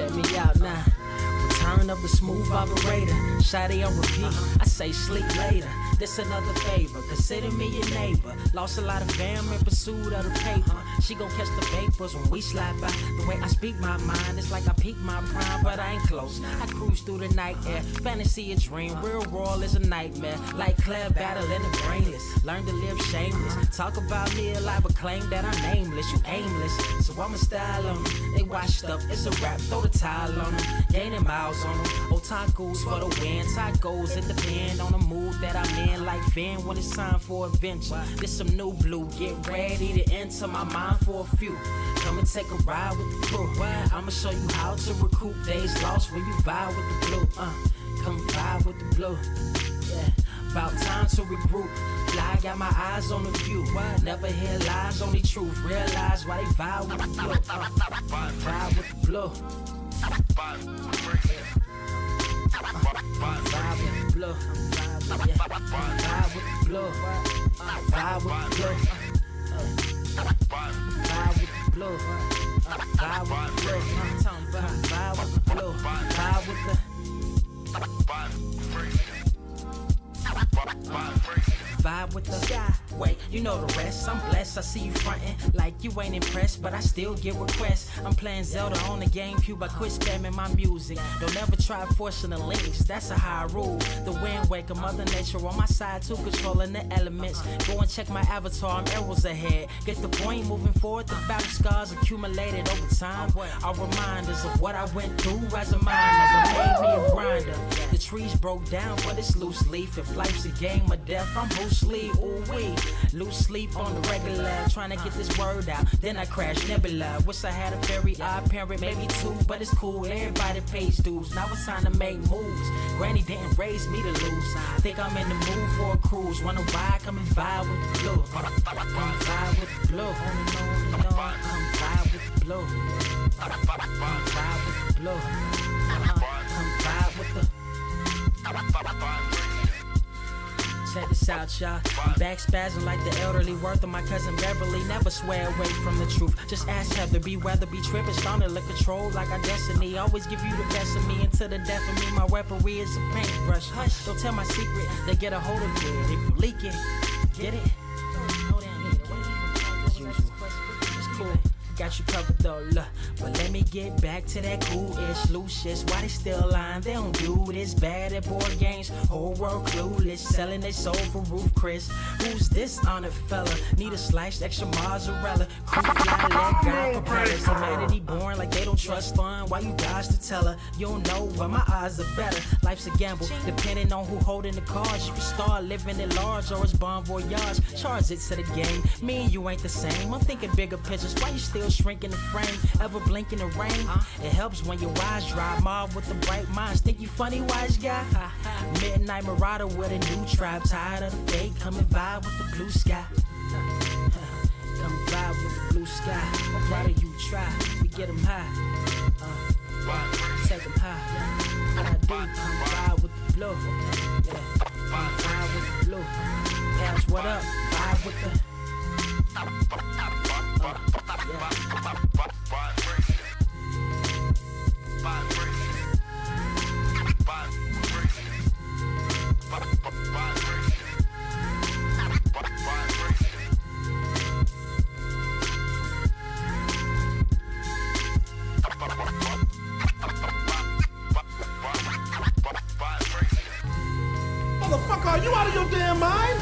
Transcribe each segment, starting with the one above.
check me out now. Return of the smooth operator. Shotty on repeat. I say sleep later. This another favor. Consider me your neighbor. Lost a lot of fam in pursuit of the paper. She gon' catch the vapors when we slide by. The way I speak my mind, it's like I peak my prime, but I ain't close. I cruise through the night air. Fantasy a dream. Real world is a nightmare. Like Claire battling the brainless. Learn to live shameless. Talk about me alive, but claim that I'm nameless. You aimless. So I'ma style on them. They washed up. It's a rap. Throw the towel on them. Gaining miles on them. Otakus for the win. Tacos, it depend on the mood that I'm in. Like Finn when it's time for adventure. This some new blue. Get ready to enter my mind for a few. Come and take a ride with the crew. I'ma show you how to recoup days lost when you vibe with the blue. Come vibe with the blue. Yeah. About time to regroup. Fly, got my eyes on the view. Never hear lies, only truth. Realize why they vibe with the blue. Vibe with the blue. Vibe with the blue. Vibe with the blue. Vibe with the blue. Vibe with the blue. Vibe with the blue. Vibe with the blue. Vibe with the blue. Vibe with the vibe with the sky. Wait, you know the rest. I'm blessed. I see you frontin' like you ain't impressed, but I still get requests. I'm playing Zelda on the GameCube. I quit spamming my music. Don't ever try forcing the links. That's a high rule. The wind waker, Mother Nature on my side too, controlling the elements. Go and check my avatar. I'm arrows ahead. Get the point. Moving forward. The battle scars accumulated over time are reminders of what I went through as a miner. But made me a grinder. The trees broke down for this loose leaf. If life's a game of death, I'm Bruce Lee. Ooh wee. Lose sleep on the regular, trying to get this word out. Then I crash Nebula. Wish I had a very odd parent, maybe two, but it's cool. Everybody pays dues. Now it's time to make moves. Granny didn't raise me to lose. Think I'm in the mood for a cruise. Wanna ride? Come and vibe with the blue. Come vibe with the blue. Come vibe with the blue. Come vibe with the blue. Come vibe with the. Check this out, y'all. I'm back spazzing like the elderly. Worth of my cousin Beverly. Never swear away from the truth. Just ask Heather. Be weather, be tripping. Starting to control like our destiny. Always give you the best of me until the death of me. My weaponry is a paintbrush. Hush, don't tell my secret. They get a hold of it. If you leak it, get it. As usual. It's cool. Got you covered though, look. But let me get back to that cool-ish, loose-ish. Why they still lying? They don't do this bad at board games. Whole world clueless, selling their soul for Roof Chris. Who's this honored fella? Need a slice, extra mozzarella. Crew fly, let God propellers. Humanity born like they don't trust fun. Why you dodge to tell her? You don't know, but my odds are better. Life's a gamble, depending on who holding the cards. You can start living at large or it's bon voyage. Charge it to the game. Me and you ain't the same. I'm thinking bigger pictures. Why you still shrinking the frame? Ever blink in the rain? It helps when your eyes dry. Mob with the bright minds. Think you funny, wise guy? Midnight marauder with a new tribe. Tired of the fake. Come and vibe with the blue sky. Come vibe with the blue sky. Why do you try? We get them high. Take them high. What I do? Come vibe with the blue. Yeah. Come vibe with the blue. Pass what up? Vibe with the. Motherfucker, are you out of your damn mind?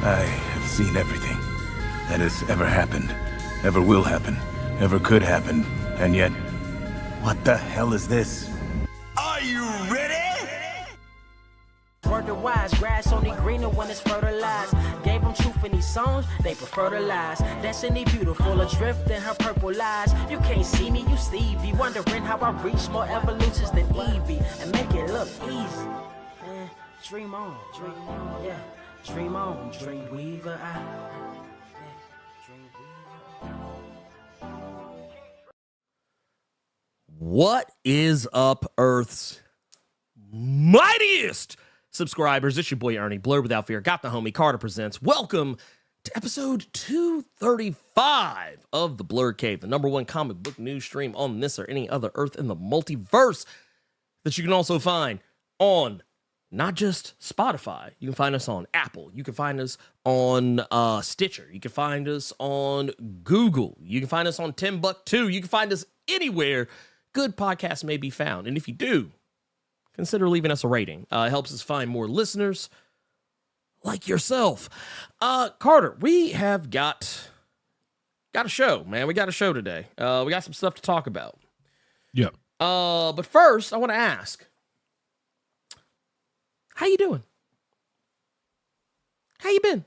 I have seen everything that has ever happened, ever will happen, ever could happen, and yet, what the hell is this? Are you ready? Word to wise, grass only greener when it's fertilized. Gave them truth in these songs, they prefer to lies. Destiny beautiful, adrift in her purple lies. You can't see me, you Stevie. Wondering how I reach more evolutions than Evie and make it look easy. Dream on, yeah. Dream on, dream weaver. What is up, Earth's mightiest subscribers? It's your boy Ernie, Blerd Without Fear. Got the homie Carter presents. Welcome to episode 235 of the Blerd Cave, the #1 comic book news stream on this or any other Earth in the multiverse that you can also find on not just Spotify. You can find us on Apple. You can find us on Stitcher. You can find us on Google. You can find us on Timbuktu. You can find us anywhere good podcasts may be found. And if you do, consider leaving us a rating. It helps us find more listeners like yourself. Carter, we have got a show, man. We got a show today. We got some stuff to talk about. Yep. But first, I want to ask, how you doing? How you been?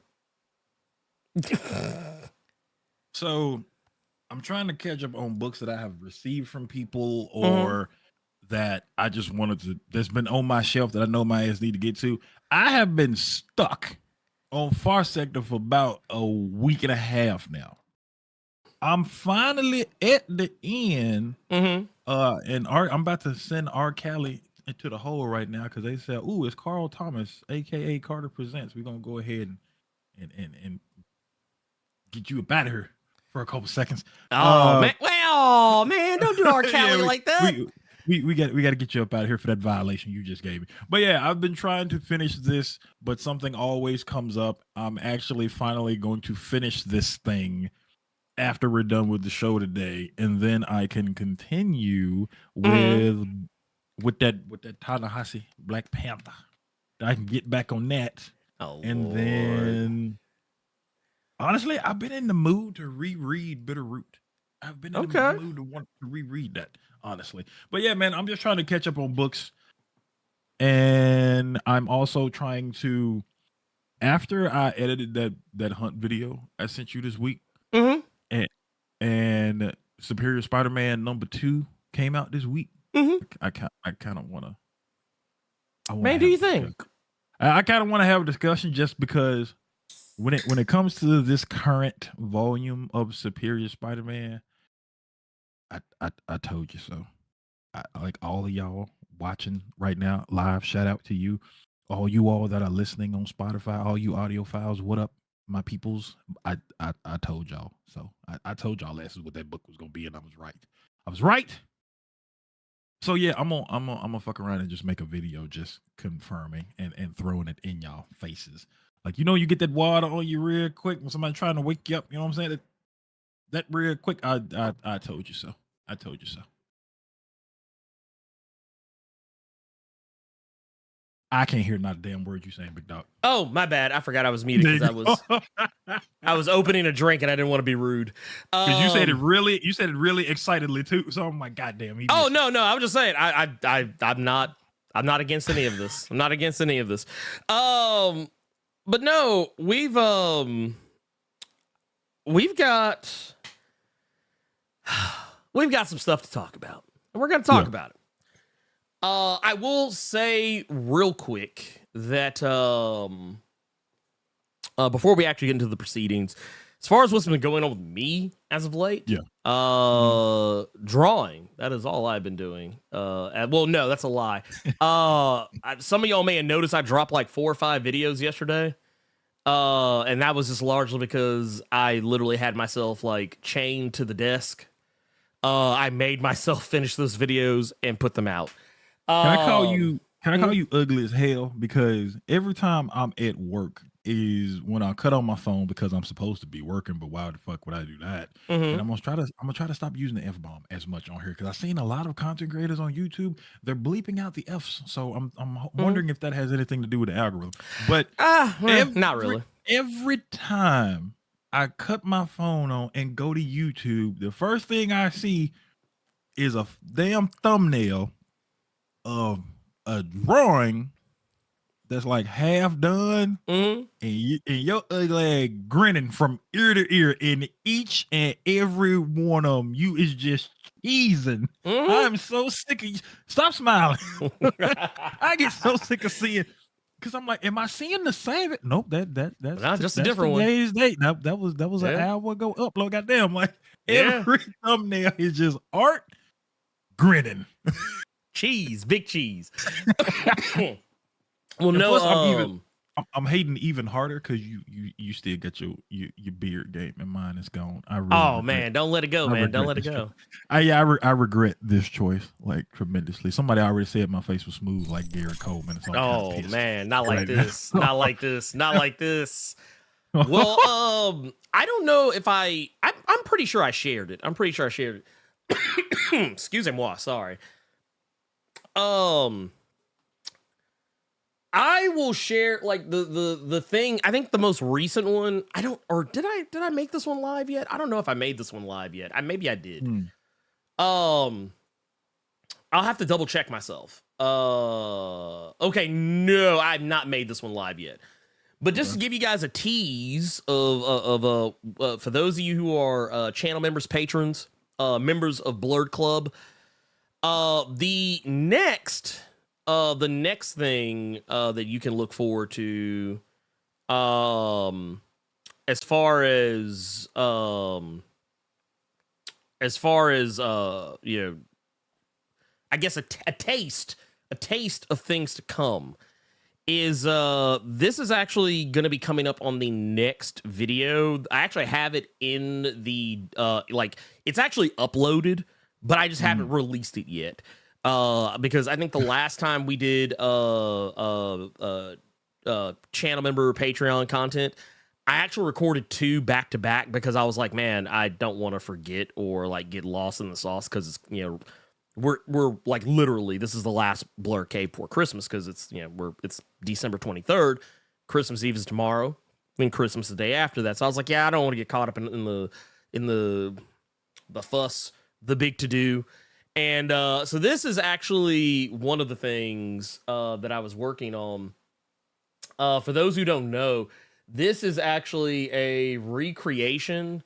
So I'm trying to catch up on books that I have received from people or that I just wanted to, that's been on my shelf that I know my ass need to get to. I have been stuck on Far Sector for about a week and a half now. I'm finally at the end. And I'm about to send R. Kelly into the hole right now because they said, "Ooh, it's Carl Thomas, aka Carter Presents. We're gonna go ahead and get you up out of here for a couple seconds." Oh man, well, man, don't do R. Kelly like that. We got to get you up out of here for that violation you just gave me. But yeah, I've been trying to finish this, but something always comes up. I'm actually finally going to finish this thing after we're done with the show today, and then I can continue with that Ta-Nehisi Black Panther. I can get back on that. Then honestly, I've been in the mood to reread Bitterroot. I've been in the mood to want to reread that, honestly. But yeah, man, I'm just trying to catch up on books. And I'm also trying to, after I edited that hunt video I sent you this week, and Superior Spider-Man #2 came out this week. I kind of want to. Man, do you think? I kind of want to have a discussion just because when it comes to this current volume of Superior Spider-Man, I told you so. I like all of y'all watching right now live. Shout out to you, all you all that are listening on Spotify, all you audiophiles. What up, my peoples? I told y'all so. I told y'all this is what that book was gonna be, and I was right. I was right. So yeah, I'm gonna fuck around and just make a video just confirming and throwing it in y'all faces. Like, you get that water on you real quick when somebody trying to wake you up. You know what I'm saying? That real quick. I told you so. I told you so. I can't hear not a damn word you saying, big dog. Oh, my bad. I forgot I was muted because I was opening a drink and I didn't want to be rude. Because you said it really excitedly too. So I'm like, goddamn. Oh no, I was just saying I'm not against any of this. I'm not against any of this. But no, we've got some stuff to talk about, and we're gonna talk about it. I will say real quick that before we actually get into the proceedings, as far as what's been going on with me as of late, drawing, that is all I've been doing. Well, no, that's a lie. Some of y'all may have noticed I dropped like 4 or 5 videos yesterday. And that was just largely because I literally had myself like chained to the desk. I made myself finish those videos and put them out. Can I call you ugly as hell? Because every time I'm at work is when I cut on my phone because I'm supposed to be working, but why the fuck would I do that? And I'm gonna try to stop using the F-bomb as much on here because I've seen a lot of content creators on YouTube, they're bleeping out the F's. So I'm wondering if that has anything to do with the algorithm. But not really. Every time I cut my phone on and go to YouTube, the first thing I see is a damn thumbnail of a drawing that's like half done, and your ugly ass grinning from ear to ear, and each and every one of them, you is just teasing. I'm so sick of you. Stop smiling. I get so sick of seeing, Because I'm like, am I seeing the same? Nope, that's Nah, just a different one. today's date. That was an Yeah. hour ago upload. Goddamn, like Yeah. every thumbnail is just art grinning. Cheese, big cheese. Well, And no, plus, I'm hating even harder because you still got your beard game and mine is gone. I really oh regret- man, don't let it go, I man. Don't regret let it this go. I regret this choice like tremendously. Somebody already said my face was smooth like Gary Coleman. So I'm Oh kinda pissed man, not like right now. this. Not like this. Not like this. Well, I don't know if I'm pretty sure I shared it. I'm pretty sure I shared it. Excuse me, sorry. I will share like the thing. I think the most recent one. Did I make this one live yet? I don't know if I made this one live yet. Maybe I did. I'll have to double check myself. Okay, no, I've not made this one live yet. But just to give you guys a tease of for those of you who are channel members, patrons, members of Blerd Club, the next thing that you can look forward to, as far as you know, I guess a taste of things to come is this is actually going to be coming up on the next video. I actually have it in the like it's actually uploaded, but I just haven't released it yet. Because I think the last time we did channel member Patreon content, I actually recorded 2 back to back because I was like, man, I don't want to forget or like get lost in the sauce because it's, you know, we're like literally this is the last Blerd Cave before Christmas because it's, you know, it's December 23rd. Christmas Eve is tomorrow. And Christmas the day after that. So I was like, yeah, I don't want to get caught up in the fuss, the big to do. And so this is actually one of the things that I was working on. For those who don't know, this is actually a recreation,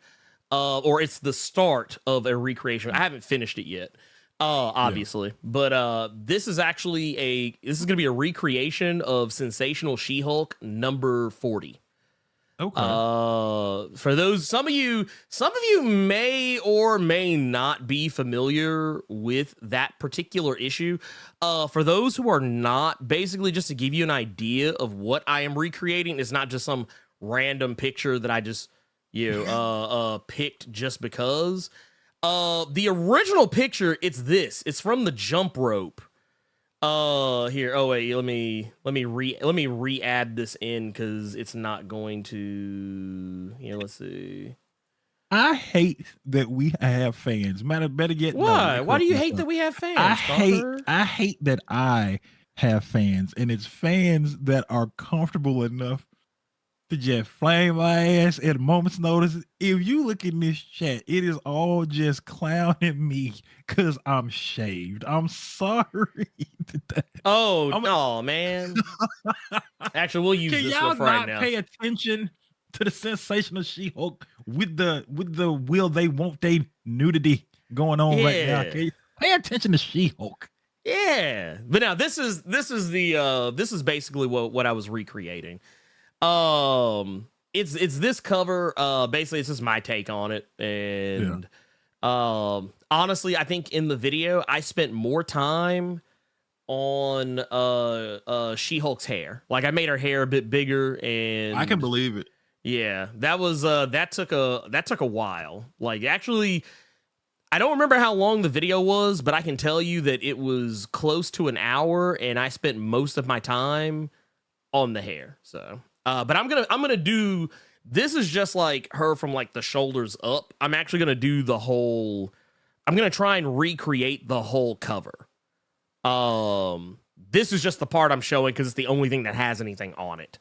or it's the start of a recreation. I haven't finished it yet, obviously, but this is actually this is going to be a recreation of Sensational She-Hulk number 40. Okay. For those, some of you may or may not be familiar with that particular issue. For those who are not, basically just to give you an idea of what I am recreating, it's not just some random picture that I just, picked just because. The original picture, it's from the jump rope. Here. Oh wait, let me re-add this in because it's not going to. Here, let's see. I hate that we have fans. Better get Why? Why do you hate that we have fans? I hate that I have fans, and it's fans that are comfortable enough to just flame my ass at a moment's notice. If you look in this chat, it is all just clowning me because I'm shaved. I'm sorry. No, man. Actually, we'll use Can this y'all one for right not now. pay attention to the Sensational She-Hulk with the will they won't they nudity going on right now? Can you pay attention to She-Hulk? Yeah, but now this is basically what I was recreating. It's this cover. Basically, it's just my take on it, and honestly, I think in the video I spent more time on She-Hulk's hair. Like I made her hair a bit bigger, and I can believe it. Yeah, that was that took a while. Like actually, I don't remember how long the video was, but I can tell you that it was close to an hour, and I spent most of my time on the hair. So. But I'm gonna do, this is just like her from like the shoulders up. I'm actually gonna do the whole, I'm gonna try and recreate the whole cover. This is just the part I'm showing because it's the only thing that has anything on it.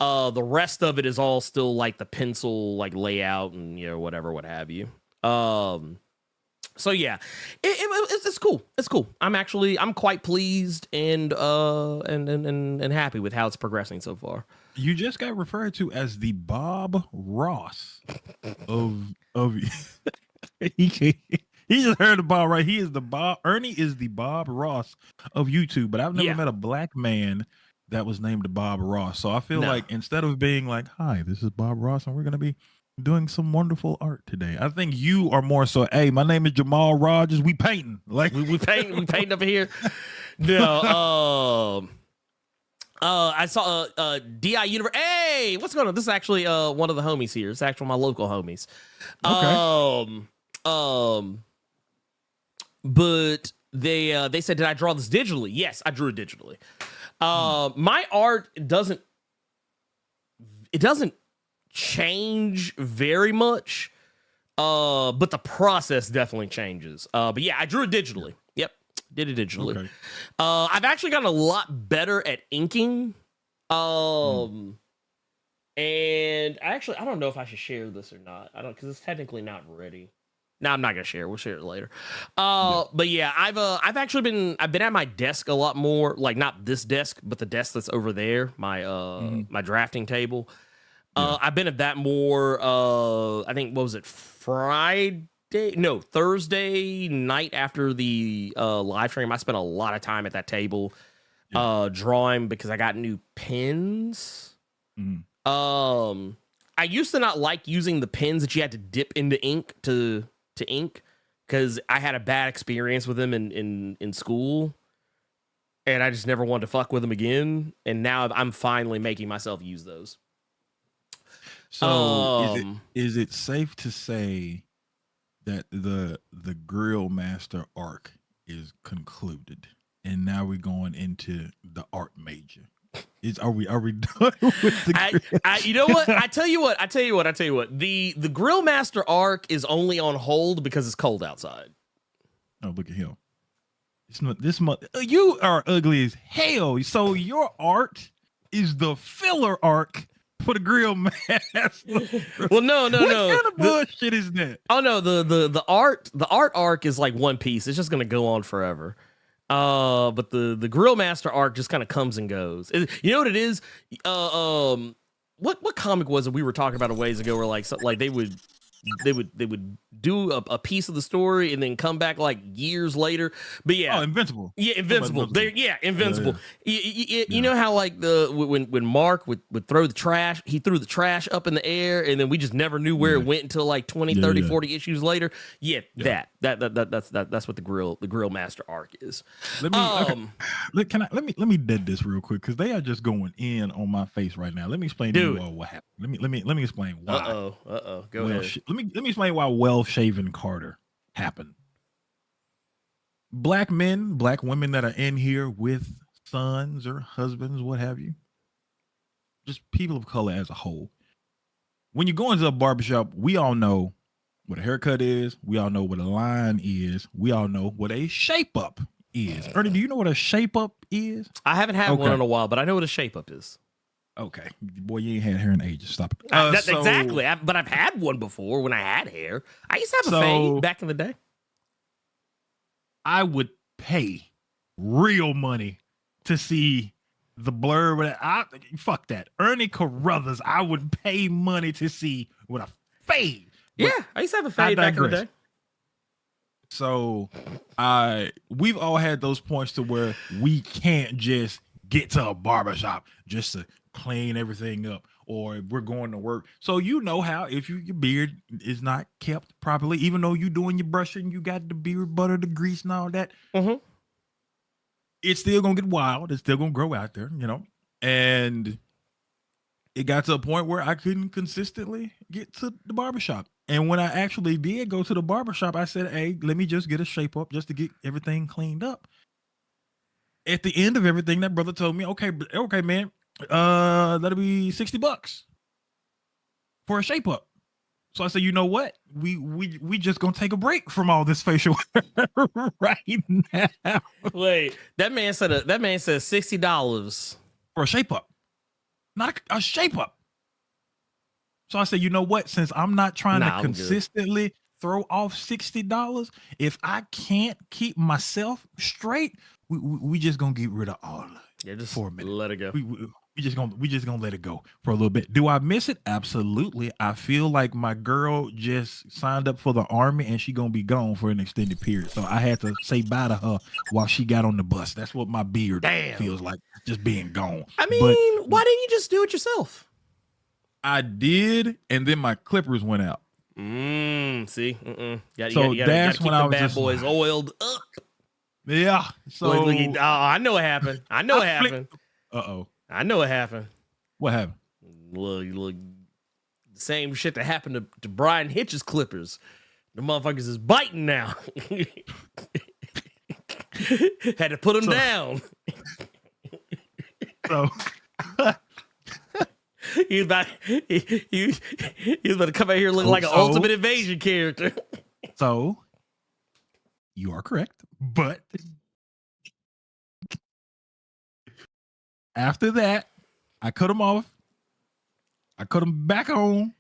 The rest of it is all still like the pencil like layout and whatever, what have you. So yeah, it's cool. It's cool. I'm quite pleased and happy with how it's progressing so far. You just got referred to as the Bob Ross of he just heard the Bob, right? He is the Bob. Ernie is the Bob Ross of YouTube, but I've never met a black man that was named Bob Ross. So I feel No. like instead of being like, "Hi, this is Bob Ross, and we're gonna be doing some wonderful art today," I think you are more so, "Hey, my name is Jamal Rogers. We painting like we paint up here." No, I saw DI Universe. Hey, what's going on? This is actually one of the homies here. It's actually my local homies. Okay. But they said, "Did I draw this digitally?" Yes, I drew it digitally. My art doesn't change very much, but the process definitely changes. But yeah, I drew it digitally. Yep, did it digitally. Okay. I've actually gotten a lot better at inking. And actually, I don't know if I should share this or not. I don't, because it's technically not ready. No, I'm not gonna share. We'll share it later. But yeah, I've actually been at my desk a lot more. Like not this desk, but the desk that's over there, my my drafting table. I've been at that more. I think what was it, Thursday night after the live stream. I spent a lot of time at that table drawing because I got new pens. I used to not like using the pens that you had to dip into ink to ink because I had a bad experience with them in school, and I just never wanted to fuck with them again. And now I'm finally making myself use those. So is it safe to say that the Grill Master arc is concluded, and now we're going into the art major? Are we done with the you know what? I tell you what. The Grill Master arc is only on hold because it's cold outside. Oh, look at him. This month you are ugly as hell. So your art is the filler arc for the Grill Master. Well, no. What kind of bullshit is that? Oh no, the art arc is like one piece. It's just gonna go on forever. But the Grill Master arc just kind of comes and goes. You know what it is? What comic was it we were talking about a ways ago? Where like they would do a piece of the story and then come back like years later. But yeah, Invincible. Yeah, Invincible. Invincible. You know how like when Mark would throw the trash, he threw the trash up in the air, and then we just never knew where it went until like 20, 30, 40 issues later. That's what the Grill Master arc is. Let me dead this real quick because they are just going in on my face right now. Let me explain to you all what happened. Let me explain why. Go ahead. Let me explain why Well-Shaven Carter happened. Black men, black women that are in here with sons or husbands, what have you, just people of color as a whole. When you go into a barbershop, we all know what a haircut is. We all know what a line is. We all know what a shape up is. Ernie, do you know what a shape up is? I haven't had one in a while, but I know what a shape up is. Okay, boy, you ain't had hair in ages. Stop it. Exactly, but I've had one before when I had hair. I used to have a fade back in the day. I would pay real money to see the Blerd. Fuck that, Ernie Carruthers. I would pay money to see with a fade. Yeah, I used to have a fade back in the day. So, we've all had those points to where we can't just get to a barbershop just to clean everything up, or if we're going to work. So you know how if your beard is not kept properly, even though you doing your brushing, you got the beard butter, the grease, and all that. It's still gonna get wild. It's still gonna grow out there, you know. And it got to a point where I couldn't consistently get to the barbershop. And when I actually did go to the barbershop, I said, "Hey, let me just get a shape up just to get everything cleaned up." At the end of everything, that brother told me, okay, man, that'll be $60 for a shape up. So I said, you know what? We just gonna take a break from all this facial right now. Wait, that man said $60 for a shape up, not a shape up. So I said, you know what? Since I'm not trying to consistently throw off $60, if I can't keep myself straight, we just gonna get rid of all of it. Yeah, just for a minute. let it go. we just gonna let it go for a little bit. Do I miss it? Absolutely. I feel like my girl just signed up for the army and she gonna be gone for an extended period. So I had to say bye to her while she got on the bus. That's what my beard feels like, just being gone. I mean, why didn't you just do it yourself? I did, and then my clippers went out. See, So that's when I was bad just boys oiled up. Yeah. So I know what happened. I know what happened. I know what happened. What happened? Look, same shit that happened to Brian Hitch's clippers. The motherfuckers is biting now. Had to put them down. So he was about to come out here looking like an Ultimate Invasion character. So you are correct, but after that, I cut them off. I cut them back on,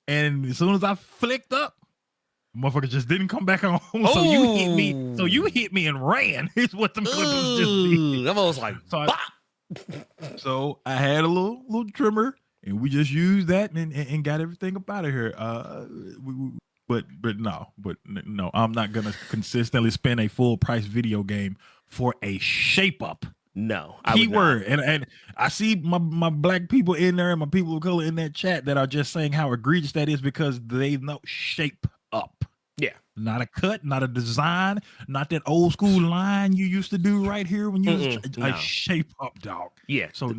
and as soon as I flicked up, motherfucker just didn't come back on. So you hit me. So you hit me and ran. Is what them clippers just did. I'm almost like, so I had a little trimmer, and we just used that and got everything up out of here. But no, I'm not gonna consistently spend a full price video game for a shape up. No, keyword. And I see my black people in there and my people of color in that chat that are just saying how egregious that is because they know shape up. Yeah. Not a cut, not a design, not that old school line you used to do right here when you was a shape up, dog. Yeah. So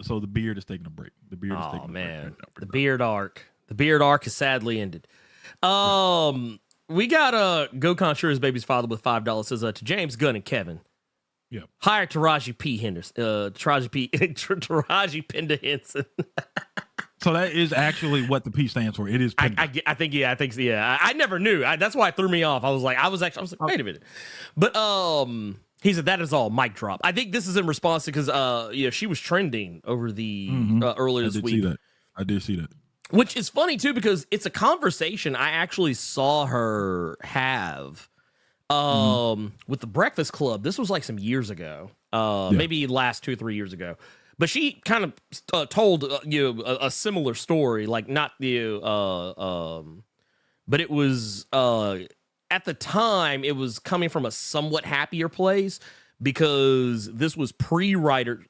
so the beard is taking a break. The beard is taking a break. The beard arc. The beard arc is sadly ended. We got Gokon Sure His Baby's father with $5 says to James Gunn and Kevin. Yeah. Hire Taraji P. Henderson. Taraji Penda Henson. So that is actually what the P stands for. It is Penda. I think so. I never knew. That's why it threw me off. I was like, wait a minute. But he said that is all mic drop. I think this is in response to because she was trending over the earlier this week. I did see that. Which is funny too because it's a conversation I actually saw her have with the Breakfast Club. This was like some years ago, maybe last 2 or 3 years ago. But she kind of told a similar story, like not but it was at the time it was coming from a somewhat happier place because this was pre-writers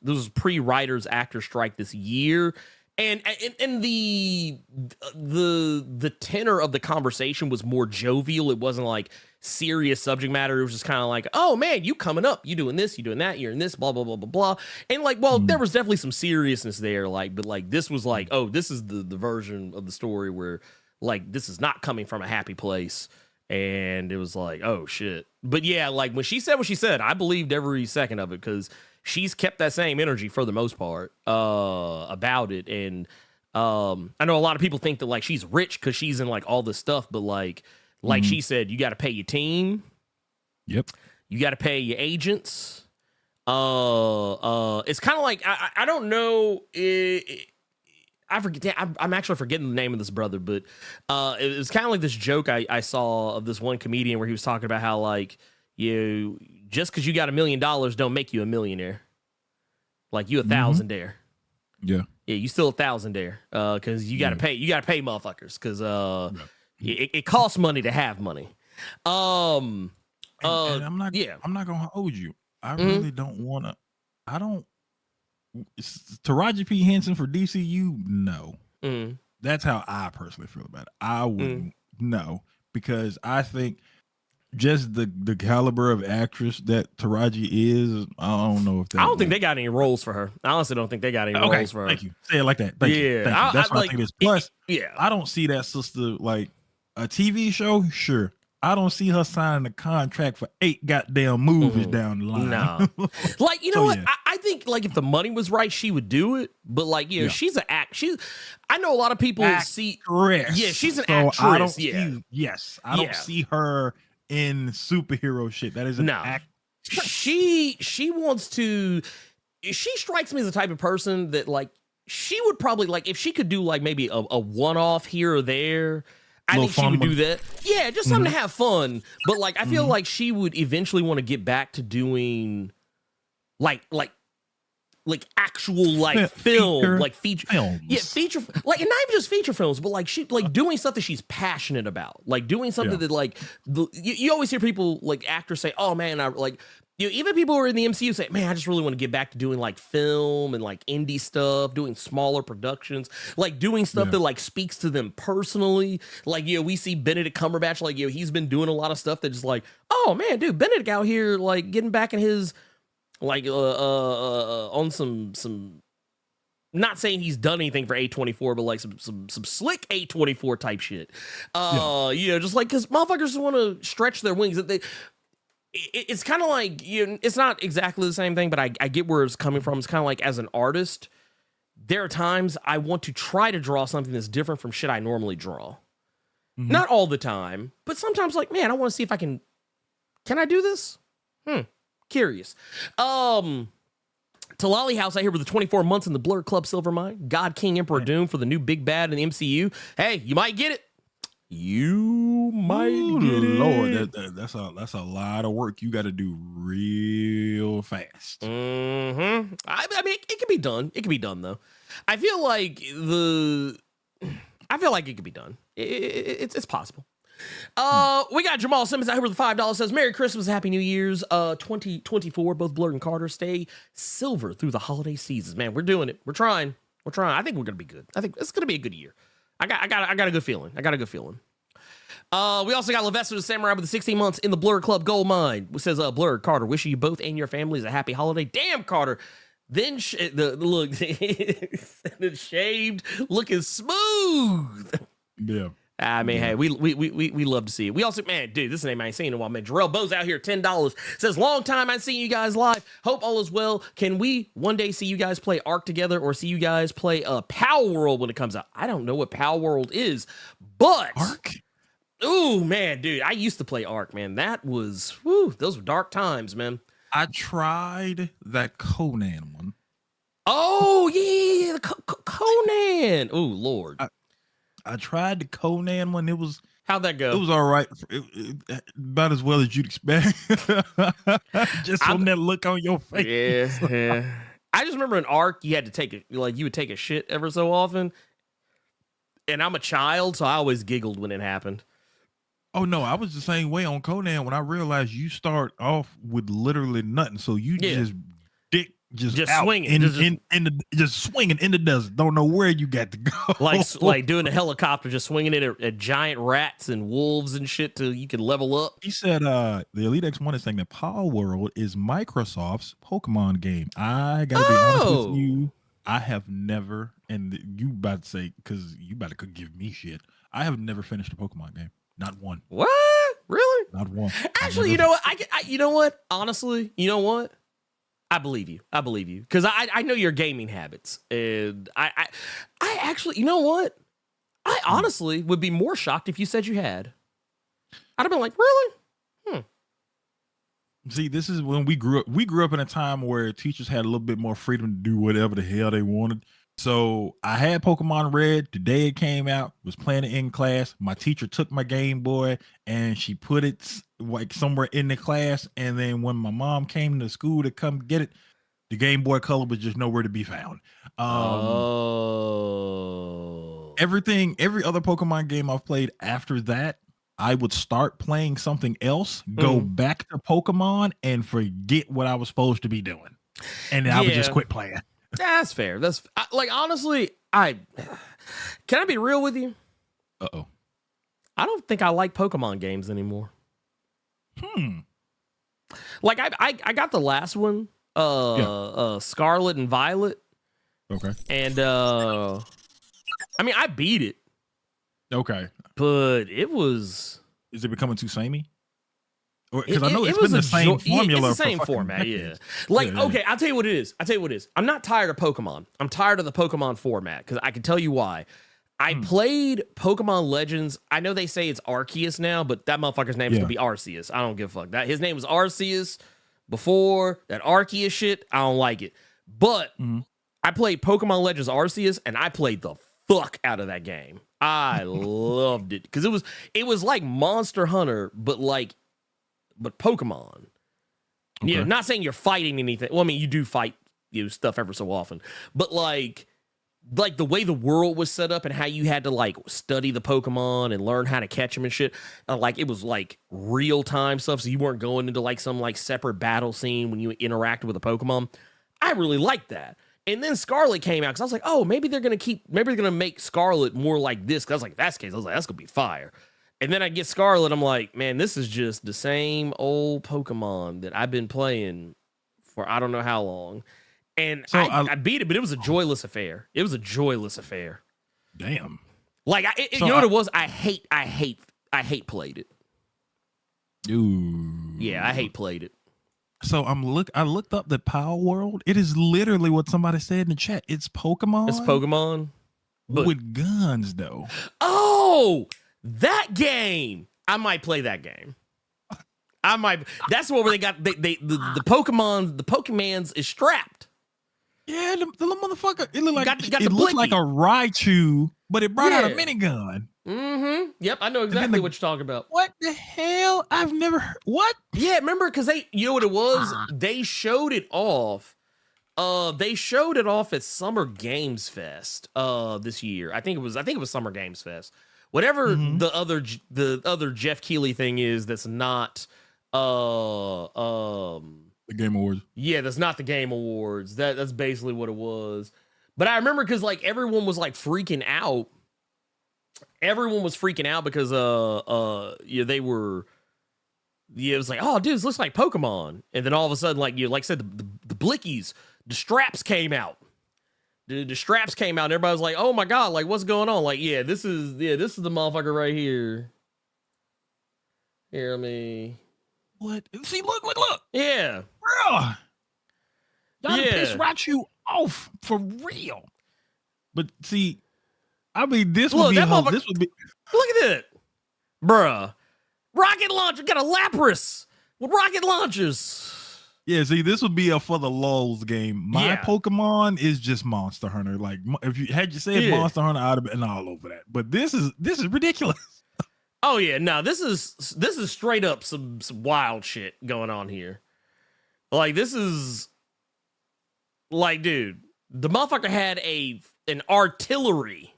actor strike this year. And the tenor of the conversation was more jovial. It wasn't like serious subject matter. It was just kind of like, oh man, you coming up, you doing this, you doing that, you're in this, blah blah blah blah blah. And like, well, there was definitely some seriousness there. Like, but like this was like, oh, this is the version of the story where like this is not coming from a happy place. And it was like, oh shit. But yeah, like when she said what she said, I believed every second of it because she's kept that same energy for the most part about it. And I know a lot of people think that like she's rich because she's in like all this stuff, but like she said, you got to pay your team. Yep. You got to pay your agents. It's kind of like, I don't know. I forget. I'm actually forgetting the name of this brother, but it was kind of like this joke I saw of this one comedian where he was talking about how like just because you got $1 million don't make you a millionaire. Like you 1,000 there. Yeah. Yeah, you still 1,000 there. Because you gotta pay motherfuckers. Because it costs money to have money. And I'm not gonna hold you. I really don't wanna. I don't. Taraji P. Henson for DCU, no. That's how I personally feel about it. I wouldn't no, because I think just the caliber of actress that Taraji is, I don't know if that. I don't think they got any roles for her. I honestly don't think they got any roles for her. Thank you. Say it like that. Thank you. That's what I think it is. Plus, I don't see that sister like a TV show. Sure. I don't see her signing a contract for 8 goddamn movies down the line. No. Like, you know what? Yeah. I think like if the money was right, she would do it. But like, she's an I know a lot of people see. Yeah, she's an actress. I don't see her in superhero shit. That is an act. She wants to. She strikes me as the type of person that like she would probably like if she could do like maybe a one-off here or there. I think she would do that. Yeah, just something to have fun. But like, I feel like she would eventually want to get back to doing like like actual like film, like feature films. Yeah, feature like, and not even just feature films, but like she like doing stuff that she's passionate about, like doing something that like you always hear people like actors say, oh man, I like. Even people who are in the MCU say, man, I just really want to get back to doing like film and like indie stuff, doing smaller productions, like doing stuff that like speaks to them personally. Like, we see Benedict Cumberbatch, like, he's been doing a lot of stuff that just like, oh man, dude, Benedict out here, like getting back in his, like, on some, not saying he's done anything for A24, but like some slick A24 type shit. Just like, cause motherfuckers want to stretch their wings. It's kind of like, it's not exactly the same thing, but I get where it's coming from. It's kind of like, as an artist, there are times I want to try to draw something that's different from shit I normally draw. Mm-hmm. Not all the time, but sometimes like, man, I want to see if I can I do this? Curious. Talali House out here with the 24 months in the Blerd Club Silver Mine. God King Emperor Doom for the new big bad in the MCU. Hey, you might get it. You might get it. Lord, that's a lot of work you got to do real fast. Mm-hmm. I mean, it can be done. It can be done though. I feel like it can be done. It's possible. We got Jamal Simmons out here with the $5. Says Merry Christmas, Happy New Year's, 2024. Both Blerd and Carter stay silver through the holiday seasons. Man, we're doing it. We're trying. I think we're gonna be good. I think it's gonna be a good year. I got a good feeling. We also got Levester the Samurai with the 16 months in the Blerd Club Gold Mine. It says, Blerd, Carter, wishing you both and your families a happy holiday. Damn, Carter. Then the look, the shaved, looking smooth. Yeah. I mean, hey, we love to see it. We also, man, dude, this name I ain't seen in a while, man. Jarrell Bo's out here, $10. Says, long time I ain't seen you guys live. Hope all is well. Can we one day see you guys play Ark together or see you guys play Palworld when it comes out? I don't know what Palworld is, but Ark? Ooh, man, dude, I used to play Ark, man. That was, those were dark times, man. I tried that Conan one. Oh, yeah, the Conan. Oh, Lord. I tried the Conan one. How'd that go? It was all right. About as well as you'd expect. Just from that look on your face. Yeah. I just remember in Ark, you had to you would take a shit ever so often. And I'm a child, so I always giggled when it happened. Oh no, I was the same way on Conan when I realized you start off with literally nothing. So you just out swinging, just swinging in the desert. Don't know where you got to go. like doing a helicopter, just swinging it at giant rats and wolves and shit till you can level up. He said the Elite X1 is saying that Palworld is Microsoft's Pokemon game. I gotta be honest with you. I have never, and you about to say, because you about to give me shit. I have never finished a Pokemon game. Not one. What? Really? Not one. Actually, you know what? You know what? Honestly, you know what? I believe you. Because I know your gaming habits. And I actually, you know what? I honestly would be more shocked if you said you had. I'd have been like, really? See, this is when we grew up. We grew up in a time where teachers had a little bit more freedom to do whatever the hell they wanted. So I had Pokemon Red the day it came out, was playing it in class. My teacher took my Game Boy and she put it like somewhere in the class. And then when my mom came to school to come get it, the Game Boy Color was just nowhere to be found. Every other Pokemon game I've played after that, I would start playing something else, go back to Pokemon and forget what I was supposed to be doing. And then I would just quit playing. That's fair. Honestly, can I be real with you? Uh-oh. I don't think I like Pokemon games anymore. Like I got the last one, Scarlet and Violet. Okay. And I mean, I beat it. Okay. But it was. Is it becoming too samey? Because I know it's been the same formula. It's the same format, yeah. Okay, I'll tell you what it is. I'm not tired of Pokemon. I'm tired of the Pokemon format because I can tell you why. I played Pokemon Legends. I know they say it's Arceus now, but that motherfucker's name is going to be Arceus. I don't give a fuck. His name was Arceus before that Arceus shit. I don't like it. But I played Pokemon Legends Arceus, and I played the fuck out of that game. I loved it because it was like Monster Hunter, but Pokemon. Okay. Yeah, not saying you're fighting anything. Well, I mean, you do fight stuff ever so often. But like the way the world was set up and how you had to like study the Pokemon and learn how to catch them and shit, like it was like real time stuff. So you weren't going into like some like separate battle scene when you interacted with a Pokemon. I really liked that. And then Scarlet came out because I was like, oh, maybe they're gonna make Scarlet more like this. Cause I was like, if that's the case, I was like, that's gonna be fire. And then I get Scarlet, I'm like, man, this is just the same old Pokemon that I've been playing for I don't know how long. And so I beat it, but it was a joyless affair. It was a joyless affair. Damn. Like, you know what it was? I hate played it. Ooh. Yeah, I hate played it. So I looked up the Palworld. It is literally what somebody said in the chat. It's Pokemon. It's Pokemon. With guns, though. Oh, that game. I might play that game. I might. That's where they got the Pokemon. The Pokemans is strapped. Yeah, the little motherfucker. It looked like got it the looked like a Raichu, but it brought out a Yeah. minigun. Mm-hmm. Yep, I know exactly what you're talking about. What the hell? I've never heard. What? Yeah, remember because you know what it was? They showed it off. They showed it off at Summer Games Fest. This year. I think it was Summer Games Fest. Whatever the other Jeff Keighley thing is, that's not The Game Awards. Yeah, that's not the Game Awards. That's basically what it was. But I remember because like everyone was like freaking out. Everyone was freaking out because they were. Yeah, it was like, oh, dude, this looks like Pokemon. And then all of a sudden, like I said, the Blickies, the straps came out. The straps came out. And everybody was like, oh my god, like what's going on? Like, this is the motherfucker right here. Hear me. What? See, look. Yeah. Bruh. Y'all Yeah. piss Raichu off for real. But see, I mean, this Look, would be that motherfucker- this would be Look at it. Bruh. Rocket launcher. Got a Lapras with rocket launchers. yeah. See, this would be a for the lulz game. My Yeah. Pokemon is just Monster Hunter. Like, if you had said Yeah. Monster Hunter, I'd have been all over that. But this is ridiculous. Oh yeah, no, this is straight up some wild shit going on here. Like this is like, dude, the motherfucker had an artillery.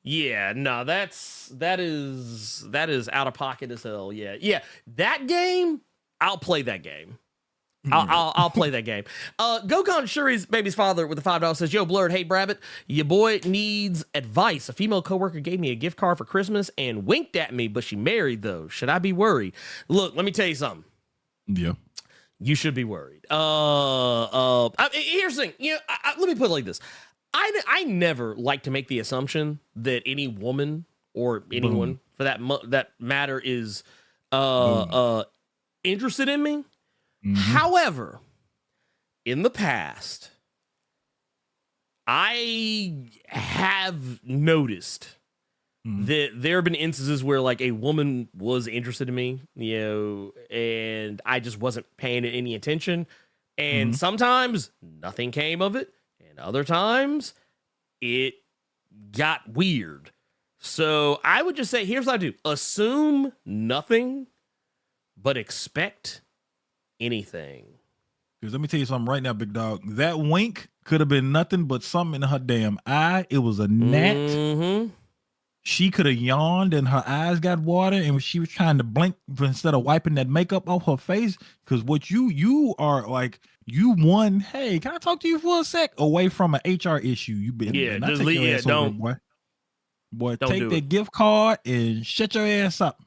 Yeah, no, that is out of pocket as hell. Yeah, that game, I'll play that game. I'll play that game. Gokon Shuri's baby's father with the $5 says, yo, Blerd, hey, Brabbit, your boy needs advice. A female coworker gave me a gift card for Christmas and winked at me, but she married, though. Should I be worried? Look, let me tell you something. Yeah. You should be worried. Here's the thing. You know, let me put it like this. I never like to make the assumption that any woman or anyone for that matter is interested in me. However, in the past, I have noticed that there have been instances where like a woman was interested in me, you know, and I just wasn't paying it any attention. And sometimes nothing came of it. And other times it got weird. So I would just say, here's what I do. Assume nothing, but expect anything. Because let me tell you something right now, big dog. That wink could have been nothing but something in her damn eye. It was a gnat. She could have yawned and her eyes got water, and she was trying to blink instead of wiping that makeup off her face. Because what you are like, you won. Hey, can I talk to you for a sec? Away from an HR issue. You been Just leave. Don't. Boy, Don't take that gift card and shut your ass up.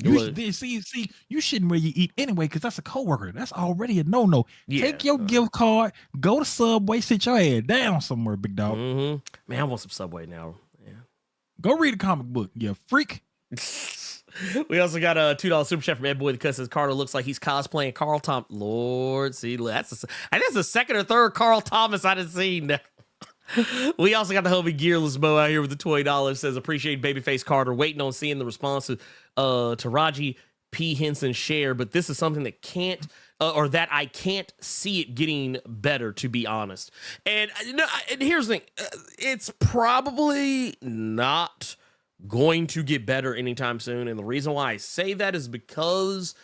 See, you shouldn't where you eat anyway, because that's a coworker. That's already a no. Yeah. Take your gift card, go to Subway, sit your ass down somewhere, big dog. Man, I want some Subway now. Yeah. Go read a comic book, you freak. We also got a $2 super chat from Ed Boy that says Carter looks like he's cosplaying Carl Thomas. Lord, see, I think that's the second or third Carl Thomas I done seen. We also got the homie Gearless Mo out here with the $20. Says appreciate Babyface Carter. Waiting on seeing the response to Raji P. Henson share, but this is something that can't or that I can't see it getting better, to be honest. And here's the thing: it's probably not going to get better anytime soon. And the reason why I say that is because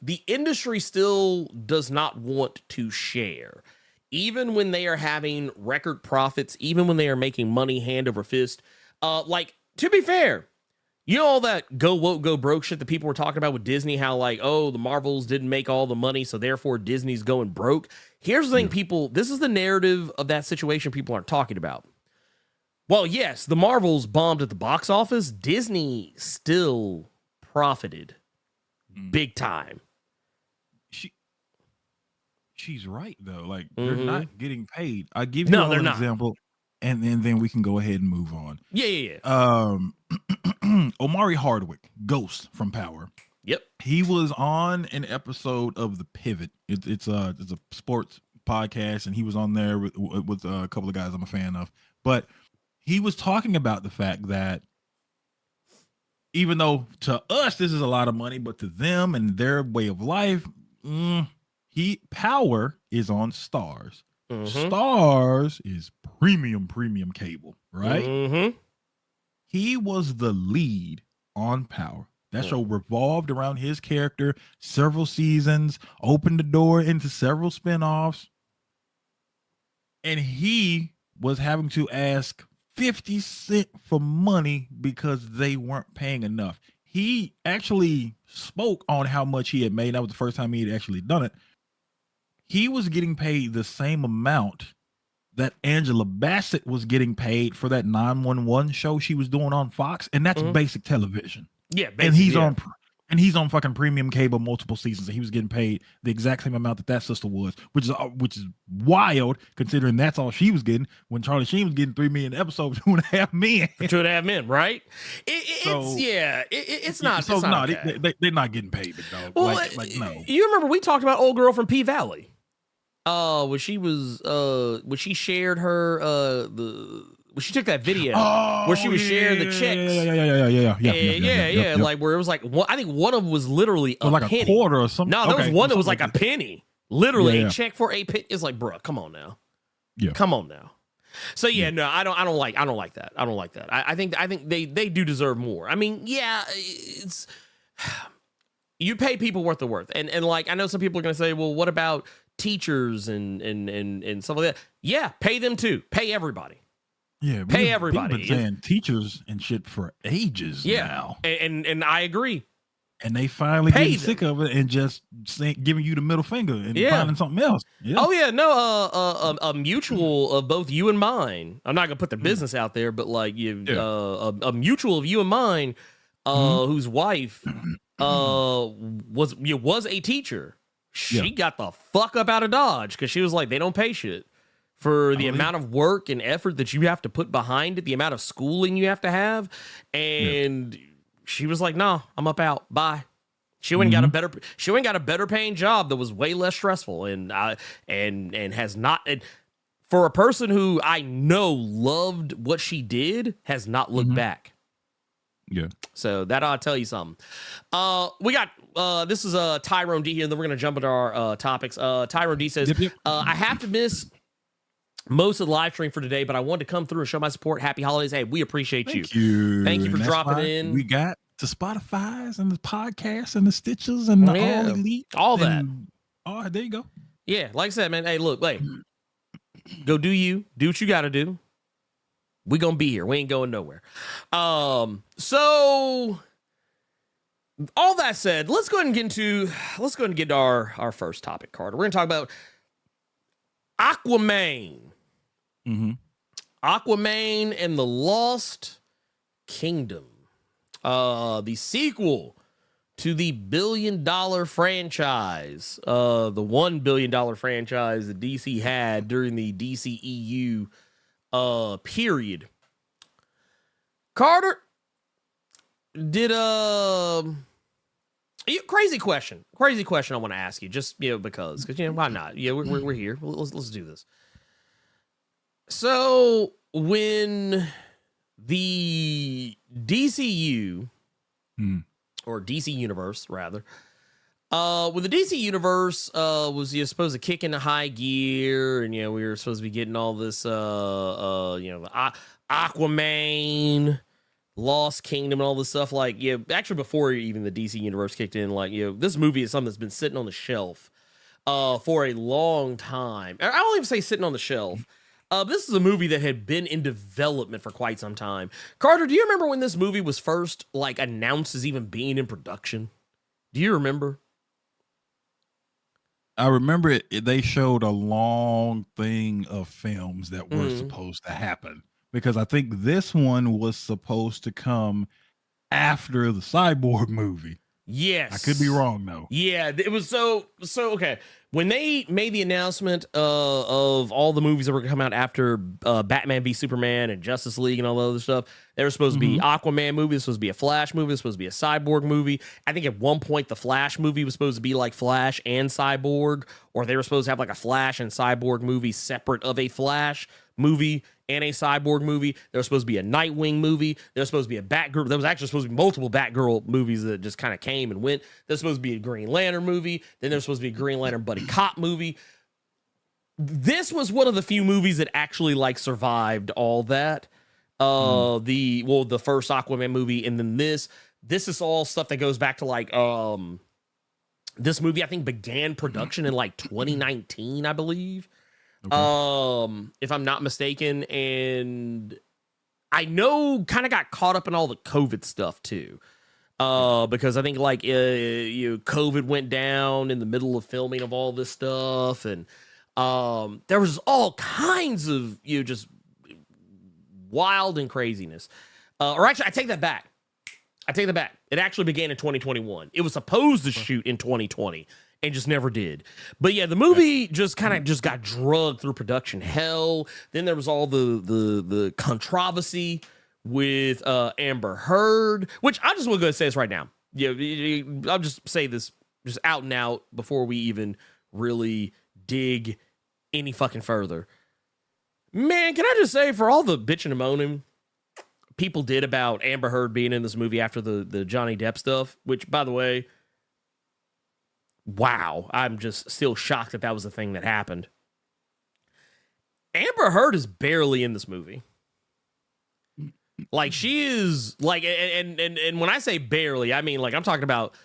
the industry still does not want to share. Even when they are having record profits, even when they are making money hand over fist. Like, to be fair, you know all that go woke, go broke shit that people were talking about with Disney, how like, oh, the Marvels didn't make all the money, so therefore Disney's going broke. Here's the thing, people, this is the narrative of that situation people aren't talking about. Well, yes, the Marvels bombed at the box office. Disney still profited big time. She's right though. Like they're not getting paid. I give you No, they're an not. example, and then we can go ahead and move on. Yeah. Omari Hardwick, Ghost from Power. Yep. He was on an episode of The Pivot. It's a sports podcast, and he was on there with a couple of guys I'm a fan of. But he was talking about the fact that even though to us this is a lot of money, but to them and their way of life, Power is on Stars. Stars is premium cable, right? He was the lead on Power. That show revolved around his character, several seasons, opened the door into several spinoffs. And he was having to ask 50 cents for money because they weren't paying enough. He actually spoke on how much he had made. That was the first time he had actually done it. He was getting paid the same amount that Angela Bassett was getting paid for that 911 show she was doing on Fox, and that's basic television. Yeah, and he's on fucking premium cable multiple seasons, and he was getting paid the exact same amount that sister was, which is wild considering that's all she was getting when Charlie Sheen was getting $3 million an episode for 2.5 million. For 2.5 million, right? It's not. So it's not no, okay. they're not getting paid, dog. Well, like no. You remember we talked about old girl from P Valley? When she shared her when she took that video where she was sharing the checks. Yeah. Like where it was like I think one of them was literally a like penny. A quarter or something. No, there was one that was like a penny. Literally a check for a penny. It's like, bro, come on now. Yeah. Come on now. So no, I don't like that. I don't like that. I think they do deserve more. I mean, yeah, it's you pay people what they're worth. And like I know some people are gonna say, well, what about teachers and stuff like that? Yeah, pay them too. Pay everybody. Yeah, pay everybody. We've been saying teachers and shit for ages now. And I agree. And they finally get sick of it and just giving you the middle finger and finding something else. Yeah. Oh yeah, no, a mutual of both you and mine. I'm not gonna put their business out there, but like a mutual of you and mine, whose wife was a teacher. She got the fuck up out of Dodge because she was like, they don't pay shit for the amount of work and effort that you have to put behind it, the amount of schooling you have to have. And she was like, no, I'm up out. Bye. She went and got a better paying job that was way less stressful and has not, and for a person who I know loved what she did, has not looked back. Yeah. So that ought to tell you something. We got this is Tyrone D here, and then we're gonna jump into our topics. Tyrone D says, I have to miss most of the live stream for today, but I wanted to come through and show my support. Happy holidays. Hey, we appreciate you. Thank you for dropping in. We got the Spotify's and the podcasts and the Stitches and the All Elite. All that. All right, there you go. Yeah, like I said, man. Hey, look, go do you. Do what you gotta do. We gonna be here. We ain't going nowhere. So all that said, let's go ahead and get into our first topic, Carter. We're gonna talk about Aquaman. Aquaman and the Lost Kingdom. The sequel to the $1 billion franchise, the $1 billion franchise that DC had during the DCEU period. Carter, did crazy question I want to ask you, just because why not? We're here. Let's do this. So when the DCU or DC Universe rather, when the DC Universe was supposed to kick into high gear, and we were supposed to be getting all this Aquaman, Lost Kingdom and all this stuff, like, actually before even the DC universe kicked in, like, this movie is something that's been sitting on the shelf for a long time. I won't even say sitting on the shelf. This is a movie that had been in development for quite some time. Carter, do you remember when this movie was first, like, announced as even being in production? Do you remember? I remember they showed a long thing of films that were supposed to happen, because I think this one was supposed to come after the Cyborg movie. Yes. I could be wrong though. Yeah, it was so okay. When they made the announcement of all the movies that were going to come out after Batman v Superman and Justice League and all the other stuff, there was supposed to be Aquaman movie, this was supposed to be a Flash movie, this was supposed to be a Cyborg movie. I think at one point the Flash movie was supposed to be like Flash and Cyborg, or they were supposed to have like a Flash and Cyborg movie separate of a Flash movie and a Cyborg movie. There was supposed to be a Nightwing movie. There was supposed to be a Batgirl. There was actually supposed to be multiple Batgirl movies that just kind of came and went. There's supposed to be a Green Lantern movie. Then there's supposed to be a Green Lantern buddy cop movie. This was one of the few movies that actually like survived all that. The first Aquaman movie, and then this is all stuff that goes back to like this movie I think began production in like 2019, I believe. Okay. If I'm not mistaken, and I know kind of got caught up in all the COVID stuff too. Because I think like COVID went down in the middle of filming of all this stuff, and there was all kinds of just wild and craziness. Or actually, I take that back. It actually began in 2021. It was supposed to shoot in 2020 and just never did. But yeah, the movie just kind of got drugged through production hell. Then there was all the controversy with Amber Heard, which I just want to go and say this right now. I'll just say this just out and out before we even really dig any fucking further. Man, can I just say, for all the bitching and moaning people did about Amber Heard being in this movie after the Johnny Depp stuff, which, by the way, wow, I'm just still shocked that was the thing that happened. Amber Heard is barely in this movie. Like, she is like, and when I say barely, I mean like I'm talking about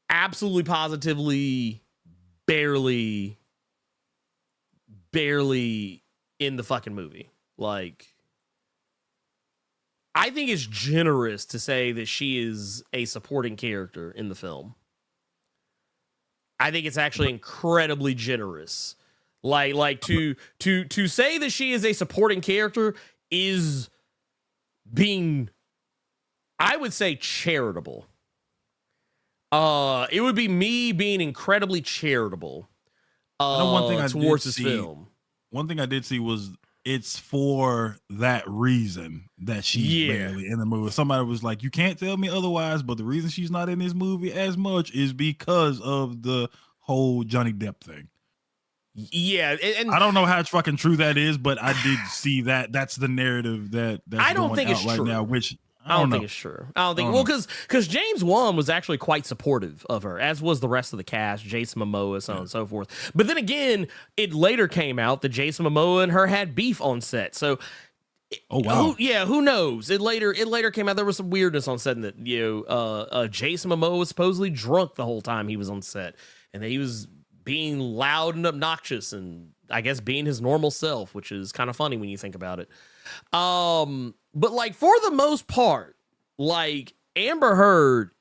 absolutely positively barely in the fucking movie. Like, I think it's generous to say that she is a supporting character in the film. I think it's actually incredibly generous. Like to say that she is a supporting character is being, I would say, charitable. It would be me being incredibly charitable towards this film. One thing I did see was it's for that reason that she's barely in the movie. Somebody was like, you can't tell me otherwise, but the reason she's not in this movie as much is because of the whole Johnny Depp thing. Yeah, and I don't know how fucking true that is, but I did see that. That's the narrative that's I don't going think out it's right true. now, which I don't think it's true. I don't think, well, because James Wan was actually quite supportive of her, as was the rest of the cast, Jason Momoa, so on and so forth. But then again, it later came out that Jason Momoa and her had beef on set. So, who knows? It later came out there was some weirdness on set, and that Jason Momoa was supposedly drunk the whole time he was on set, and that he was being loud and obnoxious, and I guess being his normal self, which is kind of funny when you think about it. But like, for the most part, like, Amber Heard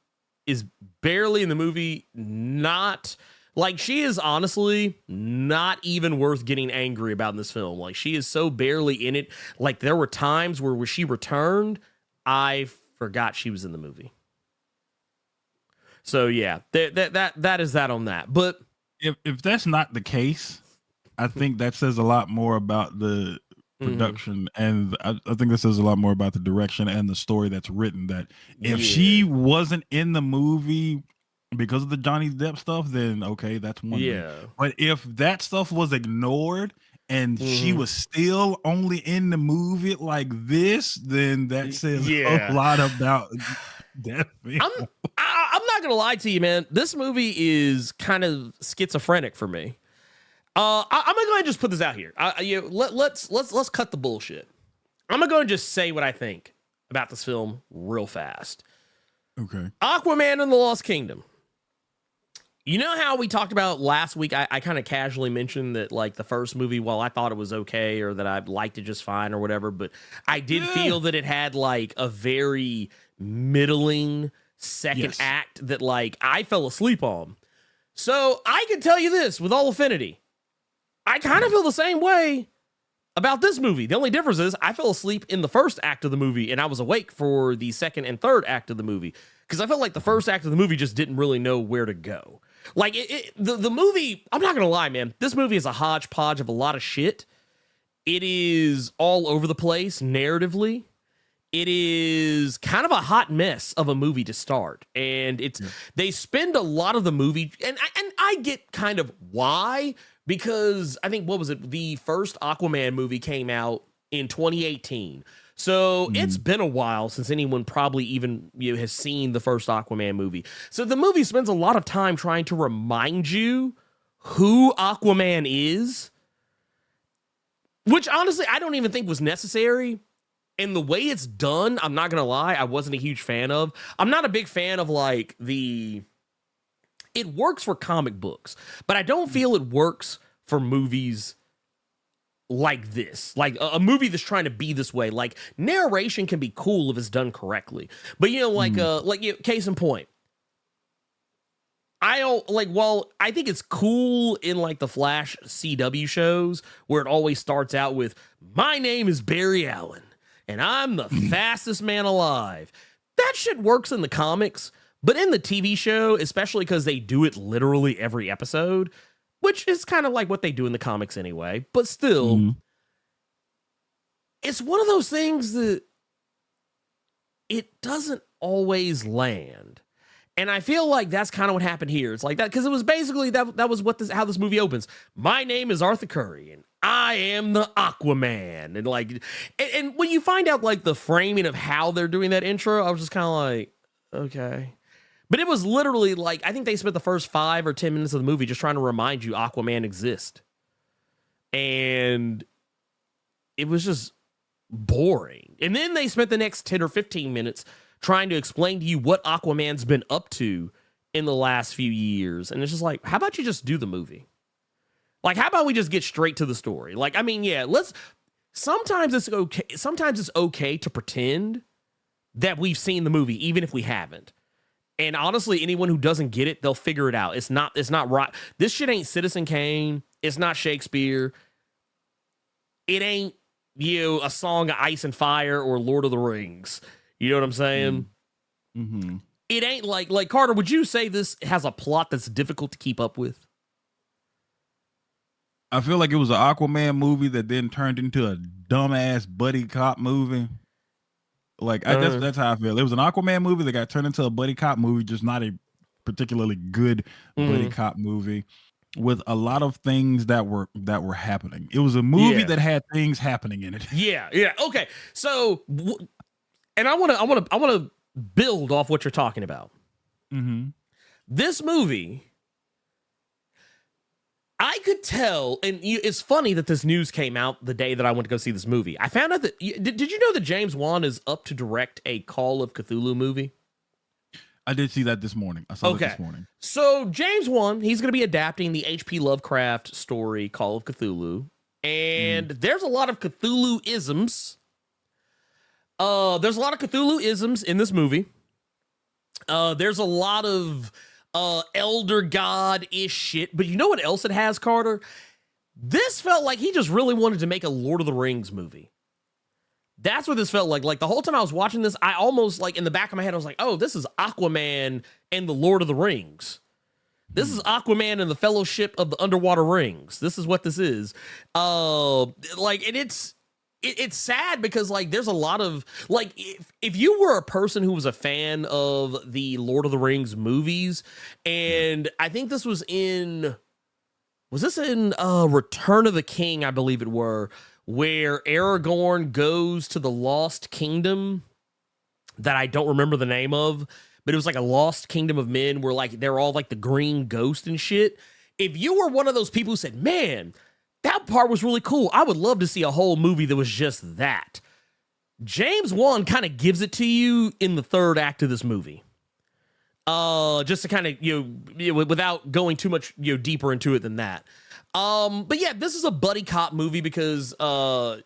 is barely in the movie. Not like, she is honestly not even worth getting angry about in this film. Like, she is so barely in it. Like, there were times where she returned, I forgot she was in the movie. So yeah, that is that on that. But if that's not the case, I think that says a lot more about the production, and I think this says a lot more about the direction and the story that's written. That if she wasn't in the movie because of the Johnny Depp stuff, then okay, that's one thing. But if that stuff was ignored and she was still only in the movie like this, then that says a lot about that film. I'm not gonna lie to you, man. This movie is kind of schizophrenic for me. I'm gonna go ahead and just put this out here. Let's cut the bullshit. I'm gonna go and just say what I think about this film real fast. Okay. Aquaman and the Lost Kingdom. You know how we talked about last week? I kind of casually mentioned that, like, the first movie, while I thought it was okay or that I liked it just fine or whatever, but I did feel that it had, like, a very middling second act that, like, I fell asleep on. So I can tell you this with all affinity. I kind of feel the same way about this movie. The only difference is I fell asleep in the first act of the movie and I was awake for the second and third act of the movie because I felt like the first act of the movie just didn't really know where to go. Like the movie, I'm not going to lie, man. This movie is a hodgepodge of a lot of shit. It is all over the place narratively. It is kind of a hot mess of a movie to start. And they spend a lot of the movie, and I get kind of why, because I think, what was it? The first Aquaman movie came out in 2018. So it's been a while since anyone probably even has seen the first Aquaman movie. So the movie spends a lot of time trying to remind you who Aquaman is, which honestly I don't even think was necessary. And the way it's done, I'm not going to lie, I wasn't a huge fan of. I'm not a big fan of like it works for comic books, but I don't feel it works for movies like this, like a movie that's trying to be this way. Like narration can be cool if it's done correctly, but case in point, while I think it's cool in like the Flash CW shows where it always starts out with, my name is Barry Allen and I'm the fastest man alive. That shit works in the comics, but in the TV show, especially because they do it literally every episode, which is kind of like what they do in the comics anyway, but still, it's one of those things that it doesn't always land. And I feel like that's kind of what happened here. It's like that, because it was basically, that was how this movie opens. My name is Arthur Curry, and I am the Aquaman. And like, and when you find out like the framing of how they're doing that intro, I was just kind of like, okay. But it was literally like, I think they spent the first 5 or 10 minutes of the movie just trying to remind you Aquaman exists. And it was just boring. And then they spent the next 10 or 15 minutes trying to explain to you what Aquaman's been up to in the last few years. And it's just like, how about you just do the movie? Like, how about we just get straight to the story? Like, I mean, yeah, sometimes it's okay. Sometimes it's okay to pretend that we've seen the movie, even if we haven't. And honestly, anyone who doesn't get it, they'll figure it out. It's not right. This shit ain't Citizen Kane. It's not Shakespeare. It ain't, A Song of Ice and Fire or Lord of the Rings. You know what I'm saying? Mm-hmm. It ain't like Carter, would you say this has a plot that's difficult to keep up with? I feel like it was an Aquaman movie that then turned into a dumbass buddy cop movie. Like that's how I feel. It was an Aquaman movie that got turned into a buddy cop movie, just not a particularly good buddy cop movie with a lot of things that were happening. It was a movie that had things happening in it. Yeah. Okay. So, and I want to build off what you're talking about. Mm-hmm. This movie, I could tell, and it's funny that this news came out the day that I went to go see this movie. I found out that, did you know that James Wan is up to direct a Call of Cthulhu movie? I did see that this morning. I saw it this morning. So James Wan, he's going to be adapting the H.P. Lovecraft story Call of Cthulhu. And there's a lot of Cthulhu-isms. There's a lot of Cthulhu-isms in this movie. There's a lot of elder god-ish shit. But you know what else it has, Carter? This felt like he just really wanted to make a Lord of the Rings movie. That's what this felt like. Like the whole time I was watching this, I almost like in the back of my head, I was like, oh, this is Aquaman and the Lord of the Rings. This is Aquaman and the Fellowship of the Underwater Rings. This is what this is. And it's sad because like there's a lot of like if you were a person who was a fan of the Lord of the Rings movies, and I think this was in Return of the King, I believe it were, where Aragorn goes to the Lost Kingdom that I don't remember the name of, but it was like a Lost Kingdom of Men where like they're all like the green ghost and shit. If you were one of those people who said, man, that part was really cool, I would love to see a whole movie that was just that. James Wan kind of gives it to you in the third act of this movie. Just to kind of, without going too much, deeper into it than that. But yeah, this is a buddy cop movie because the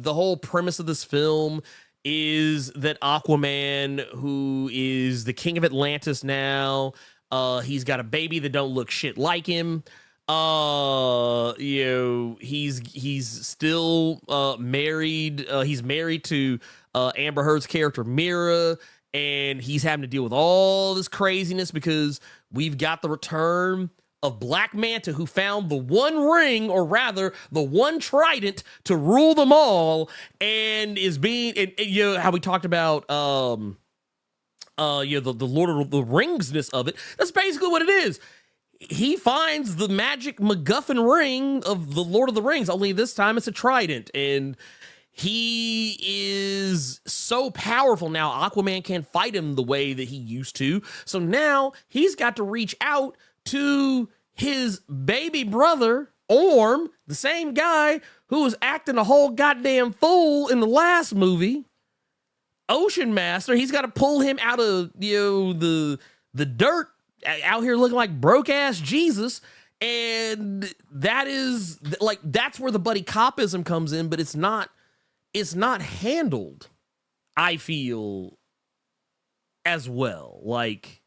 whole premise of this film is that Aquaman, who is the king of Atlantis now, he's got a baby that don't look shit like him. He's still married. He's married to Amber Heard's character Mira, and he's having to deal with all this craziness because we've got the return of Black Manta, who found the one ring, or rather the one trident to rule them all, and is being, how we talked about the Lord of the Ringsness of it. That's basically what it is. He finds the magic MacGuffin ring of the Lord of the Rings, only this time it's a trident, and he is so powerful now, Aquaman can't fight him the way that he used to, so now he's got to reach out to his baby brother, Orm, the same guy who was acting a whole goddamn fool in the last movie, Ocean Master. He's got to pull him out of, the dirt, out here looking like broke ass Jesus. And that is like, that's where the buddy copism comes in, but it's not handled, I feel, as well. Like,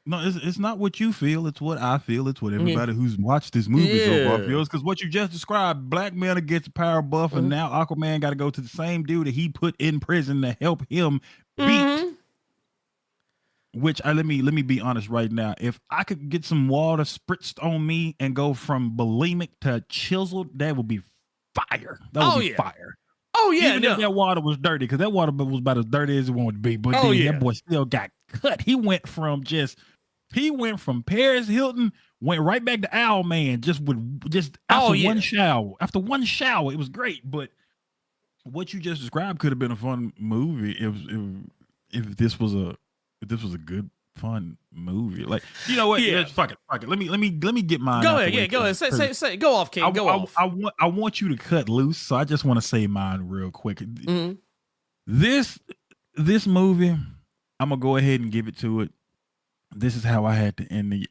no, it's not what you feel. It's what I feel. It's what everybody who's watched this movie so far feels. Because what you just described, Black Manta gets a power buff, and now Aquaman got to go to the same dude that he put in prison to help him beat. Which let me be honest right now. If I could get some water spritzed on me and go from bulimic to chiseled, that would be fire. That would be fire. Oh yeah, even if that water was dirty, because that water was about as dirty as it wanted to be. But that boy still got cut. He went from Paris Hilton, went right back to Owlman after one shower. After one shower, it was great. But what you just described could have been a fun movie if this was a good fun movie. Like, you know what? Yeah. Fuck it. Let me get mine. Go ahead. Yeah, go ahead. Say. Go off, King. Go off. I want you to cut loose, so I just want to say mine real quick. This movie, I'm gonna go ahead and give it to it. This is how I had to end the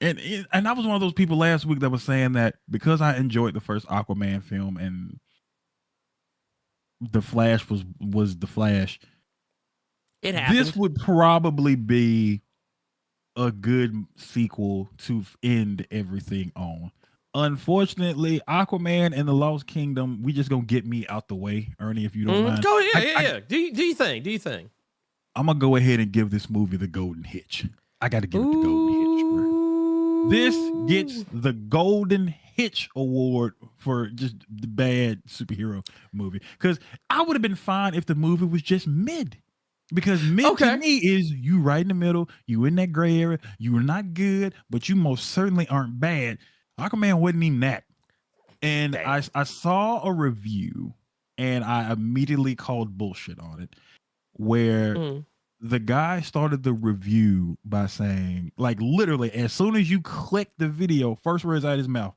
and I was one of those people last week that was saying that because I enjoyed the first Aquaman film and the Flash was the Flash. It happened. This would probably be a good sequel to end everything on. Unfortunately, Aquaman and the Lost Kingdom, we just gonna get me out the way, Ernie, if you don't mind. Go yeah. Do you think? I'm gonna go ahead and give this movie the golden hitch. I got to give it the golden hitch, bro. This gets the golden hitch award for just the bad superhero movie. Because I would have been fine if the movie was just mid. Because mid to me is you right in the middle, you in that gray area, you are not good, but you most certainly aren't bad. Aquaman wasn't even that. And I saw a review and I immediately called bullshit on it, where the guy started the review by saying, like, literally, as soon as you click the video, first words out of his mouth,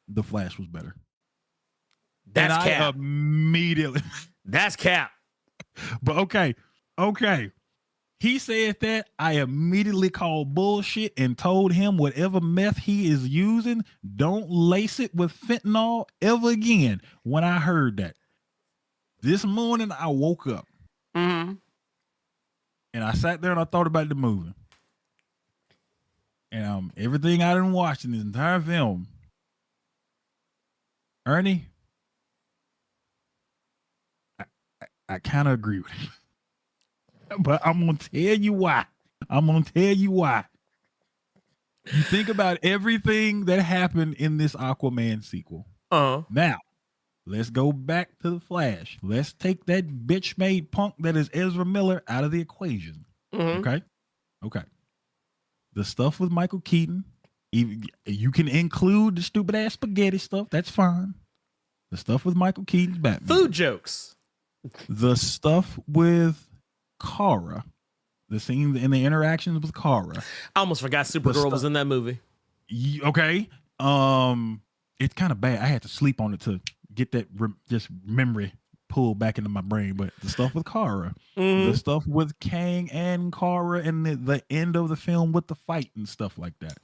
The Flash was better. That's cap. Immediately. That's cap. But okay. He said that. I immediately called bullshit and told him whatever meth he is using, don't lace it with fentanyl ever again. When I heard that, this morning I woke up and I sat there and I thought about the movie and everything I didn't watch in this entire film. Ernie, I kind of agree with you. But I'm going to tell you why. You think about everything that happened in this Aquaman sequel. Now, let's go back to the Flash. Let's take that bitch-made punk that is Ezra Miller out of the equation. Okay. The stuff with Michael Keaton, you can include the stupid-ass spaghetti stuff. That's fine. The stuff with Michael Keaton's Batman. Food jokes. The stuff with Kara, the scene and the interactions with Kara. I almost forgot Supergirl was in that movie. Okay. It's kind of bad. I had to sleep on it to get that just memory pulled back into my brain, but the stuff with Kara, the stuff with Kang and Kara, and the end of the film with the fight and stuff like that.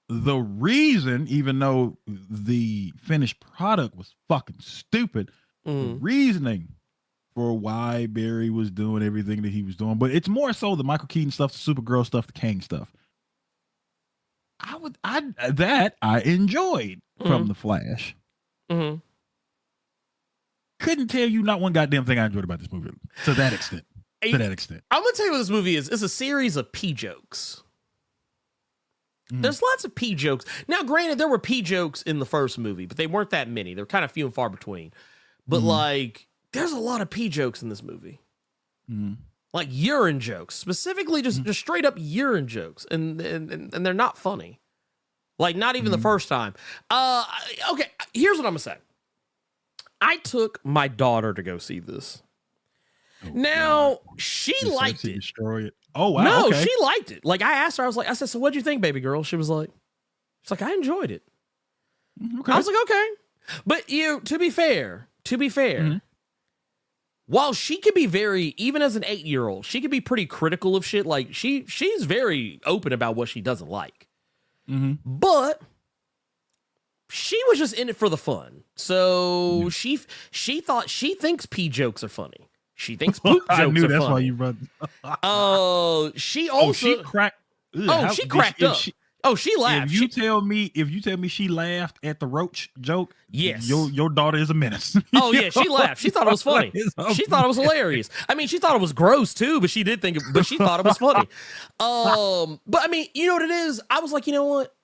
The reason, even though the finished product was fucking stupid, the reasoning for why Barry was doing everything that he was doing, but it's more so the Michael Keaton stuff, the Supergirl stuff, the Kang stuff. I enjoyed from the Flash. Couldn't tell you not one goddamn thing I enjoyed about this movie to that extent. I'm gonna tell you what this movie is. It's a series of P jokes. There's lots of P jokes. Now, granted, there were P jokes in the first movie, but they weren't that many. They're kind of few and far between. But like, there's a lot of P jokes in this movie. Like urine jokes, specifically just straight up urine jokes, and they're not funny. Like, not even the first time. Okay, here's what I'm gonna say. I took my daughter to go see this. She liked it. Destroy it. Oh wow! No, okay. she liked it. Like, I asked her, I said, so what'd you think, baby girl? She's like, I enjoyed it. Okay. I was like, okay. But to be fair, while she could be very, even as an 8-year-old, she could be pretty critical of shit. Like, she's very open about what she doesn't like. But she was just in it for the fun. So she thinks P jokes are funny. She thinks poop jokes are funny. I knew that's why you brought. She also she cracked. She cracked up. She laughed. If you tell me she laughed at the roach joke, yes, your daughter is a menace. Oh yeah, she laughed. She thought it was funny. She thought it was hilarious. I mean, she thought it was gross too, but she thought it was funny. But I mean, you know what it is? I was like, you know what?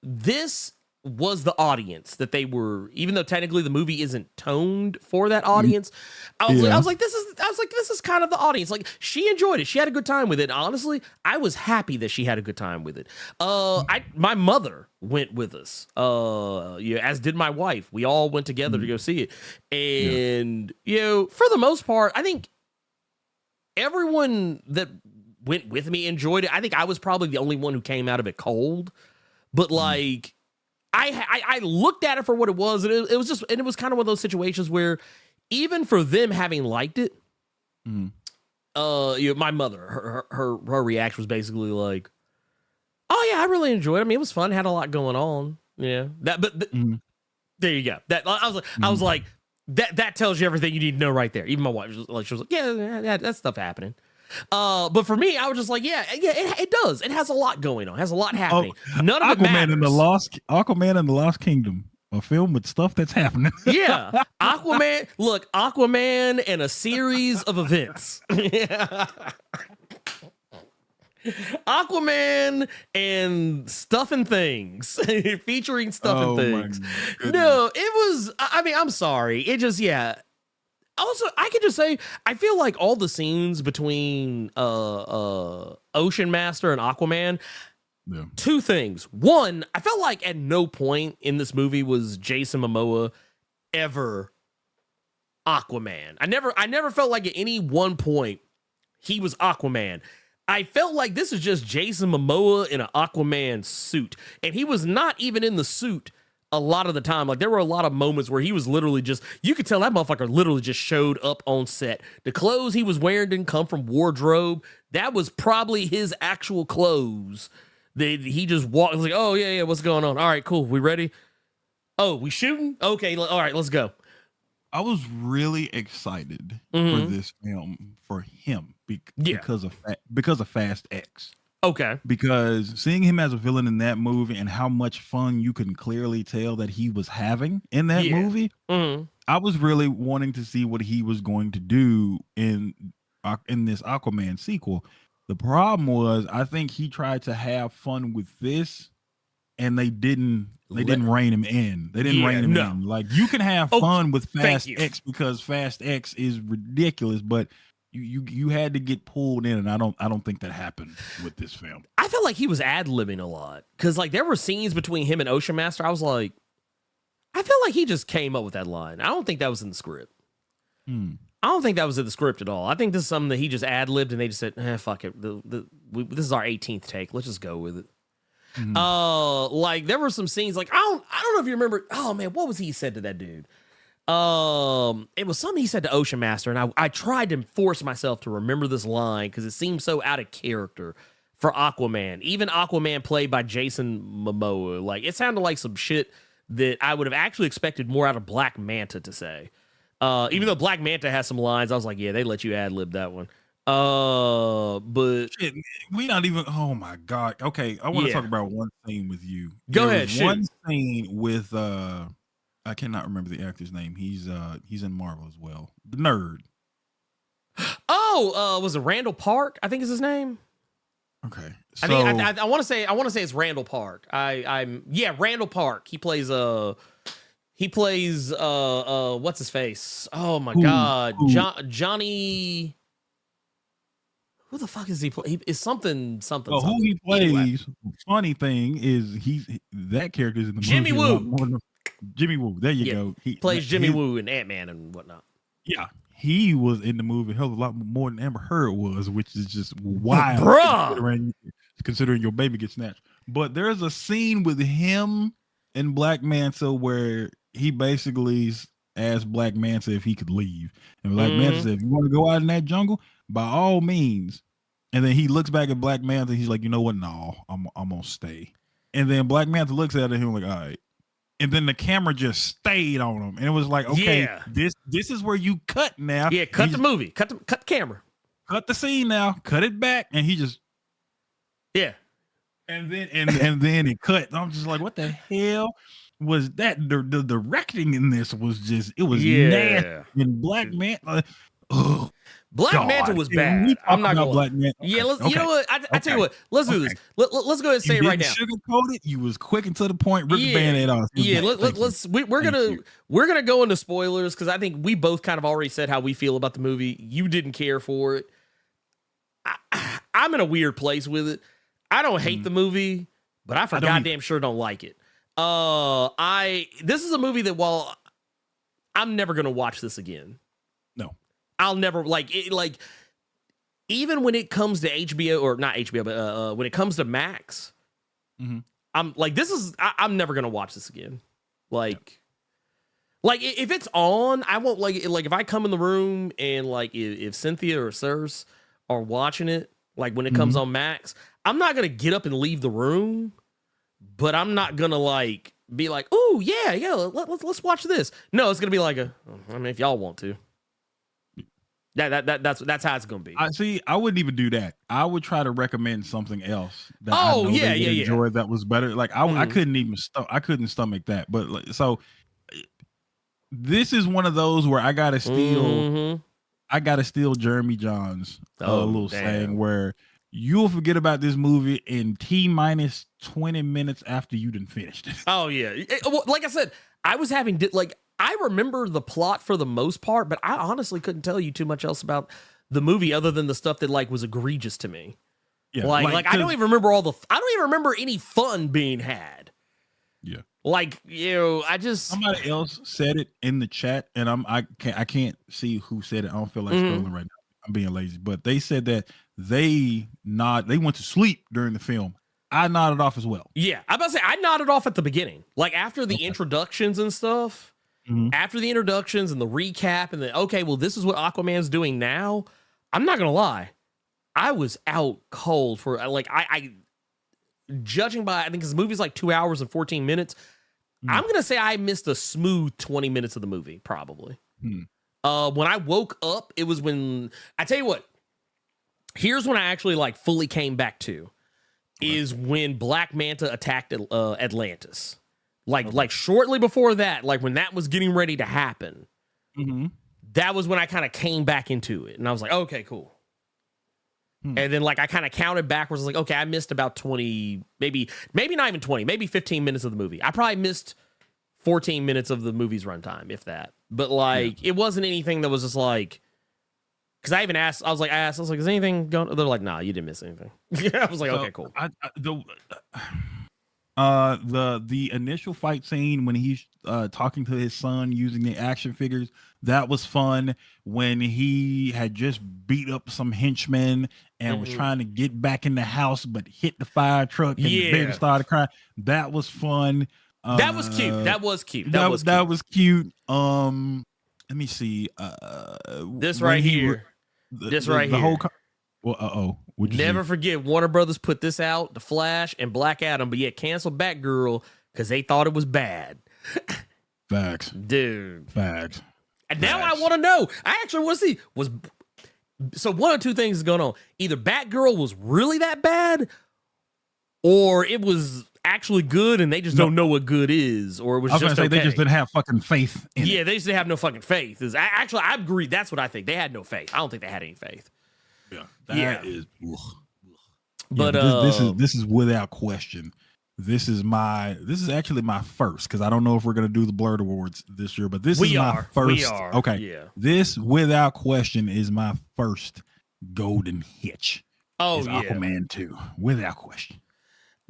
This was the audience that they were, even though technically the movie isn't toned for that audience. I was like, this is kind of the audience. Like, she enjoyed it. She had a good time with it. Honestly, I was happy that she had a good time with it. My mother went with us, as did my wife. We all went together to go see it. And, for the most part, I think everyone that went with me enjoyed it. I think I was probably the only one who came out of it cold, but like, I looked at it for what it was, and it was kind of one of those situations where even for them having liked it, my mother, her reaction was basically like, "Oh yeah, I really enjoyed it. I mean, it was fun. Had a lot going on. Yeah, there you go. That I was like, that tells you everything you need to know right there. Even my wife was like, yeah, that stuff happening. But for me, I was just like, it does. It has a lot going on. It has a lot happening. None of it matters. Aquaman and the Lost Kingdom, a film with stuff that's happening. Yeah, Aquaman and a series of events. Aquaman and stuff and things, featuring stuff and things. No, it was. I mean, I'm sorry. It just Also, I can just say, I feel like all the scenes between Ocean Master and Aquaman, two things. One, I felt like at no point in this movie was Jason Momoa ever Aquaman. I never felt like at any one point he was Aquaman. I felt like this is just Jason Momoa in an Aquaman suit. And he was not even in the suit a lot of the time. Like, there were a lot of moments where he was literally just, you could tell that motherfucker literally just showed up on set. The clothes he was wearing didn't come from wardrobe. That was probably his actual clothes. He just walked, like, oh yeah, what's going on? All right, cool. We ready? Oh, we shooting? Okay, all right, let's go. I was really excited for this film for him because of Fast X. Okay. Because seeing him as a villain in that movie and how much fun you can clearly tell that he was having in that movie, I was really wanting to see what he was going to do in this Aquaman sequel. The problem was, I think he tried to have fun with this, and they didn't rein him in. They didn't rein him in. Like, you can have fun with Fast X because Fast X is ridiculous, but you had to get pulled in, and I don't think that happened with this film. I felt like he was ad-libbing a lot, because like there were scenes between him and Ocean Master. I was like, I feel like he just came up with that line. I don't think that was in the script. I don't think that was in the script at all. I think this is something that he just ad-libbed, and they just said, fuck it. This is our 18th take. Let's just go with it. Like there were some scenes like I don't know if you remember. Oh man, what was he said to that dude? It was something he said to Ocean Master, and I tried to force myself to remember this line because it seemed so out of character for Aquaman. Even Aquaman played by Jason Momoa, like it sounded like some shit that I would have actually expected more out of Black Manta to say. Even though Black Manta has some lines, I was like, yeah, they let you ad lib that one. But shit, we not even. Oh my god. Okay, I want to talk about one scene with you. Go ahead. Shoot. One scene with I cannot remember the actor's name. He's in Marvel as well. The nerd. Oh, was it Randall Park? I think is his name. Okay, so, I want to say it's Randall Park. Randall Park. He plays what's his face? Oh my god, Johnny. Who the fuck is he? He is something. Well, who he plays? Anyway. Funny thing is that character's in the Jimmy movie. Woo. Jimmy Woo. There you go. He plays Jimmy Woo in Ant-Man and whatnot. Yeah, he was in the movie a hell of a lot more than Amber Heard was, which is just wild. Bruh. Considering your baby gets snatched. But there's a scene with him and Black Manta where he basically asked Black Manta if he could leave. And Black Manta said, if you want to go out in that jungle, by all means. And then he looks back at Black Manta. He's like, you know what? No, I'm going to stay. And then Black Manta looks at him like, all right. And then the camera just stayed on him. And it was like, okay, this is where you cut now. Yeah, cut the movie. Cut the camera. Cut the scene now. Cut it back. And he just. Yeah. And then and then it cut. I'm just like, what the hell was that? The directing in this was just, it was nasty. And Black Manta. Black Manta was bad. I'm not gonna Black Manta. Okay. Yeah, you know what? I tell you what. Let's do this. Let's go ahead and say it right now. Sugarcoat it. You was quick and to the point. Rip the Band-Aid off. We're gonna go into spoilers because I think we both kind of already said how we feel about the movie. You didn't care for it. I'm in a weird place with it. I don't hate the movie, but I for goddamn sure don't like it. This is a movie that while I'm never gonna watch this again. No. I'll never like it. Like even when it comes to HBO or not HBO, but when it comes to Max, I'm like, I'm never gonna watch this again. Like if it's on, I won't like it. Like if I come in the room and like if Cynthia or Sirs are watching it, like when it comes on Max, I'm not gonna get up and leave the room, but I'm not gonna like be like, oh yeah, let's watch this. No, it's gonna be like I mean, if y'all want to. That's how it's gonna be. I wouldn't even do that. I would try to recommend something else that I know they would enjoy that was better. Like I couldn't even I couldn't stomach that. But like, so this is one of those where I gotta steal Jeremy John's little saying where you'll forget about this movie in T-minus 20 minutes after you done finished it. Oh yeah, like I said, I was having I remember the plot for the most part, but I honestly couldn't tell you too much else about the movie other than the stuff that like was egregious to me. Yeah, like I don't even remember I don't even remember any fun being had. Yeah. Like, I just somebody else said it in the chat, and I can't see who said it. I don't feel like scrolling right now. I'm being lazy, but they said that they went to sleep during the film. I nodded off as well. Yeah, I'm about to say I nodded off at the beginning, like after the introductions and stuff. After the introductions and the recap and well, this is what Aquaman's doing now. I'm not gonna lie, I was out cold for like I judging by I think this movie's like 2 hours and 14 minutes. I'm gonna say I missed a smooth 20 minutes of the movie probably. When I woke up, it was when I tell you what. Here's when I actually like fully came back to is when Black Manta attacked Atlantis. Like shortly before that, like when that was getting ready to happen, that was when I kind of came back into it. And I was like, okay, cool. And then like I kind of counted backwards. I was like, okay, I missed about 20, maybe not even 20, maybe 15 minutes of the movie. I probably missed 14 minutes of the movie's runtime, if that. But like, it wasn't anything that was just like, because I even asked, I was like, is anything going? They're like, nah, you didn't miss anything. I was like, okay, cool. The initial fight scene when he's talking to his son using the action figures, that was fun. When he had just beat up some henchmen and was trying to get back in the house but hit the fire truck and the baby started crying, that was fun. That was cute. That was cute. That was cute. Let me see. This right here. The whole well, never forget, Warner Brothers put this out, The Flash and Black Adam, but yet canceled Batgirl because they thought it was bad. Facts. Dude. Facts. And now I want to know. I actually want to see, so one of two things is going on. Either Batgirl was really that bad, or it was actually good and they just don't know what good is, or it was just okay. They just didn't have fucking faith in it. They just didn't have no fucking faith. Actually, I agree. That's what I think. They had no faith. I don't think they had any faith. Yeah, that is. But this is without question. This is actually my first, because I don't know if we're gonna do the Blerd Awards this year, but this is my first. We are. Okay, yeah. This without question is my first golden hitch. Oh, yeah, Aquaman 2, without question.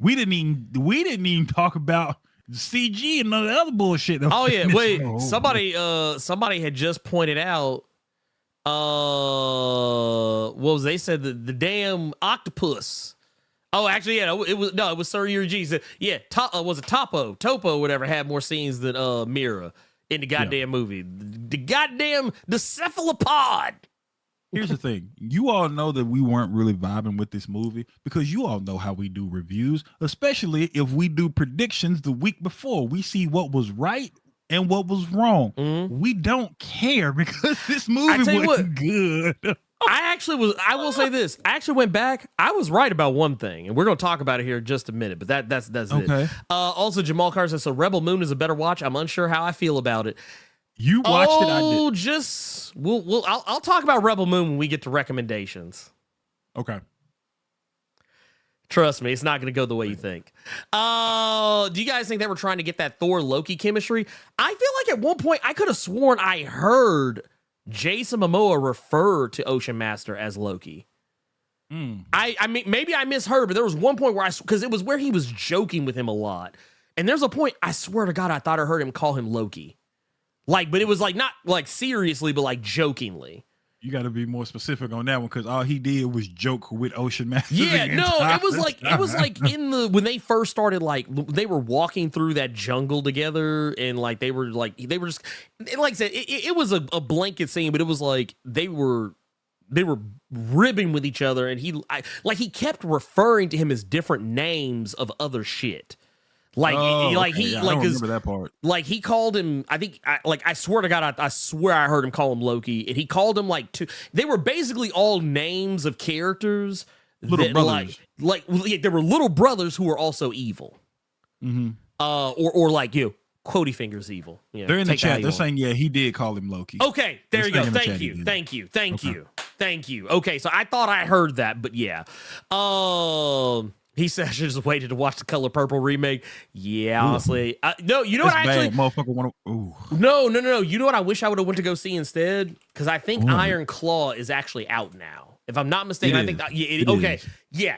We didn't even talk about CG and none of the other bullshit. Oh yeah, wait. Somebody had just pointed out. What was they said the damn octopus? Oh, actually, yeah, it was Sir Yuri said, yeah, was it Topo, whatever, had more scenes than Mira in the goddamn movie. The goddamn the cephalopod. Here's the thing. You all know that we weren't really vibing with this movie because you all know how we do reviews, especially if we do predictions the week before. We see what was right and what was wrong. We don't care because this movie wasn't good. I will say this. I actually went back. I was right about one thing, and we're going to talk about it here in just a minute, but that's okay. it. Also, Jamal Carr says, so Rebel Moon is a better watch. I'm unsure how I feel about it. You watched it, I did. I'll talk about Rebel Moon when we get to recommendations. Okay. Trust me, it's not going to go the way you think. Do you guys think they were trying to get that Thor-Loki chemistry? I feel like at one point I could have sworn I heard Jason Momoa refer to Ocean Master as Loki. I mean, maybe I misheard, but there was one point where because it was where he was joking with him a lot. And there's a point, I swear to God, I thought I heard him call him Loki. But it was not seriously, but jokingly. You got to be more specific on that one because all he did was joke with Ocean Master. Yeah, no, it was when they first started, they were walking through that jungle together, and they were just, like I said, it was a blanket scene, but it was they were ribbing with each other, and he kept referring to him as different names of other shit. I remember that part. He called him, I swear to God, I swear I heard him call him Loki, and he called him two. They were basically all names of characters. Little brothers. There were little brothers who were also evil. Mm-hmm. Or Quotey Fingers evil. You know, they're in the chat. They're saying, yeah, he did call him Loki. Okay, there you go. Thank you. Okay, so I thought I heard that, but yeah. He said I should just waited to watch the Color Purple remake. Yeah, honestly. No, you know what? Actually, motherfucker No. You know what I wish I would have went to go see instead? Because I think Iron Claw is actually out now. If I'm not mistaken, I think that. Yeah, okay. Yeah,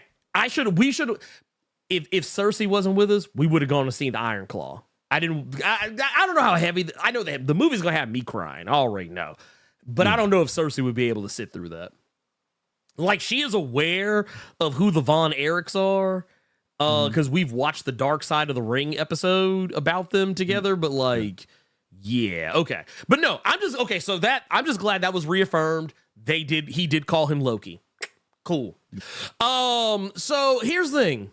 we should. If Cersei wasn't with us, we would have gone to see the Iron Claw. I don't know how heavy. I know that the movie's gonna have me crying. I already know, but I don't know if Cersei would be able to sit through that. She is aware of who the Von Erichs are, because we've watched the Dark Side of the Ring episode about them together, but yeah, okay. But no, I'm just glad that was reaffirmed. He did call him Loki. Cool. So here's the thing.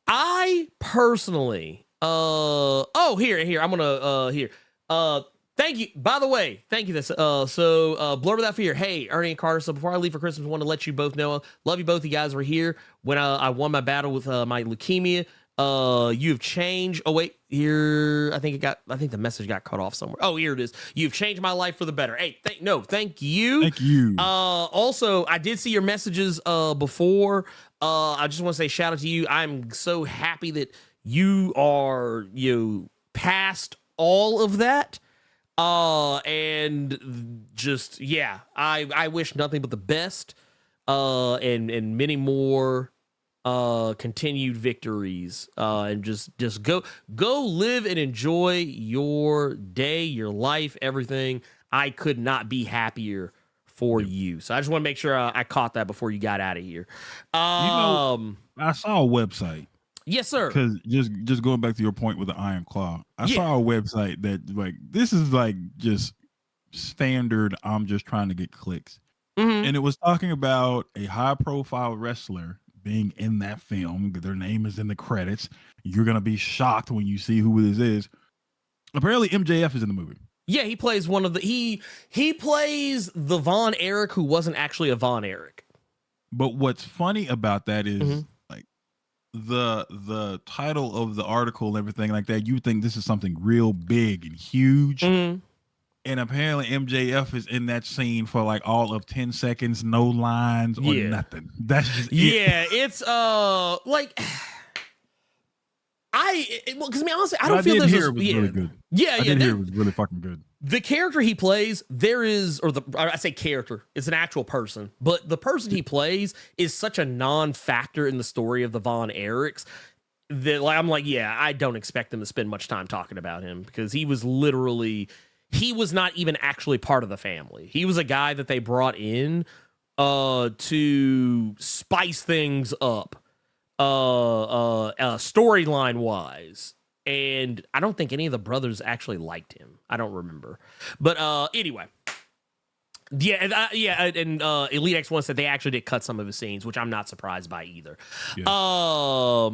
I personally, here, I'm gonna, thank you. By the way, thank you. Blerd Without Fear. Hey, Ernie and Carter. So before I leave for Christmas, I want to let you both know, love you both. You guys were here when I won my battle with my leukemia. You've changed. Oh wait, here. I think the message got cut off somewhere. Oh, here it is. You've changed my life for the better. Hey, thank you. Thank you. Also, I did see your messages before. I just want to say shout out to you. I'm so happy that you are past all of that. And just, yeah, I wish nothing but the best, and many more, continued victories, and just go live and enjoy your day, your life, everything. I could not be happier for you. So I just want to make sure I caught that before you got out of here. I saw a website. Yes, sir. Because just going back to your point with the Iron Claw, I saw a website that like this is like just standard. I'm just trying to get clicks, and it was talking about a high profile wrestler being in that film. Their name is in the credits. You're gonna be shocked when you see who this is. Apparently, MJF is in the movie. Yeah, he plays one of the he plays the Von Erich who wasn't actually a Von Erich. But what's funny about that is like the title of the article and everything like that. You think this is something real big and huge, and apparently MJF is in that scene for like all of 10 seconds, no lines or nothing. That's just it's like. Because I mean, honestly, I don't feel there's it was really good. Yeah, I did hear it was really fucking good. The character he plays, I say character, it's an actual person, but the person he plays is such a non-factor in the story of the Von Erichs that like I'm like, yeah, I don't expect them to spend much time talking about him because he was not even actually part of the family. He was a guy that they brought in to spice things up. Storyline wise, and I don't think any of the brothers actually liked him. I don't remember, but anyway, and Elite X1 said they actually did cut some of his scenes, which I'm not surprised by either. But all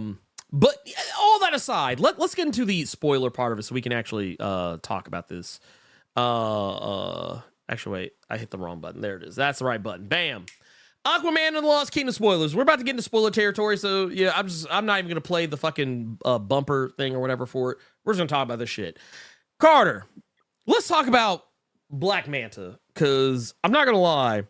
that aside, let's get into the spoiler part of it so we can actually talk about this. Actually, wait, I hit the wrong button. There it is. That's the right button. Bam. Aquaman and the Lost Kingdom spoilers. We're about to get into spoiler territory, so yeah, I'm not even gonna play the fucking bumper thing or whatever for it. We're just gonna talk about this shit. Carter, let's talk about Black Manta, because I'm not gonna lie,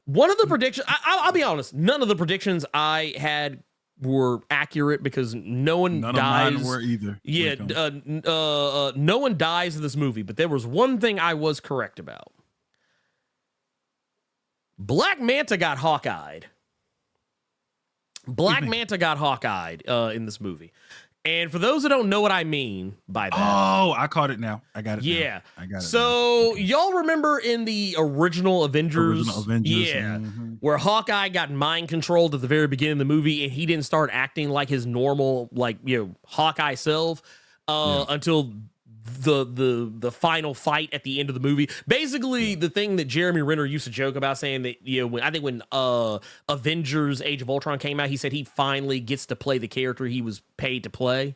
one of the predictions, I'll be honest, none of the predictions I had were accurate because no one None dies. of mine were either. Yeah, no one dies in this movie, but there was one thing I was correct about. Black Manta got Hawkeyed. Manta got Hawkeyed in this movie. And for those that don't know what I mean by that. Oh, I caught it now. I got it. Yeah. Now. I got it. So y'all remember in the original Avengers? Yeah. Where Hawkeye got mind controlled at the very beginning of the movie and he didn't start acting like his normal, Hawkeye self until the final fight at the end of the movie. Basically, the thing that Jeremy Renner used to joke about, saying that when Avengers Age of Ultron came out, he said he finally gets to play the character he was paid to play.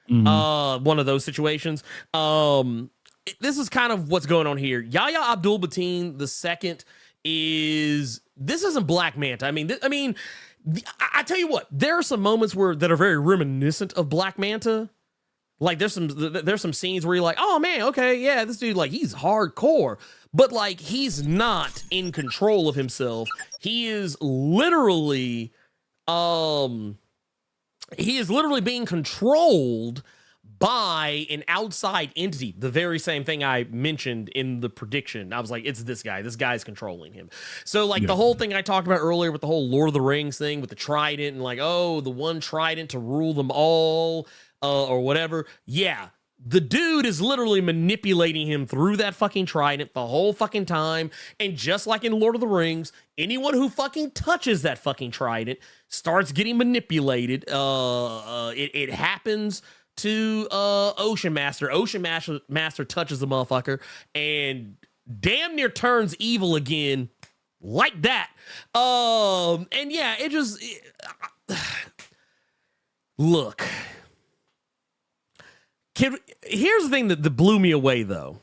One of those situations. This is kind of what's going on here. Yahya Abdul-Mateen II this isn't Black Manta. I tell you what, there are some moments that are very reminiscent of Black Manta. Like there's some scenes where you're like, oh man, okay, yeah, this dude, like, he's hardcore, but like he's not in control of himself. He is literally being controlled by an outside entity. The very same thing I mentioned in the prediction. I was like, it's this guy. This guy's controlling him. So like the whole thing I talked about earlier with the whole Lord of the Rings thing with the trident and like, oh, the one trident to rule them all. Or whatever. Yeah, the dude is literally manipulating him through that fucking trident the whole fucking time. And just like in Lord of the Rings, anyone who fucking touches that fucking trident starts getting manipulated. It happens to Ocean Master. Ocean Master touches the motherfucker and damn near turns evil again like that. And yeah, look. Here's the thing that blew me away, though,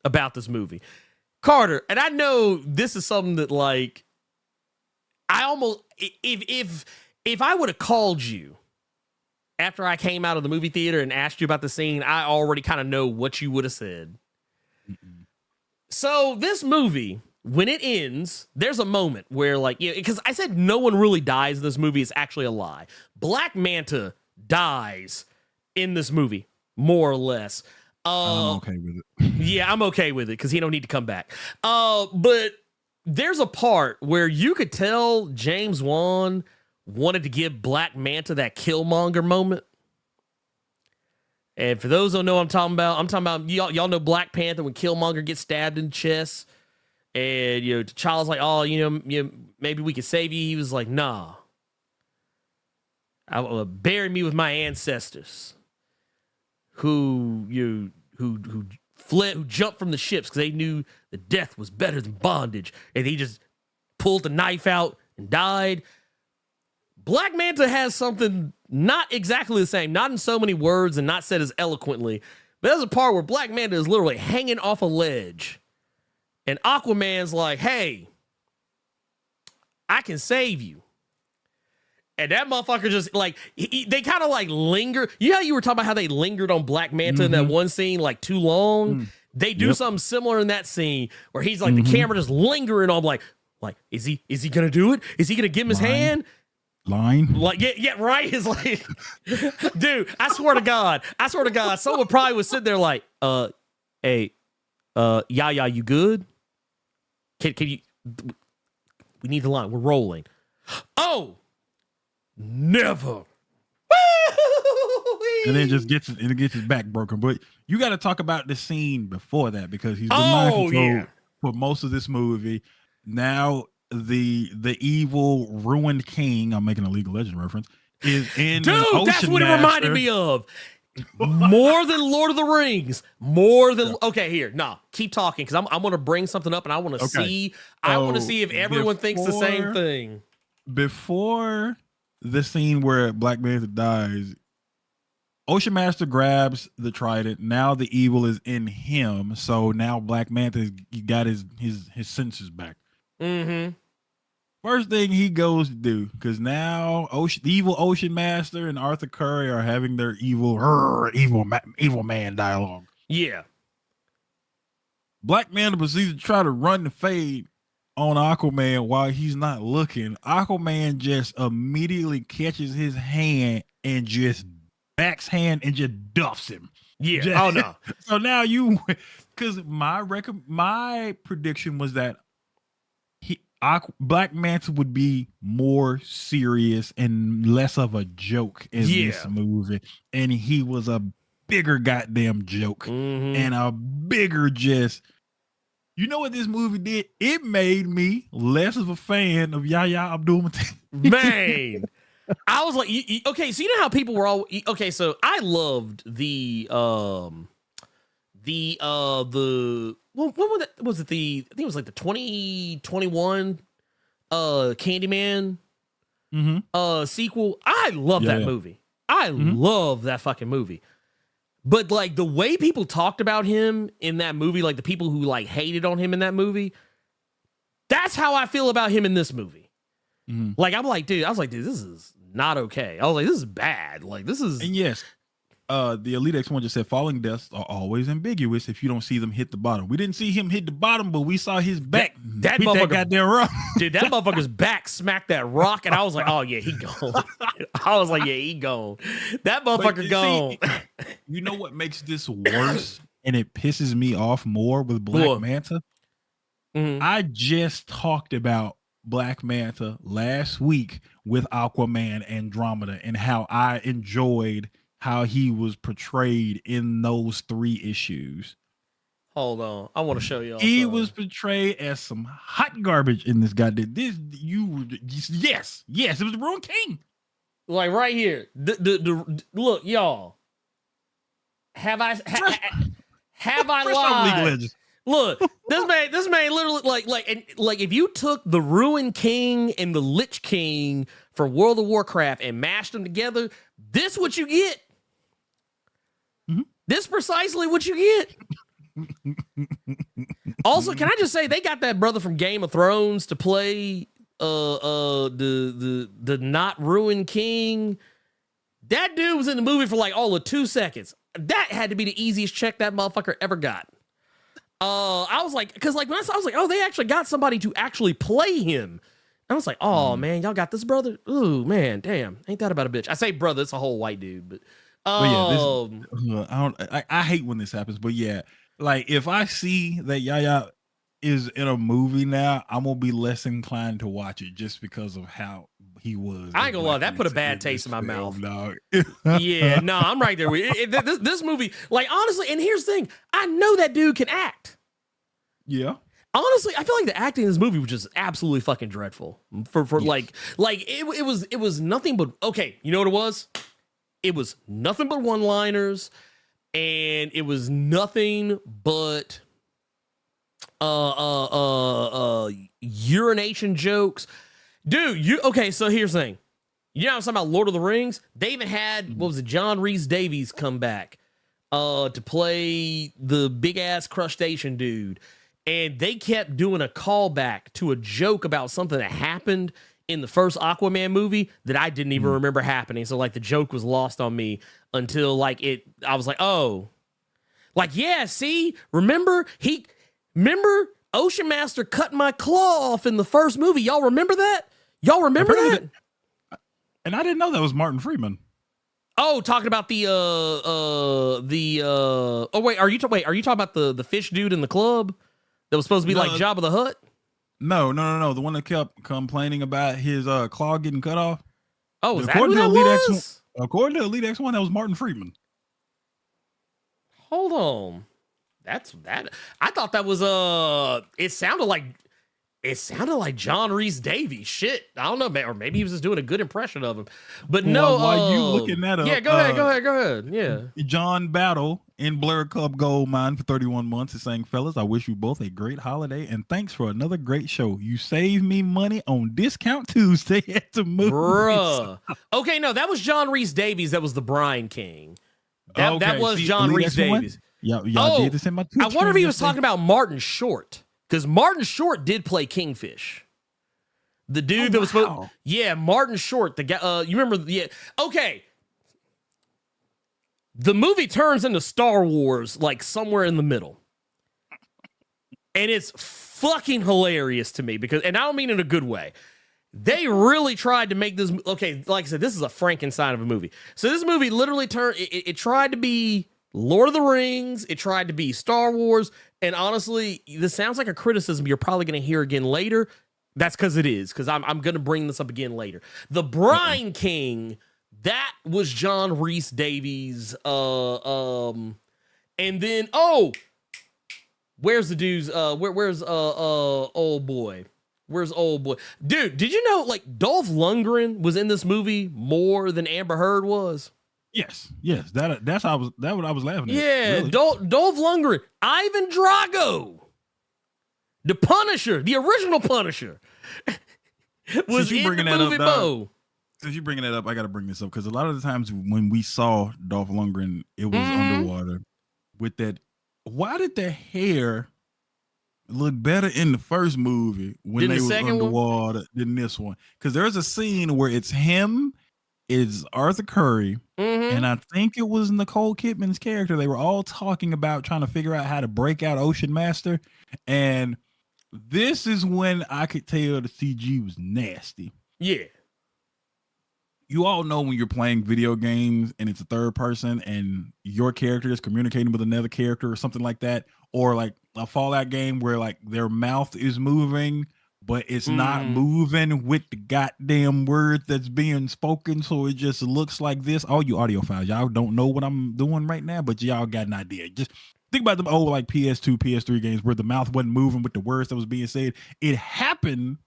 about this movie. Carter, and I know this is something that, like, I almost, if I would have called you after I came out of the movie theater and asked you about the scene, I already kind of know what you would have said. So this movie, when it ends, there's a moment where, like, because I said no one really dies in this movie. It's actually a lie. Black Manta dies in this movie. More or less. I'm okay with it. Yeah, I'm okay with it because he don't need to come back. But there's a part where you could tell James Wan wanted to give Black Manta that Killmonger moment. And for those who don't know what I'm talking about y'all know Black Panther when Killmonger gets stabbed in the chest. And, T'Challa's like, oh, maybe we could save you. He was like, nah. Bury me with my ancestors who fled, who jumped from the ships because they knew the death was better than bondage. And he just pulled the knife out and died. Black Manta has something not exactly the same, not in so many words and not said as eloquently, but there's a part where Black Manta is literally hanging off a ledge. And Aquaman's like, hey, I can save you. And that motherfucker just like, they kind of like linger. You know how you were talking about how they lingered on Black Manta in that one scene like too long? They do something similar in that scene where he's like, the camera just lingering on like, is he going to do it? Is he going to give him his hand? Like, yeah, right? It's like, dude, I swear to God, someone probably was sitting there like, hey, Yaya, you good? Can you? We need the line. We're rolling. Oh, never. And then just gets his back broken. But you got to talk about the scene before that because he's been mind controlled for most of this movie. Now the evil ruined king, I'm making a League of Legends reference, is in Dude, that's what it reminded me of. More than Lord of the Rings. Okay, here. No, keep talking because I'm going to bring something up and I want to see. I want to see if everyone thinks the same thing. Before the scene where Black Manta dies, Ocean Master grabs the trident. Now the evil is in him. So now Black Manta got his senses back. First thing he goes to do, because now the evil Ocean Master and Arthur Curry are having their evil man dialogue. Yeah. Black Manta proceeds to try to run the fade on Aquaman while he's not looking. Aquaman just immediately catches his hand and just backhand and just duffs him. Yeah. Oh no. So now because my prediction was that Black Manta would be more serious and less of a joke in this movie, and he was a bigger goddamn joke and a bigger just. You know what this movie did? It made me less of a fan of Yahya Abdul-Mateen. Man, I was like, okay. So you know how people were all okay. So I loved the what was it? I think it was like the 2021 Candyman sequel. I love that movie. I love that fucking movie. But like the way people talked about him in that movie, like the people who like hated on him in that movie, that's how I feel about him in this movie. Like I was like, dude, this is not okay. I was like, this is bad. Like this is. And yes, the Elite X1 just said falling deaths are always ambiguous if you don't see them hit the bottom. We didn't see him hit the bottom, but we saw his back. That motherfucker got there rock. Dude, that motherfucker's back smacked that rock, and I was like, oh yeah, he gone. I was like, yeah, he gone. That motherfucker gone. You know what makes this worse, and it pisses me off more with Black Manta? I just talked about Black Manta last week with Aquaman Andromeda and how I enjoyed how he was portrayed in those 3 issues. Hold on, I want to show y'all. He was portrayed as some hot garbage in this goddamn. Yes, it was the Ruined King. Like right here, look, y'all. Have I lied? Look, this man literally like if you took the Ruined King and the Lich King for World of Warcraft and mashed them together, this what you get. This precisely what you get. Also, can I just say they got that brother from Game of Thrones to play the not Ruined King. That dude was in the movie for like all of 2 seconds. That had to be the easiest check that motherfucker ever got. I was like, because like when I was like, oh, they actually got somebody to actually play him. I was like, oh man, y'all got this brother. Ooh man, damn, ain't that about a bitch? I say brother, it's a whole white dude, but I hate when this happens, but yeah, like if I see that Yahya is in a movie now, I'm gonna be less inclined to watch it just because of how he was. I ain't gonna lie, that put a bad taste in my mouth. Dog. Yeah, no, I'm right there with you. This movie, like, honestly, and here's the thing, I know that dude can act. Yeah. Honestly, I feel like the acting in this movie was just absolutely fucking dreadful. For yes. like it was nothing but, okay, you know what it was? It was nothing but one-liners, and it was nothing but urination jokes. Dude, okay, so here's the thing. You know what I'm talking about, Lord of the Rings? They even had, what was it, John Rhys Davies come back to play the big-ass crustacean dude. And they kept doing a callback to a joke about something that happened in the first Aquaman movie that I didn't even remember happening. So, like, the joke was lost on me until, like, I was like, oh. Like, yeah, see? Remember Ocean Master cut my claw off in the first movie. Y'all remember that? Y'all remember that? And I didn't know that was Martin Freeman. Oh, talking about oh wait, are you talking about the fish dude in the club that was supposed to be like Jabba the Hutt? No. The one that kept complaining about his claw getting cut off. Oh, is that who that was? According to Elite X1, that was Martin Freeman. Hold on. That's that. I thought that was it sounded like John Rhys Davies. Shit. I don't know, or maybe he was just doing a good impression of him. But no, while you looking that up. Yeah, go ahead. Yeah. John Battle in Blerd Club Gold Mine for 31 months is saying, fellas, I wish you both a great holiday and thanks for another great show. You saved me money on Discount Tuesday at the movie. Bruh. Okay, no, that was John Rhys Davies. That was the Brine King. That was John Rhys Davies. Y'all did this in my Twitch. I wonder if he was talking about Martin Short. Because Martin Short did play Kingfish. The dude that was supposed... Yeah, Martin Short. The guy... you remember... Yeah. Okay. The movie turns into Star Wars, like, somewhere in the middle. And it's fucking hilarious to me. And I don't mean in a good way. They really tried to make this... Okay, like I said, this is a Frankenstein of a movie. So this movie literally turned... It tried to be Lord of the Rings. It tried to be Star Wars. And honestly, this sounds like a criticism you're probably going to hear again later. That's because it is, because I'm going to bring this up again later. The Brine King, that was John Rhys Davies. And then, where's the dude's, where's old boy? Where's old boy? Dude, did you know, like, Dolph Lundgren was in this movie more than Amber Heard was? Yes. That's what I was laughing at. Yeah, really. Dolph Lundgren, Ivan Drago, the Punisher, the original Punisher, was in the movie. Bo. Since you're bringing that up, I got to bring this up because a lot of the times when we saw Dolph Lundgren, it was underwater with that. Why did the hair look better in the first movie when they was underwater than this one? Because there's a scene where it's him. Is Arthur Curry, and I think it was Nicole Kidman's character. They were all talking about trying to figure out how to break out Ocean Master, and this is when I could tell the CG was nasty. Yeah. You all know when you're playing video games and it's a third person and your character is communicating with another character or something like that, or like a Fallout game where like their mouth is moving but it's not moving with the goddamn word that's being spoken. So it just looks like this. All you audiophiles, y'all don't know what I'm doing right now, but y'all got an idea. Just think about them old like PS2, PS3 games where the mouth wasn't moving with the words that was being said. It happened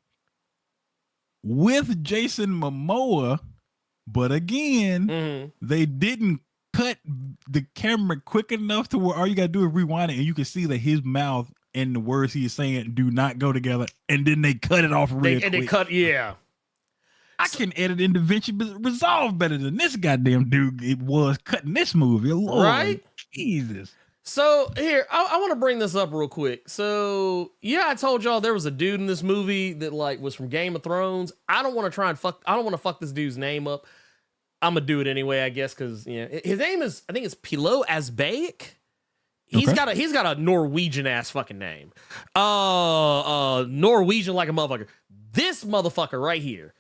with Jason Momoa, but again, they didn't cut the camera quick enough to where all you got to do is rewind it and you can see that his mouth and the words he is saying do not go together, and then they cut it off real quick. They cut, yeah. I can edit DaVinci Resolve better than this goddamn dude it was cutting this movie. Lord, right? Jesus. So here, I want to bring this up real quick. So yeah, I told y'all there was a dude in this movie that like was from Game of Thrones. I don't want to fuck this dude's name up. I'm gonna do it anyway, I guess, because his name is, I think it's Pilo Asbaic. He's got a Norwegian ass fucking name. Norwegian like a motherfucker. This motherfucker right here.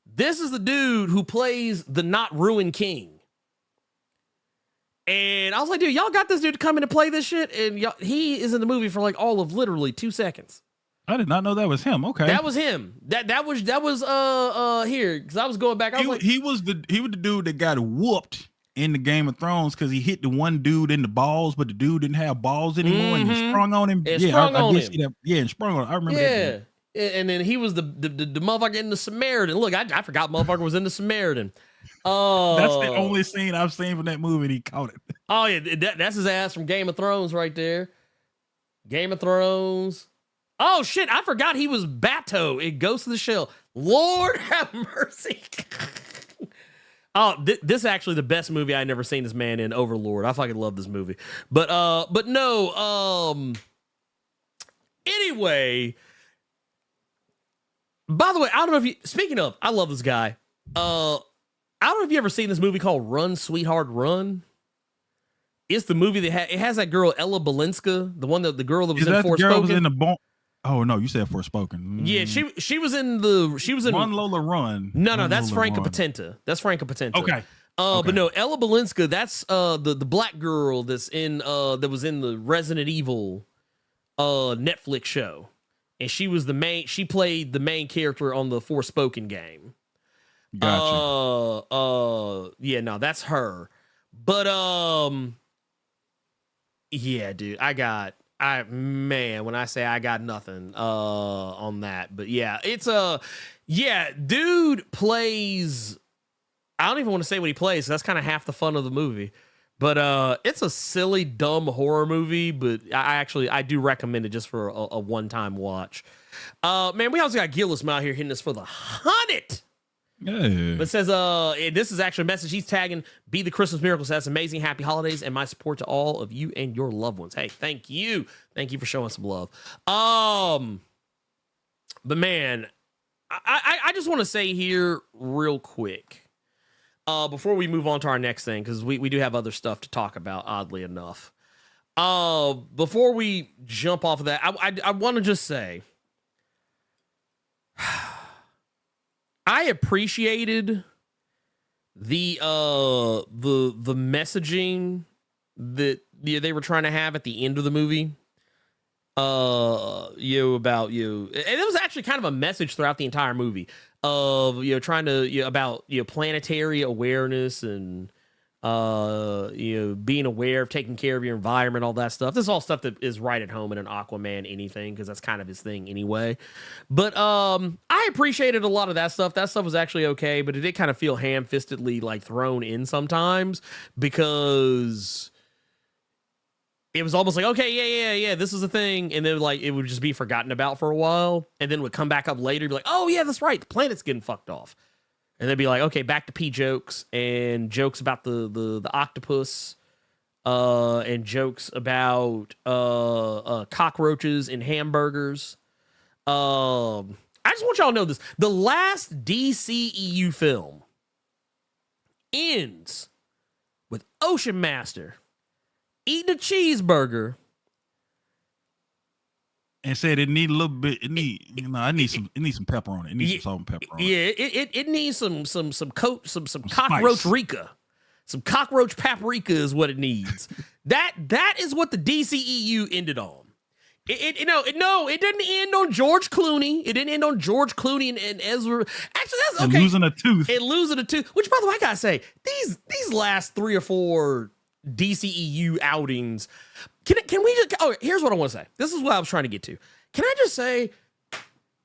This is the dude who plays the Not Ruined King. And and I was like, dude, y'all got this dude to come in and play this shit, and he is in the movie for like all of literally 2 seconds. I did not know that was him. Okay, that was him. That was here because I was going back. I was like, he was the dude that got whooped in the Game of Thrones because he hit the one dude in the balls, but the dude didn't have balls anymore, and he sprung on him. And yeah, sprung I on did him. see that. Yeah, and sprung on him. I remember that. Yeah, and then he was the motherfucker in the Samaritan. Look, I forgot motherfucker was in the Samaritan. That's the only scene I've seen from that movie, and he caught it. Oh yeah, that's his ass from Game of Thrones right there. Game of Thrones. Oh shit, I forgot he was Bato in Ghost of the Shell. Lord have mercy. Oh, this is actually the best movie I never seen this man in, Overlord. I fucking love this movie. But no, anyway, by the way, I don't know if you, speaking of, I love this guy. I don't know if you ever seen this movie called Run, Sweetheart, Run. It's the movie that it has that girl Ella Balinska, the girl that was in Forspoken. Oh no, you said Forspoken. Yeah, she was in Run Lola Run. No, that's Franca Potenta. That's Franca Potenta. Okay. But no, Ella Balinska, that's the black girl that's in that was in the Resident Evil Netflix show. And she played the main character on the Forspoken game. Gotcha. Yeah, no, that's her. But yeah, dude, when I say I got nothing on that, but yeah, it's dude plays, I don't even want to say what he plays, that's kind of half the fun of the movie, but it's a silly, dumb horror movie, but I do recommend it just for a one-time watch. Man, we also got Gillism out here hitting us for the 100. Yeah. But it says, this is actually a message he's tagging, Be the Christmas Miracle. Says, amazing, happy holidays, and my support to all of you and your loved ones. Hey, thank you. Thank you for showing some love. But man, I just want to say here real quick, before we move on to our next thing, because we do have other stuff to talk about, oddly enough. Before we jump off of that, I want to just say, I appreciated the messaging that they were trying to have at the end of the movie. About you, and it was actually kind of a message throughout the entire movie of trying to about planetary awareness and being aware of taking care of your environment, all that stuff. This is all stuff that is right at home in an Aquaman anything, because that's kind of his thing anyway. But I appreciated a lot of that stuff. That stuff was actually okay, but it did kind of feel ham-fistedly like thrown in sometimes, because it was almost like, okay, yeah, this is a thing, and then like it would just be forgotten about for a while, and then would come back up later, be like, oh yeah, that's right, the planet's getting fucked off. And they'd be like, okay, back to P jokes and jokes about the octopus, and jokes about cockroaches and hamburgers. I just want y'all to know this. The last DCEU film ends with Ocean Master eating a cheeseburger and said it need a little bit. It needs some pepper on it. It needs some salt and pepper on it. Yeah, it needs some cockroach rica. Some cockroach paprika is what it needs. that is what the DCEU ended on. It didn't end on George Clooney. It didn't end on George Clooney and Ezra. Actually, that's okay. And losing a tooth. And losing a tooth. Which, by the way, I gotta say, these last 3 or 4 DCEU outings. Can we just? Oh, here's what I want to say. This is what I was trying to get to. Can I just say,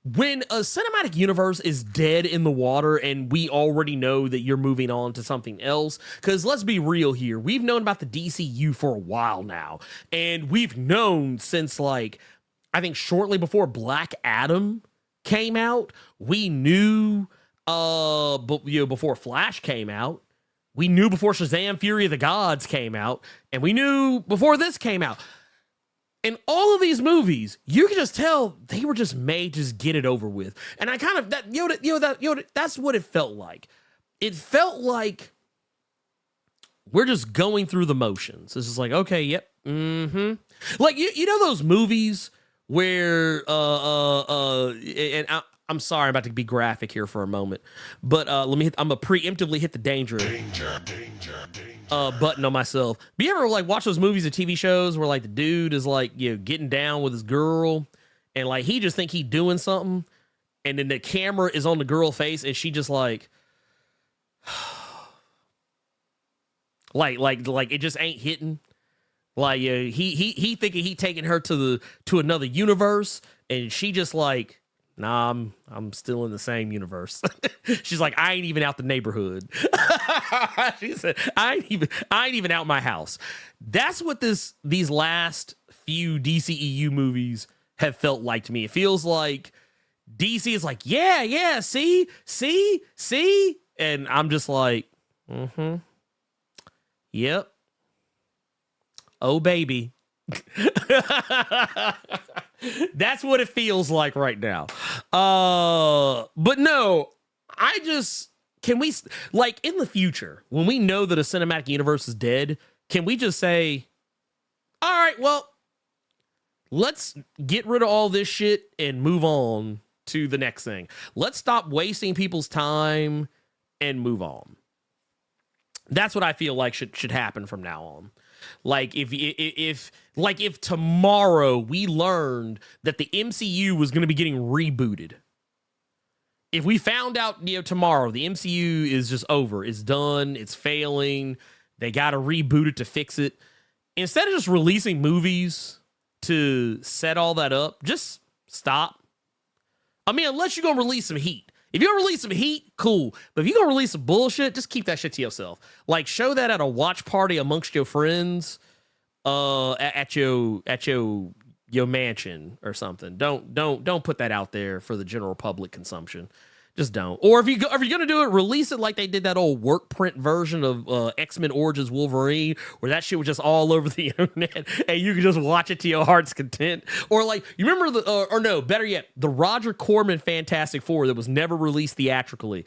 when a cinematic universe is dead in the water and we already know that you're moving on to something else, because let's be real here, we've known about the DCU for a while now, and we've known since like I think shortly before Black Adam came out, we knew before Flash came out. We knew before Shazam! Fury of the Gods came out, and we knew before this came out. In all of these movies, you can just tell they were just made to just get it over with. And I kind of that's what it felt like. It felt like we're just going through the motions. It's just like, okay, yep, like you know those movies where and I'm sorry, I'm about to be graphic here for a moment, but I'm gonna preemptively hit the danger button on myself. But you ever like watch those movies or TV shows where like the dude is like, you know, getting down with his girl and like he just think he doing something, and then the camera is on the girl face and she just like like it just ain't hitting. Like he thinking he taking her to another universe, and she just like, nah, I'm still in the same universe. She's like, I ain't even out the neighborhood. She said, I ain't even out my house. That's what these last few DCEU movies have felt like to me. It feels like DC is like, yeah, see, and I'm just like, yep. Oh, baby. That's what it feels like right now. But no, can we, like, in the future, when we know that a cinematic universe is dead, can we just say, all right, well, let's get rid of all this shit and move on to the next thing. Let's stop wasting people's time and move on. That's what I feel like should happen from now on. Like if tomorrow we learned that the MCU was going to be getting rebooted. If we found out, tomorrow the MCU is just over, it's done, it's failing, they got to reboot it to fix it. Instead of just releasing movies to set all that up, just stop. I mean, unless you're going to release some heat. If you're gonna release some heat, cool. But if you're gonna release some bullshit, just keep that shit to yourself. Like, show that at a watch party amongst your friends, at your mansion or something. Don't put that out there for the general public consumption. Just don't. Or if you're gonna do it, release it like they did that old work print version of X-Men Origins Wolverine, where that shit was just all over the internet, and you could just watch it to your heart's content. Or like, you remember better yet, the Roger Corman Fantastic Four that was never released theatrically.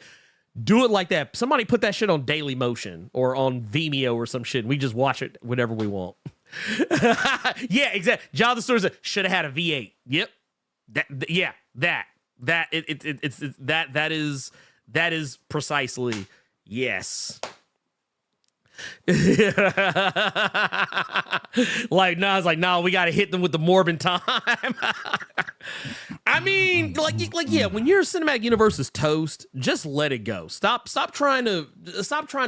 Do it like that. Somebody put that shit on Daily Motion or on Vimeo or some shit, and we just watch it whenever we want. Yeah, exactly. Jonathan Stewart said, should have had a V8. Yep. That is precisely yes. Like, no, it's like, no, we got to hit them with the Morbin time. I mean, like, yeah, when your cinematic universe is toast, just let it go. Stop trying to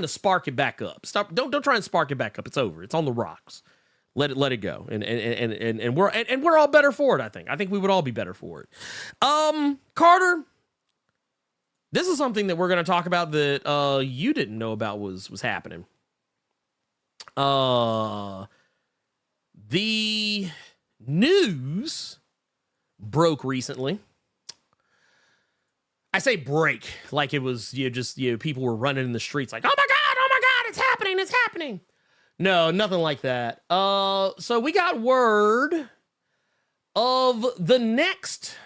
spark it back up. Don't try and spark it back up. It's over. It's on the rocks. Let it go, and we're all better for it. I think we would all be better for it. Carter, this is something that we're going to talk about that you didn't know about was happening. The news broke recently. I say break like it was people were running in the streets like, oh my god, it's happening. No, nothing like that. So we got word of the next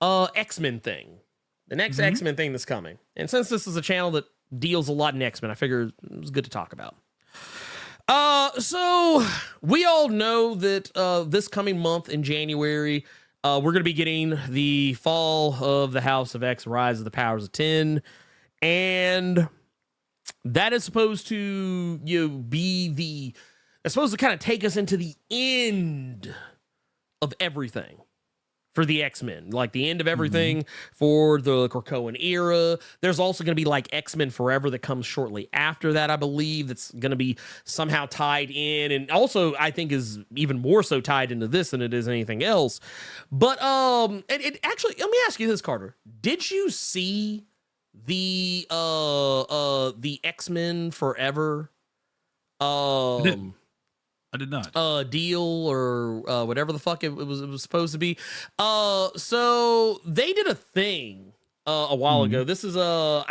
X-Men thing. The next X-Men thing that's coming. And since this is a channel that deals a lot in X-Men, I figured it was good to talk about. So we all know that this coming month in January, we're going to be getting the Fall of the House of X, Rise of the Powers of 10. And that is supposed to it's supposed to kind of take us into the end of everything for the X-Men, like the end of everything for the Krakoan era. There's also going to be like X-Men Forever that comes shortly after that, I believe, that's going to be somehow tied in, and also I think is even more so tied into this than it is anything else. But it actually, let me ask you this, Carter. Did you see the X-Men Forever I did not. Deal or whatever the fuck it was supposed to be? So they did a thing a while ago. This is I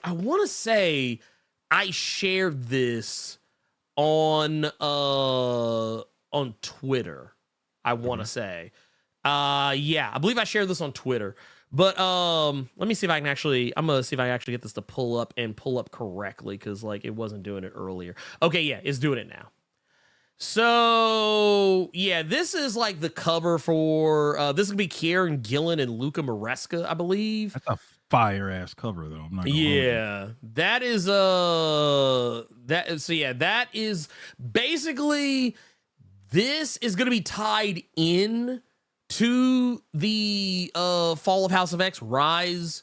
want to say I shared this on Twitter. I want to say. Yeah, I believe I shared this on Twitter. But let me see if I can actually, I'm gonna see if I can actually get this to pull up correctly, because like it wasn't doing it earlier. Okay, yeah, it's doing it now. So yeah, this is like the cover for this is gonna be Kieran Gillen and Luca Maresca, I believe. That's a fire ass cover though. I'm not gonna hold you. Yeah, that is that is basically, this is gonna be tied in to the Fall of House of X, Rise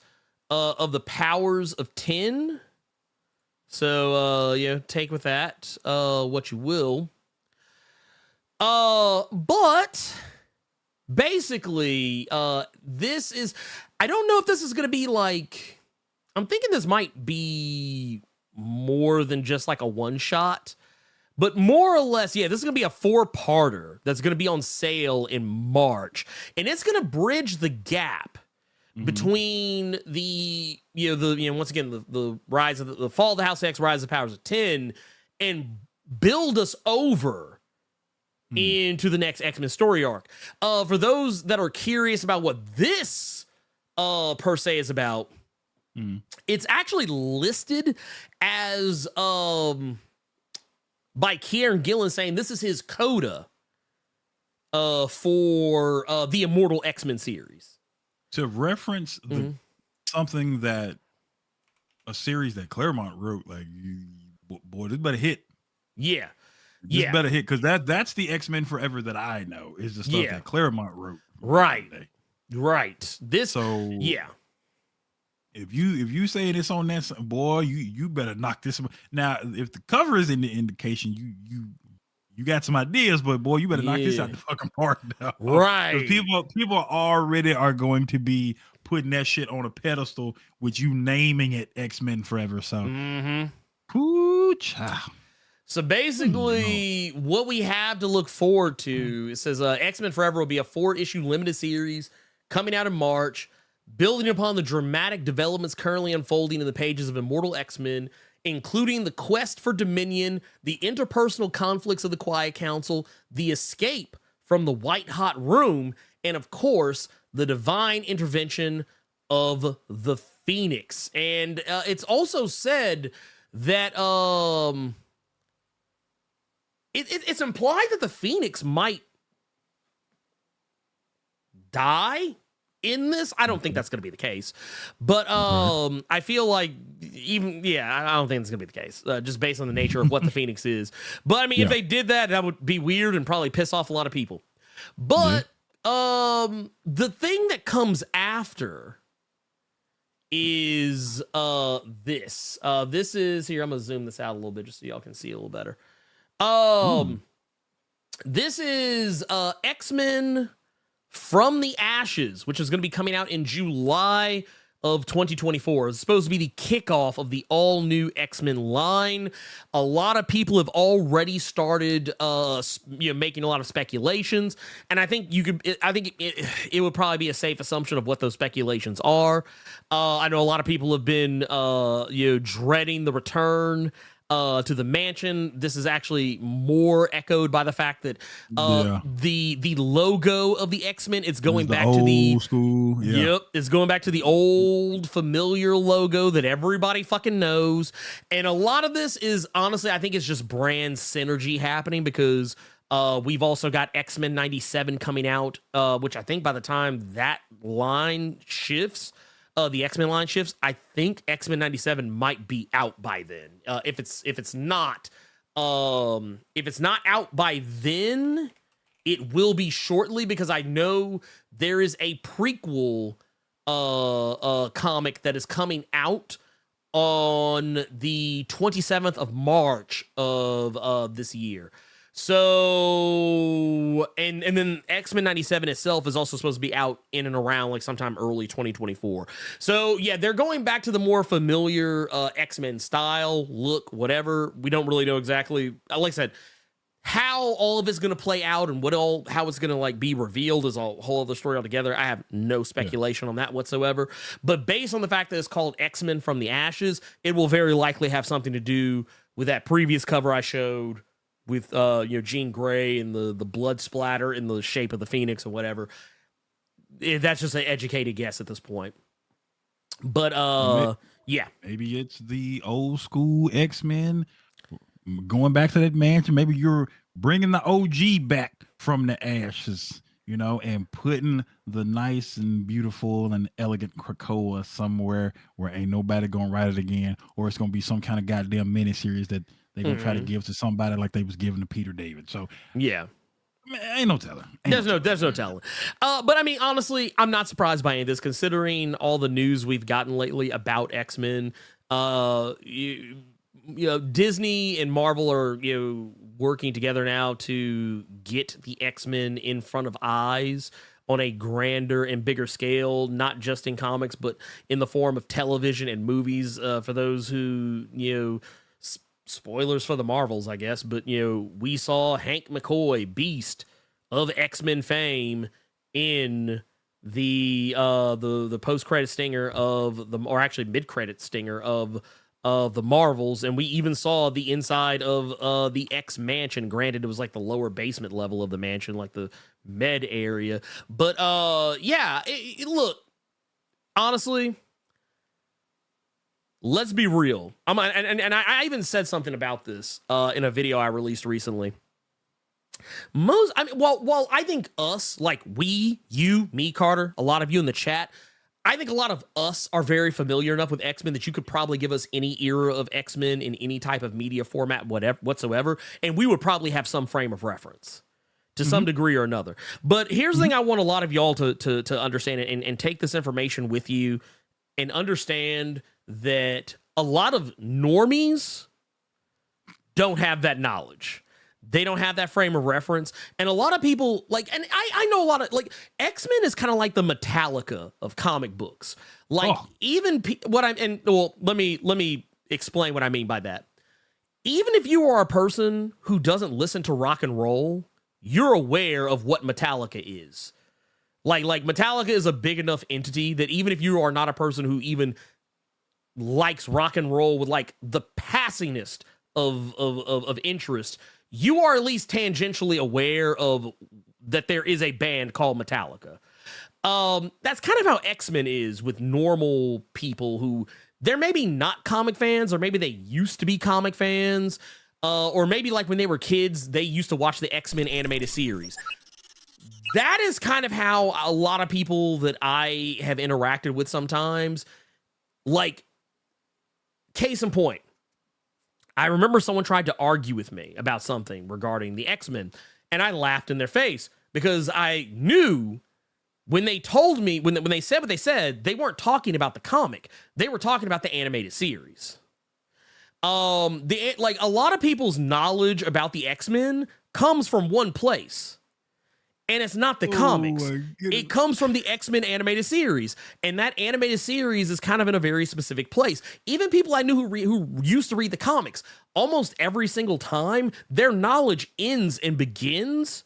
of the Powers of 10. So take with that what you will. But basically, this is, I don't know if this is going to be like, I'm thinking this might be more than just like a one shot, but more or less, yeah, this is going to be a 4-parter that's going to be on sale in March, and it's going to bridge the gap between the once again, the rise of the Fall of the House of X, Rise of the Powers of 10, and build us over into the next X-Men story arc. For those that are curious about what this per se is about, it's actually listed as by Kieran Gillen saying this is his coda for the Immortal X-Men series. To reference something that a series that Claremont wrote, like, boy, this better hit. Yeah. This better hit, because that's the X-Men Forever that I know, is the stuff that Claremont wrote. Right. This. So if you say it's on that, boy, you better knock this. Now, if the cover is in the indication, you got some ideas, but boy, you better knock this out the fucking park now. Right. People already are going to be putting that shit on a pedestal with you naming it X-Men Forever. So, pooch. So basically, what we have to look forward to, it says X-Men Forever will be a 4-issue limited series coming out in March, building upon the dramatic developments currently unfolding in the pages of Immortal X-Men, including the quest for Dominion, the interpersonal conflicts of the Quiet Council, the escape from the White-Hot Room, and of course, the divine intervention of the Phoenix. And it's also said that it's implied that the Phoenix might die in this. I don't think that's going to be the case, but I feel like I don't think it's going to be the case, just based on the nature of what the Phoenix is. But I mean, if they did that, that would be weird and probably piss off a lot of people. But the thing that comes after is this. This is here. I'm gonna zoom this out a little bit just so y'all can see a little better. This is X-Men From the Ashes, which is going to be coming out in July of 2024. It's supposed to be the kickoff of the all-new X-Men line. A lot of people have already started making a lot of speculations, and I think it would probably be a safe assumption of what those speculations are. I know a lot of people have been dreading the return to the mansion. This is actually more echoed by the fact that the logo of the X-Men, it's going back to the old school. Yep, it's going back to the old familiar logo that everybody fucking knows. And a lot of this is, honestly, I think it's just brand synergy happening, because we've also got X-Men 97 coming out, which I think by the time that line shifts, the X-Men line shifts, I think X-Men 97 might be out by then. If it's not out by then, it will be shortly, because I know there is a prequel comic that is coming out on the 27th of March of this year. So, and then X-Men 97 itself is also supposed to be out in and around like sometime early 2024. So yeah, they're going back to the more familiar X-Men style, look, whatever. We don't really know exactly, like I said, how all of it's going to play out and how it's going to like be revealed is a whole other story altogether. I have no speculation on that whatsoever. But based on the fact that it's called X-Men From the Ashes, it will very likely have something to do with that previous cover I showed with Jean Grey and the blood splatter in the shape of the Phoenix or whatever. That's just an educated guess at this point. But maybe it's the old school X-Men going back to that mansion. Maybe you're bringing the OG back from the ashes, you know, and putting the nice and beautiful and elegant Krakoa somewhere where ain't nobody gonna write it again, or it's gonna be some kind of goddamn miniseries that they gonna try to give to somebody like they was giving to Peter David. So yeah. Man, ain't no telling. There's no telling. But I mean, honestly, I'm not surprised by any of this, considering all the news we've gotten lately about X-Men. You know, Disney and Marvel are working together now to get the X-Men in front of eyes on a grander and bigger scale, not just in comics, but in the form of television and movies. For those who spoilers for the Marvels, I guess, but we saw Hank McCoy, Beast of X-Men fame, in the post-credit stinger or actually mid-credit stinger of the Marvels, and we even saw the inside of the X mansion. Granted, it was like the lower basement level of the mansion, like the med area, but look, honestly, let's be real. I even said something about this in a video I released recently. While I think us, like we, you, me, Carter, a lot of you in the chat, I think a lot of us are very familiar enough with X-Men that you could probably give us any era of X-Men in any type of media format, whatsoever, and we would probably have some frame of reference to some degree or another. But here's the thing I want a lot of y'all to understand and take this information with you and understand that a lot of normies don't have that knowledge. They don't have that frame of reference. And a lot of people, and I know a lot of, X-Men is kind of like the Metallica of comic books. Let me explain what I mean by that. Even if you are a person who doesn't listen to rock and roll, you're aware of what Metallica is. Like Metallica is a big enough entity that even if you are not a person who even likes rock and roll with the passingest of interest, you are at least tangentially aware of that there is a band called Metallica. That's kind of how X-Men is with normal people who they're maybe not comic fans, or maybe they used to be comic fans, or maybe when they were kids, they used to watch the X-Men animated series. That is kind of how a lot of people that I have interacted with sometimes, case in point, I remember someone tried to argue with me about something regarding the X-Men, and I laughed in their face because I knew when they told me, when they said what they said, they weren't talking about the comic. They were talking about the animated series. A lot of people's knowledge about the X-Men comes from one place. And it's not the comics. It comes from the X-Men animated series. And that animated series is kind of in a very specific place. Even people I knew who used to read the comics, almost every single time, their knowledge ends and begins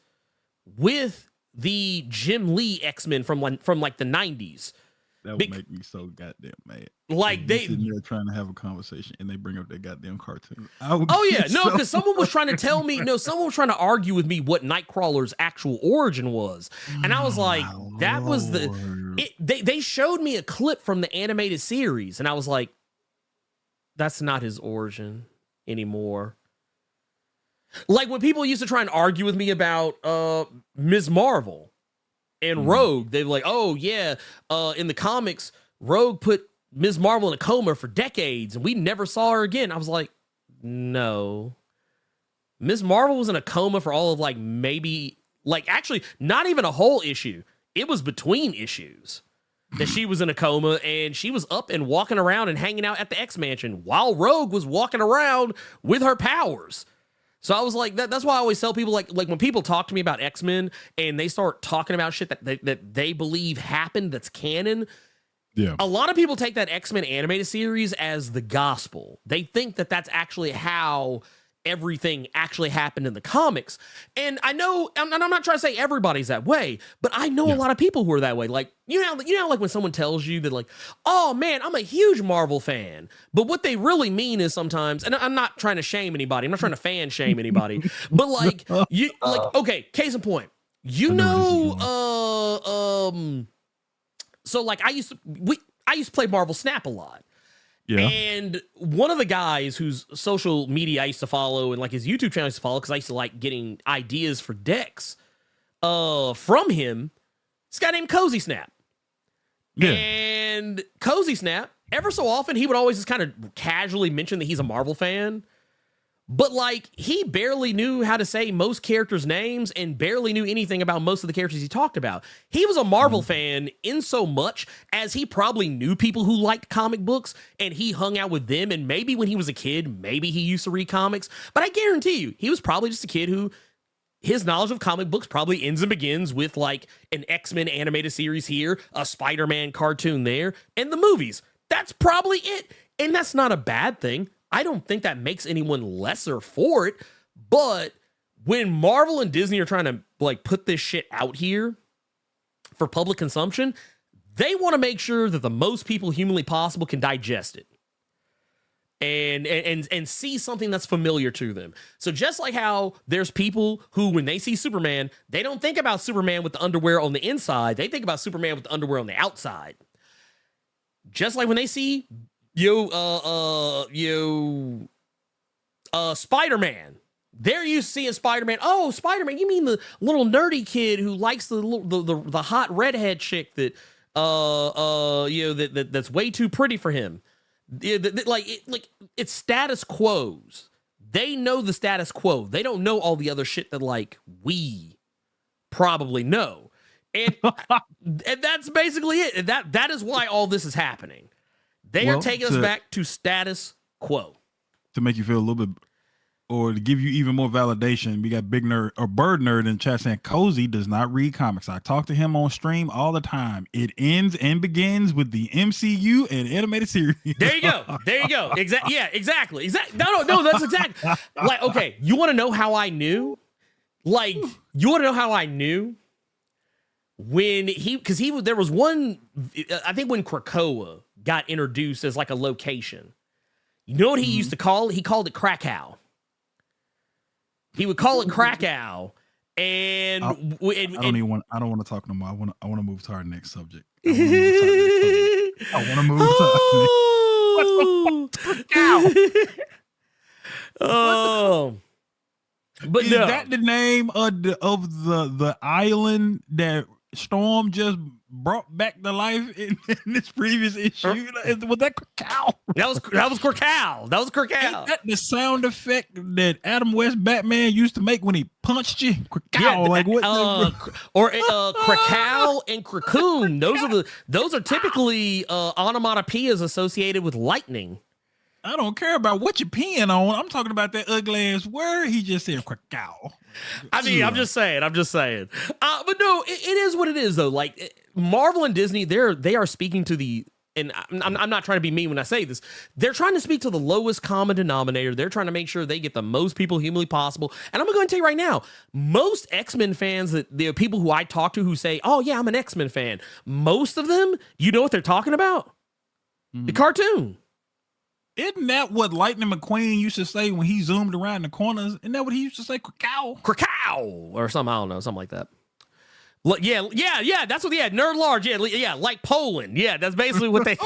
with the Jim Lee X-Men from the 90s. That would make me so goddamn mad. They sitting there trying to have a conversation and they bring up that goddamn cartoon. Because someone was trying to tell me, someone was trying to argue with me what Nightcrawler's actual origin was, and I was like, that was they showed me a clip from the animated series, and I was like, that's not his origin anymore. When people used to try and argue with me about Ms. Marvel and Rogue, they were like, oh yeah, in the comics, Rogue put Ms. Marvel in a coma for decades and we never saw her again. I was like, no. Ms. Marvel was in a coma for all of actually not even a whole issue. It was between issues that she was in a coma, and she was up and walking around and hanging out at the X Mansion while Rogue was walking around with her powers. So I was like, that's why I always tell people, when people talk to me about X-Men and they start talking about shit that they believe happened that's canon, a lot of people take that X-Men animated series as the gospel. They think that that's actually how everything actually happened in the comics. And I know, and I'm not trying to say everybody's that way, but I know a lot of people who are that way. You know, when someone tells you that oh man, I'm a huge Marvel fan, but what they really mean is sometimes, and I'm not trying to shame anybody, I'm not trying to fan shame anybody, but okay, case in point, so I used to play Marvel Snap a lot. Yeah. And one of the guys whose social media I used to follow and like his YouTube channel I used to follow, because I used to like getting ideas for decks from him, this guy named Cozy Snap. Yeah. And Cozy Snap, ever so often, he would always just kind of casually mention that he's a Marvel fan. But like, he barely knew how to say most characters' names and barely knew anything about most of the characters he talked about. He was a Marvel fan in so much as he probably knew people who liked comic books and he hung out with them. And maybe when he was a kid, maybe he used to read comics. But I guarantee you, he was probably just a kid who his knowledge of comic books probably ends and begins with like an X-Men animated series here, a Spider-Man cartoon there, and the movies. That's probably it. And that's not a bad thing. I don't think that makes anyone lesser for it, but when Marvel and Disney are trying to like put this shit out here for public consumption, they want to make sure that the most people humanly possible can digest it and see something that's familiar to them. So just like how there's people who, when they see Superman, they don't think about Superman with the underwear on the inside. They think about Superman with the underwear on the outside. Just like when they see Spider-Man. There you see a Spider-Man. Oh, Spider-Man, you mean the little nerdy kid who likes the hot redhead chick that that's way too pretty for him. It's status quos. They know the status quo. They don't know all the other shit that like we probably know. And and that's basically it. That is why all this is happening. They are taking us back to status quo. To make you feel a little bit, or to give you even more validation, we got Big Nerd or Bird Nerd in chat saying Cozy does not read comics. I talk to him on stream all the time. It ends and begins with the MCU and animated series. There you go. There you go. Exactly. Yeah, exactly. No, that's exactly. Like, okay, you want to know how I knew? Like, you want to know how I knew? When there was one, I think when Krakoa got introduced as like a location. You know what he used to call it? He called it Krakow. He would call it Krakow, and I don't want to talk no more. I want to move to our next subject. I want to move to Oh, but is no. that the name of the island that Storm just brought back to life in this previous issue? Was that Krakow? That was Krakow. That was Krakow. Ain't that the sound effect that Adam West Batman used to make when he punched you? Krakow, yeah, like what? Krakow and Krakoon. Those are typically onomatopoeias associated with lightning. I don't care about what you're peeing on. I'm talking about that ugly ass word he just said, Krakow. I mean, I'm just saying. But no, it is what it is, though. Like Marvel and Disney, they are speaking to the, and I'm not trying to be mean when I say this. They're trying to speak to the lowest common denominator. They're trying to make sure they get the most people humanly possible. And I'm going to tell you right now, most X-Men fans, that the people who I talk to who say, "Oh yeah, I'm an X-Men fan," most of them, you know what they're talking about? The cartoon. Isn't that what Lightning McQueen used to say when he zoomed around the corners? Isn't that what he used to say? Krakow or something. I don't know, something like that. Yeah. That's what. Yeah, nerd large. Yeah, like Poland. Yeah, that's basically what they.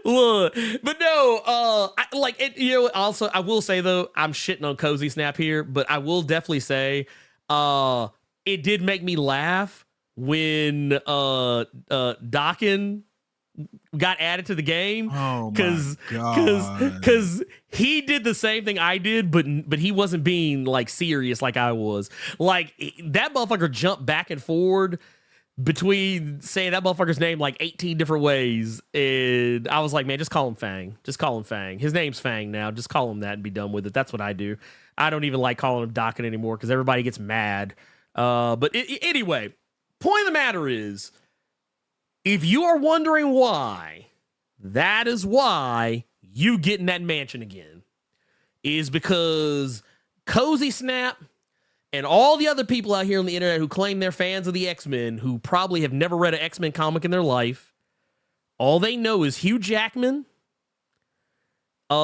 Look, but no, like it. You know, also I will say though, I'm shitting on Cozy Snap here, but I will definitely say, it did make me laugh when Dakin got added to the game. Oh my god! Because he did the same thing I did, but he wasn't being like serious like I was. Like that motherfucker jumped back and forward between saying that motherfucker's name like 18 different ways, and I was like, man, just call him Fang. Just call him Fang. His name's Fang now. Just call him that and be done with it. That's what I do. I don't even like calling him Dokken anymore because everybody gets mad. Anyway, point of the matter is, if you are wondering why, that is why you get in that mansion again. Is because Cozy Snap and all the other people out here on the internet who claim they're fans of the X-Men, who probably have never read an X-Men comic in their life, all they know is Hugh Jackman. They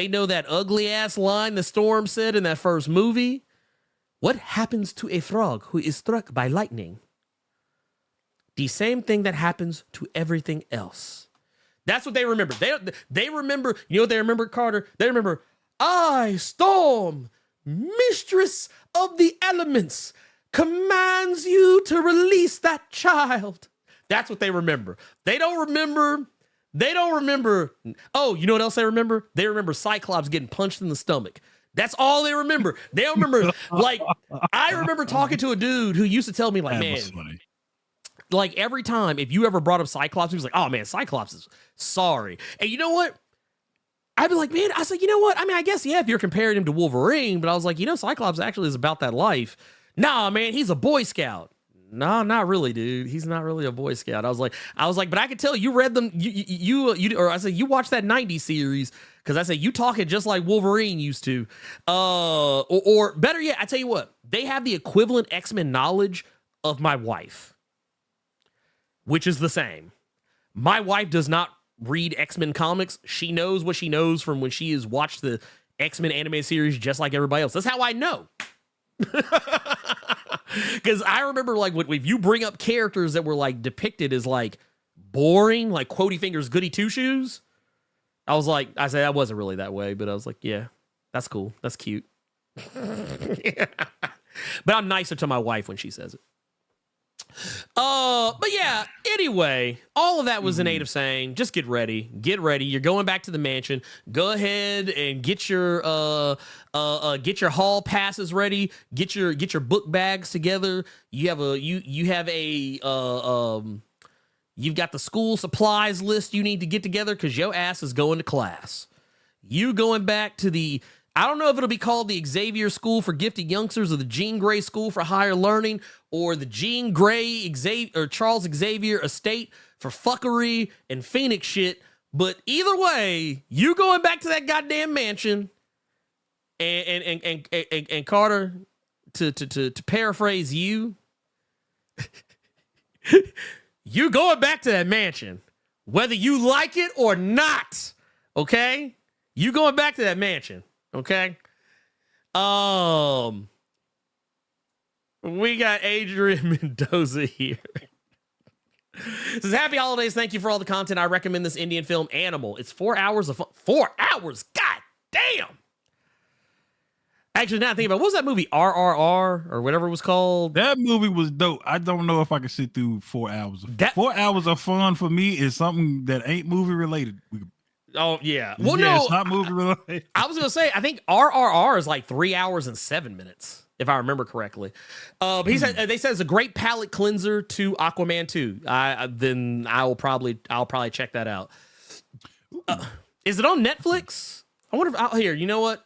know that ugly ass line the Storm said in that first movie. What happens to a frog who is struck by lightning? The same thing that happens to everything else. That's what they remember. They remember, you know what they remember, Carter? They remember, I, Storm, mistress of the elements, commands you to release that child. That's what they remember. They don't remember. Oh, you know what else they remember? They remember Cyclops getting punched in the stomach. That's all they remember. They don't remember. Like, I remember talking to a dude who used to tell me, like, man, like every time if you ever brought up Cyclops, he was like, oh man, Cyclops is sorry. And you know what? I'd be like, man, I was like, you know what? I mean, I guess, yeah, if you're comparing him to Wolverine, but I was like, you know, Cyclops actually is about that life. Nah, man, he's a Boy Scout. No, not really, dude. He's not really a Boy Scout. I was like, but I could tell you read them. Or I said, you watched that 90s series. Cause I said, you talking just like Wolverine used to, or better yet, I tell you what, they have the equivalent X-Men knowledge of my wife, which is the same. My wife does not read X-Men comics. She knows what she knows from when she has watched the X-Men animated series just like everybody else. That's how I know. Because I remember, like, if you bring up characters that were, like, depicted as, like, boring, like Quotey Fingers Goody Two Shoes, I said, that wasn't really that way, but I was like, yeah, that's cool. That's cute. Yeah. But I'm nicer to my wife when she says it. But yeah, anyway, all of that was a native saying, just get ready. You're going back to the mansion. Go ahead and get your hall passes ready. Get your book bags together. You've got the school supplies list you need to get together because your ass is going to class. You going back to I don't know if it'll be called the Xavier School for Gifted Youngsters or the Jean Grey School for Higher Learning or the Jean Grey or Charles Xavier Estate for fuckery and Phoenix shit. But either way, you going back to that goddamn mansion and Carter, to paraphrase you, you going back to that mansion, whether you like it or not. Okay? You going back to that mansion. Okay. We got Adrian Mendoza here. Says, happy holidays. Thank you for all the content. I recommend this Indian film, Animal. It's 4 hours of fun. 4 hours? God damn. Actually, now I think about it, what was that movie? RRR or whatever it was called? That movie was dope. I don't know if I could sit through 4 hours. 4 hours of fun for me is something that ain't movie related. Oh, yeah. Well, no. It's not movie related. I was going to say, I think RRR is like 3 hours and 7 minutes, if I remember correctly. But they said it's a great palate cleanser to Aquaman 2. Then I'll probably check that out. Is it on Netflix? I wonder if here, you know what?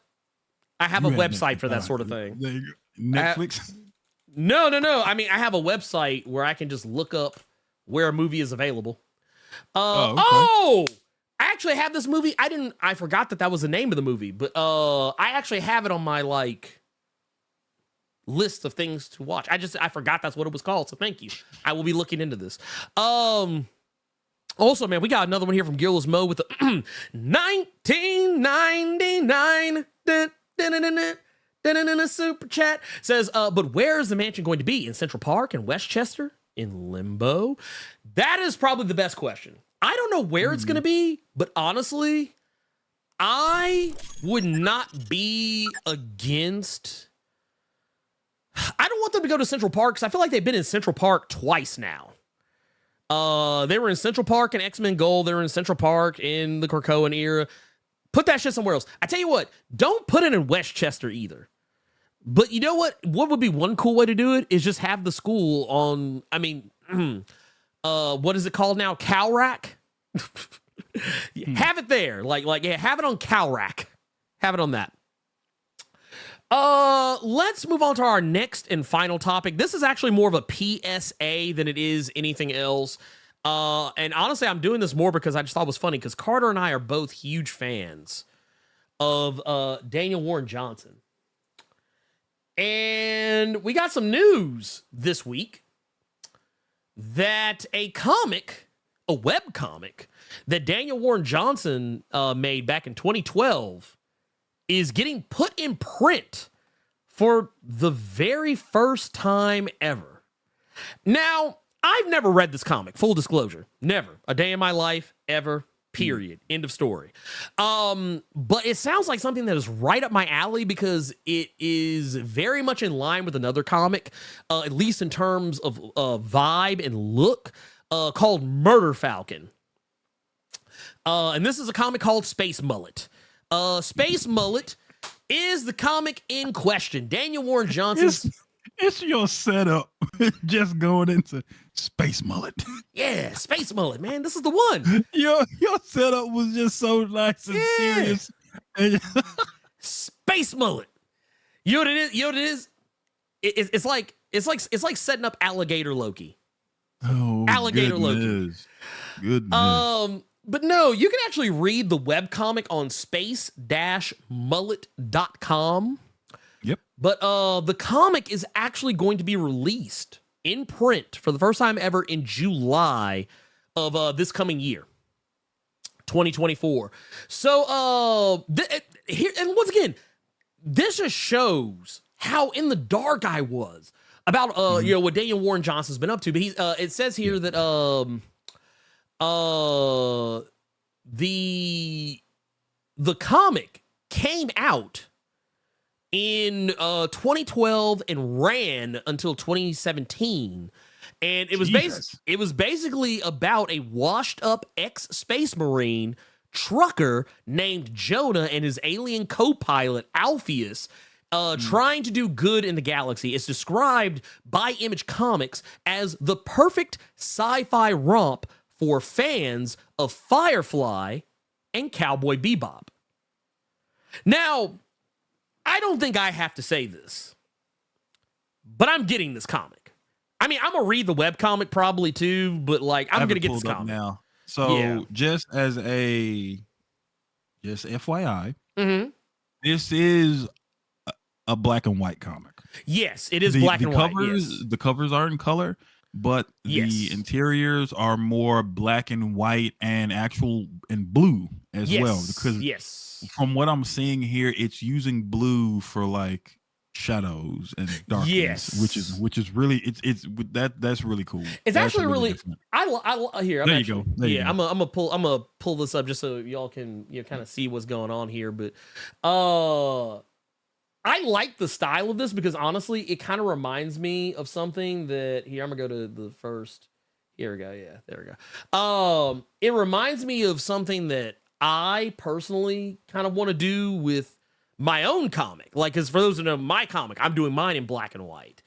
I have a website for that sort of thing. There you go. Netflix? No. I mean, I have a website where I can just look up where a movie is available. I actually have this movie. I forgot that was the name of the movie, but I actually have it on my list of things to watch. I forgot that's what it was called. So thank you. I will be looking into this. Also, man, we got another one here from Gillis Mo with the 1999 super chat. Says, but where is the mansion going to be? In Central Park, in Westchester, in Limbo? That is probably the best question. I don't know where it's going to be, but honestly, I would not be against. I don't want them to go to Central Park because I feel like they've been in Central Park twice now. They were in Central Park in X-Men Gold. They were in Central Park in the Krakoan era. Put that shit somewhere else. I tell you what, don't put it in Westchester either. But you know what? What would be one cool way to do it is just have the school on, what is it called now? Calrack? Have it there. Have it on Calrack. Have it on that. Let's move on to our next and final topic. This is actually more of a PSA than it is anything else. And honestly, I'm doing this more because I just thought it was funny because Carter and I are both huge fans of Daniel Warren Johnson. And we got some news this week that a web comic that Daniel Warren Johnson made back in 2012 is getting put in print for the very first time ever. Now, I've never read this comic, full disclosure. Never. A day in my life, ever. Period. End of story. But it sounds like something that is right up my alley because it is very much in line with another comic, at least in terms of vibe and look, called Murder Falcon. And this is a comic called Space Mullet. Space Mullet is the comic in question. Daniel Warren Johnson. It's your setup just going into Space Mullet. Yeah, Space Mullet, man. This is the one. Your setup was just so nice and serious. Space Mullet. You know what it is? You know what it is? It's like setting up Alligator Loki. Oh, Alligator goodness. Goodness. But no, you can actually read the webcomic on space-mullet.com. Yep. But the comic is actually going to be released in print for the first time ever in July of this coming year, 2024. So here, and once again, this just shows how in the dark I was about what Daniel Warren Johnson's been up to. But it says here that the comic came out in 2012 and ran until 2017, and it was basically about a washed up ex-space marine trucker named Jonah and his alien co-pilot Alpheus trying to do good in the galaxy. It's described by Image Comics as the perfect sci-fi romp for fans of Firefly and Cowboy Bebop. Now, I don't think I have to say this, but I'm getting this comic. I mean, I'm going to read the webcomic probably too, but like, I'm going to get this comic now. So just FYI, this is a black and white comic. Yes, it is black and white. Yes. The covers are in color, but the interiors are more black and white and blue as well. Because from what I'm seeing here, it's using blue for like shadows and darkness, which is really that's really cool. It's that's actually really different. There you go. I'm gonna pull this up just so y'all can kind of see what's going on here. But I like the style of this because honestly, it kind of reminds me of something that I'm gonna go to the first. Here we go. Yeah, there we go. It reminds me of something that I personally kind of want to do with my own comic. Like, because for those who know my comic, I'm doing mine in black and white.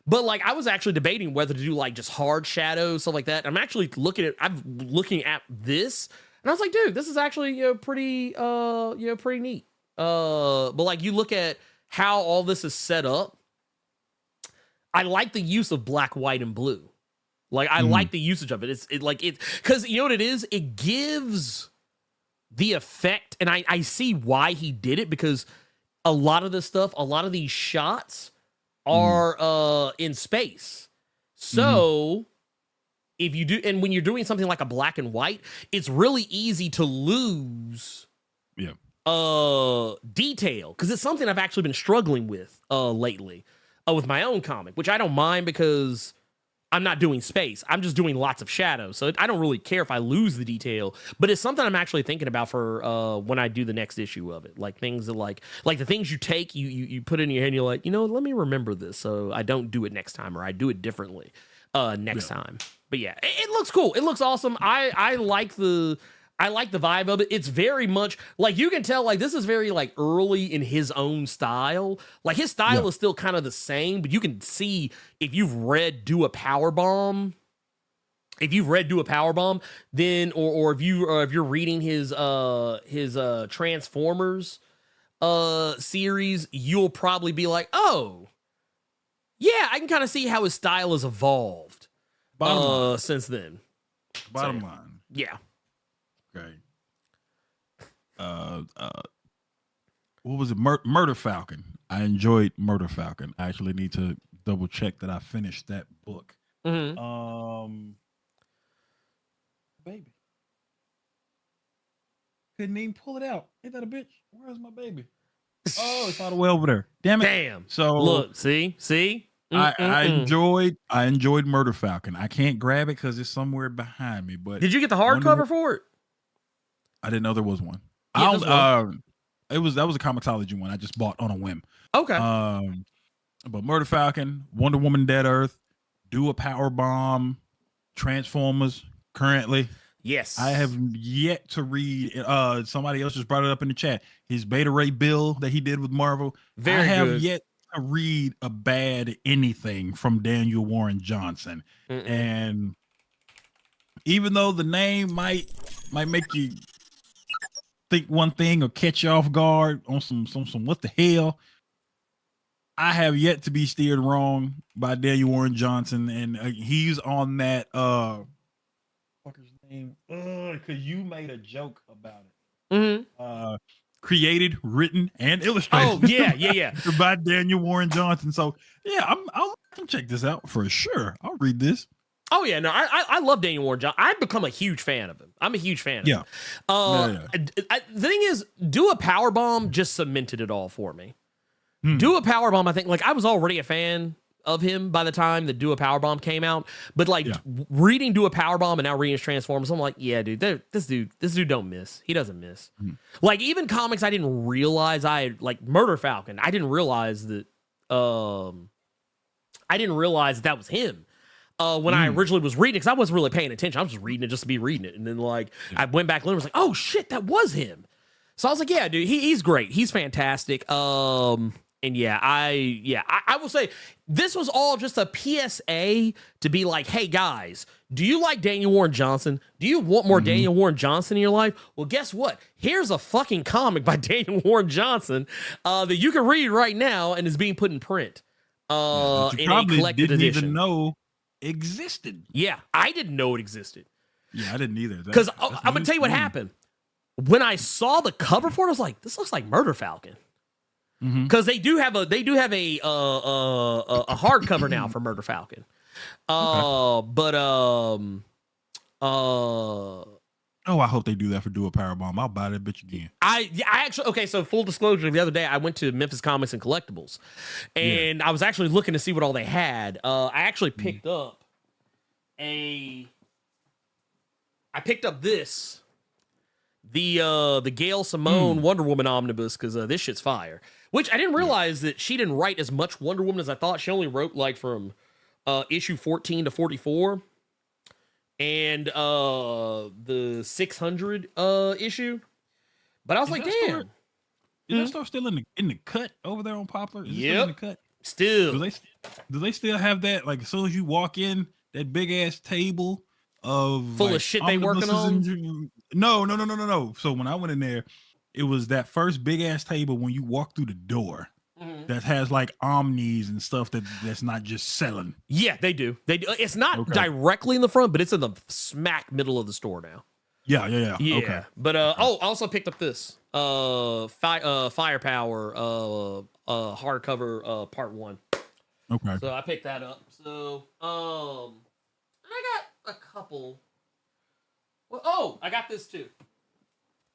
But like, I was actually debating whether to do like just hard shadows, stuff like that. I'm actually looking at this, and I was like, dude, this is actually pretty neat. But like, you look at how all this is set up. I like the use of black, white, and blue. Like, I like the usage of it. Because you know what it is? It gives the effect, and I see why he did it, because a lot of this stuff, a lot of these shots are in space. So if you do, and when you're doing something like a black and white, it's really easy to lose detail, because it's something I've actually been struggling with lately with my own comic, which I don't mind because I'm not doing space. I'm just doing lots of shadows. So I don't really care if I lose the detail, but it's something I'm actually thinking about for when I do the next issue of it. Like things that like the things you take, you put in your head and you're like, let me remember this so I don't do it next time, or I do it differently next time. But yeah, it looks cool. It looks awesome. I like the vibe of it. It's very much like, you can tell like this is very like early in his own style. Like his style is still kind of the same, but you can see if you've read Do a Powerbomb, then or if you're reading his Transformers series, you'll probably be like, oh yeah, I can kind of see how his style has evolved since then. Bottom line. Yeah. Okay. What was it? Murder Falcon. I enjoyed Murder Falcon. I actually need to double check that I finished that book. Baby, couldn't even pull it out. Ain't that a bitch? Where's my baby? Oh, it's all the way over there. Damn it. Damn. So look, see. I enjoyed Murder Falcon. I can't grab it because it's somewhere behind me. But did you get the hardcover for it? I didn't know there was one. Yeah, there's one. That was a Comicsology one I just bought on a whim. Okay. But Murder Falcon, Wonder Woman, Dead Earth, Do a Power Bomb, Transformers. Currently, yes, I have yet to read. Somebody else just brought it up in the chat. His Beta Ray Bill that he did with Marvel. Very I have good. yet to read a bad anything from Daniel Warren Johnson, and even though the name might make you think one thing or catch you off guard on some what the hell, I have yet to be steered wrong by Daniel Warren Johnson, and he's on that what's his name? Because you made a joke about it. Created, written, and illustrated. Oh yeah. by Daniel Warren Johnson. So yeah, I'll check this out for sure. I'll read this. Oh yeah, no, I love Daniel Warren Johnson. I've become a huge fan of him. I'm a huge fan of him. The thing is, Do a Power Bomb just cemented it all for me. Do a Power Bomb, I think, like I was already a fan of him by the time the Do a Power Bomb came out, but like reading Do a Power Bomb and now reading his Transformers, I'm like, yeah, dude, this dude don't miss. He doesn't miss. Like even comics I didn't realize like Murder Falcon. I didn't realize that that was him. When I originally was reading, because I wasn't really paying attention. I was just reading it just to be reading it. And then like I went back and was like, oh shit, that was him. So I was like, yeah, dude, he's great. He's fantastic. And I will say this was all just a PSA to be like, hey guys, do you like Daniel Warren Johnson? Do you want more Daniel Warren Johnson in your life? Well, guess what? Here's a fucking comic by Daniel Warren Johnson that you can read right now and is being put in print in a collected edition. Even know existed. Yeah, I didn't know it existed. Yeah, I didn't either. Because I'm gonna tell you what happened. When I saw the cover for it, I was like, this looks like Murder Falcon. Because they do have a hardcover now for Murder Falcon. Oh, I hope they do that for Do a Power Bomb. I'll buy that bitch again. I actually, okay, so full disclosure, the other day I went to Memphis Comics and Collectibles, and I was actually looking to see what all they had. I actually picked up this, the Gail Simone Wonder Woman omnibus, because this shit's fire. Which I didn't realize that she didn't write as much Wonder Woman as I thought. She only wrote like from issue 14 to 44. And the 600 issue. But I was like, damn. Is that stuff still in the cut over there on Poplar? Is it still in the cut? Still. Do they still have that? Like as soon as you walk in, that big ass table of full of shit they working on? No. So when I went in there, it was that first big ass table when you walk through the door that has like omnis and stuff that's not just selling. Yeah, they do. They do. It's not directly in the front, but it's in the smack middle of the store now. Yeah. Okay. But I also picked up this Firepower hardcover part 1. Okay. So I picked that up. So I got a couple. Well, I got this too.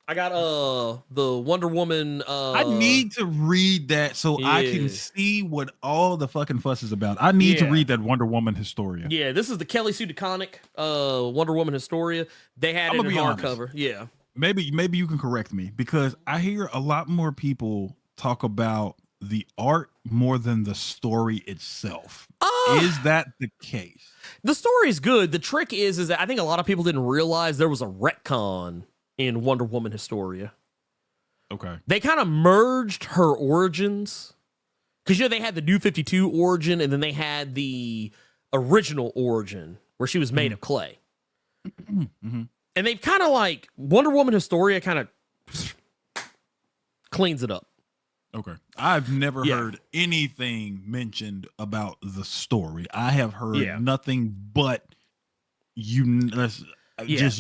I got the Wonder Woman. I need to read that so I can see what all the fucking fuss is about. I need to read that Wonder Woman Historia. Yeah, this is the Kelly Sue DeConnick Wonder Woman Historia. They had it in hardcover. Yeah. Maybe you can correct me, because I hear a lot more people talk about the art more than the story itself. Is that the case? The story's good. The trick is that I think a lot of people didn't realize there was a retcon in Wonder Woman Historia. Okay. They kind of merged her origins. Because, they had the New 52 origin, and then they had the original origin, where she was made of clay. And they've kind of like, Wonder Woman Historia kind of cleans it up. Okay. I've never heard anything mentioned about the story. I have heard nothing but just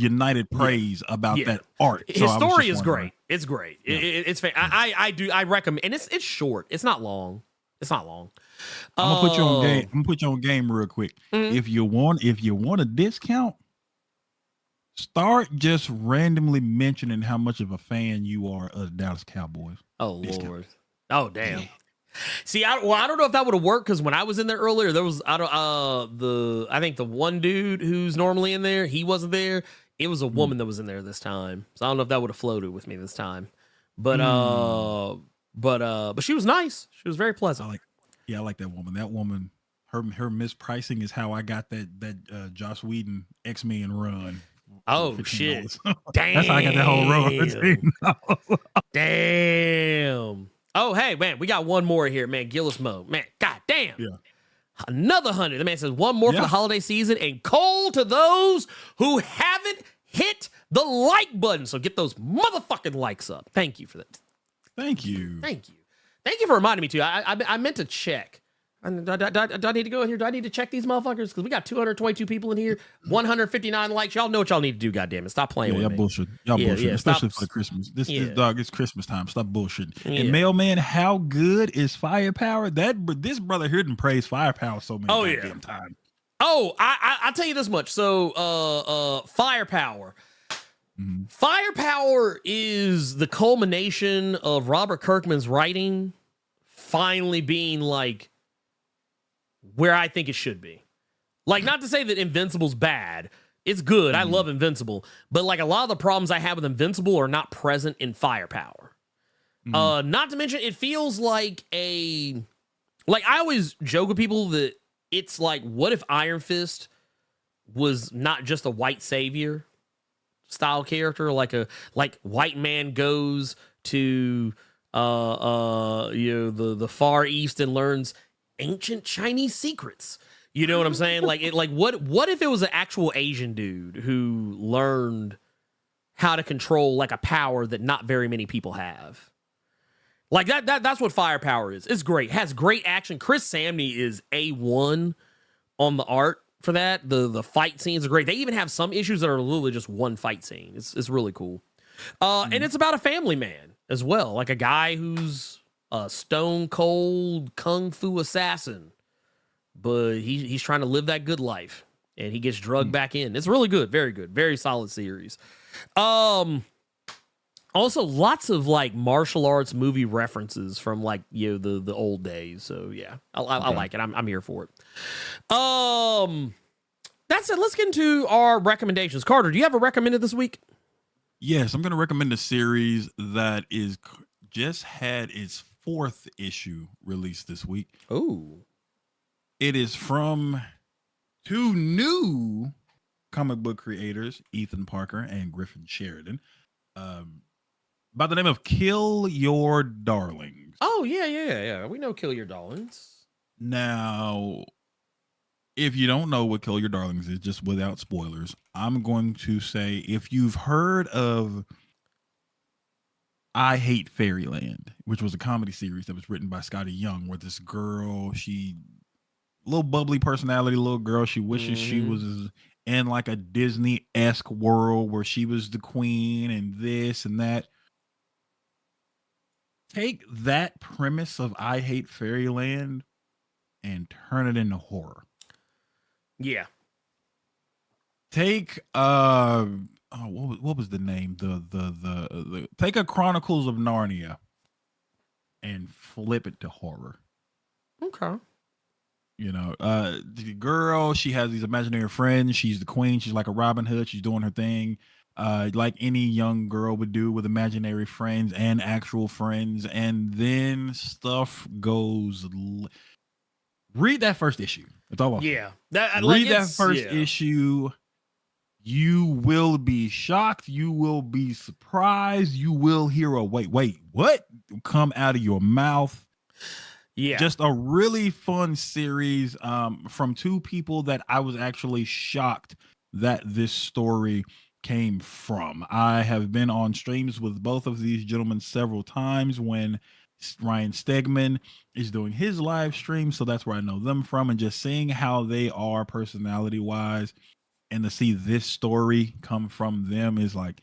united praise about that art. So his story is great. It's great. It's I recommend, and it's short. It's not long. I'm gonna put you on game. I'm gonna put you on game real quick. If you want a discount, start just randomly mentioning how much of a fan you are of the Dallas Cowboys. Oh discount. Lord. Oh damn. See, I don't know if that would have worked, because when I was in there earlier, there was I think the one dude who's normally in there, he wasn't there. It was a woman that was in there this time, so I don't know if that would have floated with me this time. But but she was nice. She was very pleasant. I like that woman. That woman, her mispricing is how I got that Joss Whedon X-Men run. Oh shit! Damn. That's how I got that whole run. Damn. Oh hey man, we got one more here, man. Gillis Mo, man. God damn. Yeah. Another 100. The man says one more for the holiday season, and coal to those who haven't hit the like button. So get those motherfucking likes up. Thank you for that. Thank you. Thank you for reminding me too. I meant to check. Do I need to go in here? Do I need to check these motherfuckers? Because we got 222 people in here, 159 likes. Y'all know what y'all need to do. Goddamn it! Stop playing with me. Bullshit. Y'all bullshit, especially for Christmas. This dog. It's Christmas time. Stop bullshitting. Yeah. And mailman, how good is Firepower? This brother here didn't praise Firepower so many goddamn times. Oh, I'll tell you this much. So, Firepower. Mm-hmm. Firepower is the culmination of Robert Kirkman's writing finally being like where I think it should be. Like, not to say that Invincible's bad. It's good. I love Invincible. But like a lot of the problems I have with Invincible are not present in Firepower. Not to mention, it feels like I always joke with people that it's like, what if Iron Fist was not just a white savior style character, like white man goes to the Far East and learns ancient Chinese secrets. You know what I'm saying? What if it was an actual Asian dude who learned how to control like a power that not very many people have? Like that's what Firepower is. It's great. Has great action. Chris Samney is A1 on the art for that. The fight scenes are great. They even have some issues that are literally just one fight scene. It's really cool. And it's about a family man as well, like a guy who's a stone cold kung fu assassin, but he's trying to live that good life, and he gets drugged back in. It's really good, very solid series. Also, lots of like martial arts movie references from like the old days. So yeah, I like it. I'm here for it. That's it. Let's get into our recommendations. Carter, do you have a recommended this week? Yes, I'm going to recommend a series that just had its 4th issue released this week. Oh, it is from 2 new comic book creators, Ethan Parker and Griffin Sheridan, by the name of Kill Your Darlings. Oh yeah. We know Kill Your Darlings. Now, if you don't know what Kill Your Darlings is, just without spoilers, I'm going to say, if you've heard of I Hate Fairyland, which was a comedy series that was written by Scotty Young, where this girl, little bubbly personality, little girl, she wishes she was in like a Disney-esque world where she was the queen and this and that. Take that premise of I Hate Fairyland and turn it into horror. Yeah. Take what was the name? The take a Chronicles of Narnia and flip it to horror. Okay. The girl, she has these imaginary friends. She's the queen. She's like a Robin Hood. She's doing her thing, like any young girl would do with imaginary friends and actual friends. And then stuff goes. Read that first issue. That's all. Yeah. Read that first issue. You will be shocked. You will be surprised. You will hear a wait, what? Come out of your mouth. Yeah. Just a really fun series from 2 people that I was actually shocked that this story came from. I have been on streams with both of these gentlemen several times when Ryan Stegman is doing his live stream. So that's where I know them from. And just seeing how they are personality wise, and to see this story come from them is like,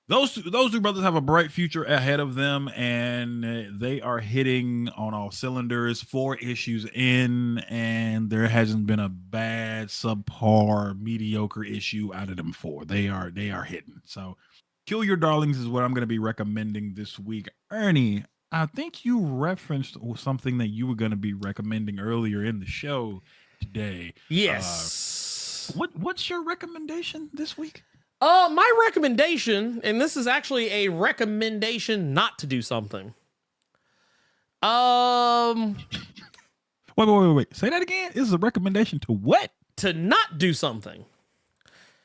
those two brothers have a bright future ahead of them, and they are hitting on all cylinders. 4 issues in, and there hasn't been a bad, subpar, mediocre issue out of them 4. They are hitting. So Kill Your Darlings is what I'm going to be recommending this week. Ernie, I think you referenced something that you were going to be recommending earlier in the show today. Yes. What's your recommendation this week? My recommendation, and this is actually a recommendation not to do something. Wait. Say that again. This is a recommendation to what? To not do something.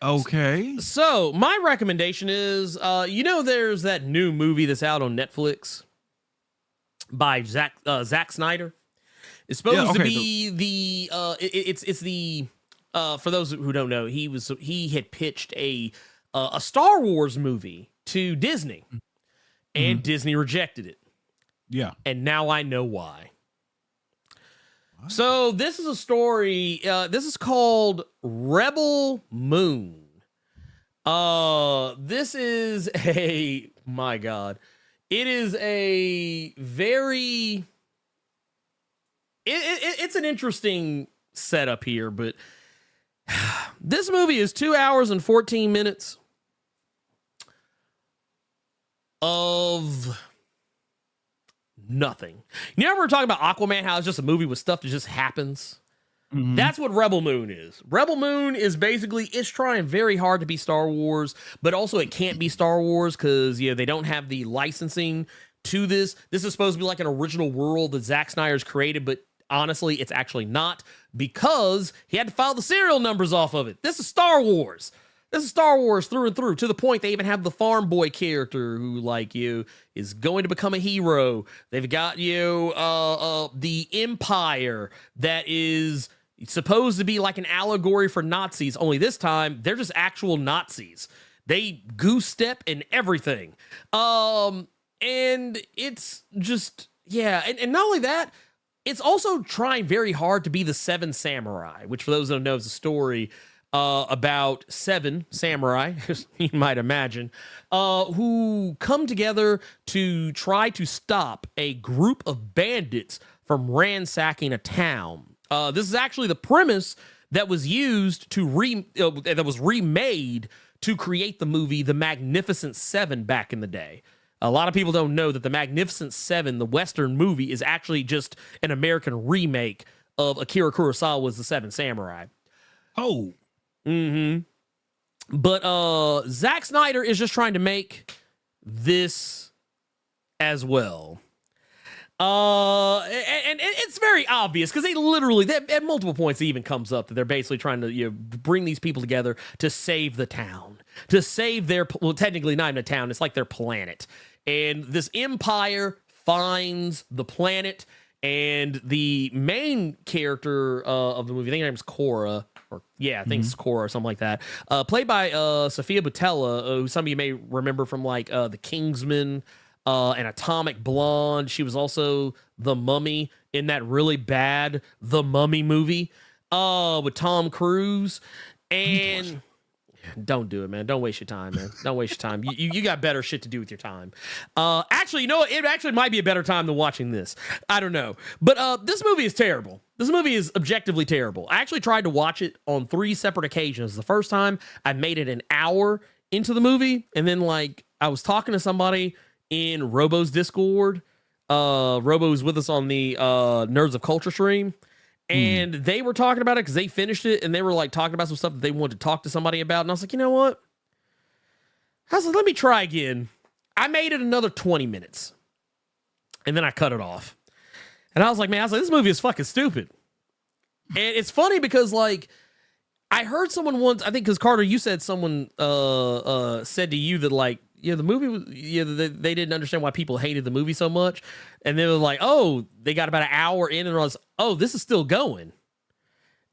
Okay. So my recommendation is, there's that new movie that's out on Netflix by Zack Snyder. It's supposed to be for those who don't know, he had pitched a Star Wars movie to Disney, and Disney rejected it. Yeah. And now I know why. What? So this is a story. This is called Rebel Moon. This is my God. It is a very, it's an interesting setup here, but this movie is 2 hours and 14 minutes of nothing. You know, we were talking about Aquaman, how it's just a movie with stuff that just happens. Mm-hmm. That's what Rebel Moon is. Rebel Moon is basically, it's trying very hard to be Star Wars, but also it can't be Star Wars because, they don't have the licensing to this. This is supposed to be like an original world that Zack Snyder's created, but honestly, it's actually not because he had to file the serial numbers off of it. This is Star Wars. This is Star Wars through and through, to the point they even have the farm boy character who, is going to become a hero. They've got the Empire that is supposed to be like an allegory for Nazis, only this time they're just actual Nazis. They goose step and everything. And it's just, and not only that, it's also trying very hard to be the Seven Samurai, which for those who don't know is a story about 7 samurai, you might imagine, who come together to try to stop a group of bandits from ransacking a town. This is actually the premise that was used to that was remade to create the movie The Magnificent Seven back in the day. A lot of people don't know that The Magnificent Seven, the Western movie, is actually just an American remake of Akira Kurosawa's The Seven Samurai. Oh. Mm-hmm. But Zack Snyder is just trying to make this as well. And it's very obvious because they at multiple points it even comes up that they're basically trying to bring these people together to save the town, to save technically not even a town, it's like their planet. And this empire finds the planet, and the main character of the movie, I think her name's Cora, I think it's Cora or something like that, played by Sofia Boutella, who some of you may remember from The Kingsman, and Atomic Blonde. She was also the Mummy in that really bad The Mummy movie with Tom Cruise. And don't do it, man. Don't waste your time, man. Don't waste your time. You got better shit to do with your time. Actually, it actually might be a better time than watching this. I don't know. But this movie is terrible. This movie is objectively terrible. I actually tried to watch it on 3 separate occasions. The first time, I made it an hour into the movie, and then I was talking to somebody in Robo's Discord. Robo's with us on the Nerds of Culture stream. And they were talking about it because they finished it, and they were talking about some stuff that they wanted to talk to somebody about. And I was like, you know what? I was like, let me try again. I made it another 20 minutes. And then I cut it off. And I was like, this movie is fucking stupid. And it's funny because I heard someone once, I think because Carter, you said someone said to you that the movie was, they didn't understand why people hated the movie so much. And they were like, oh, they got about an hour in and I was, oh, this is still going.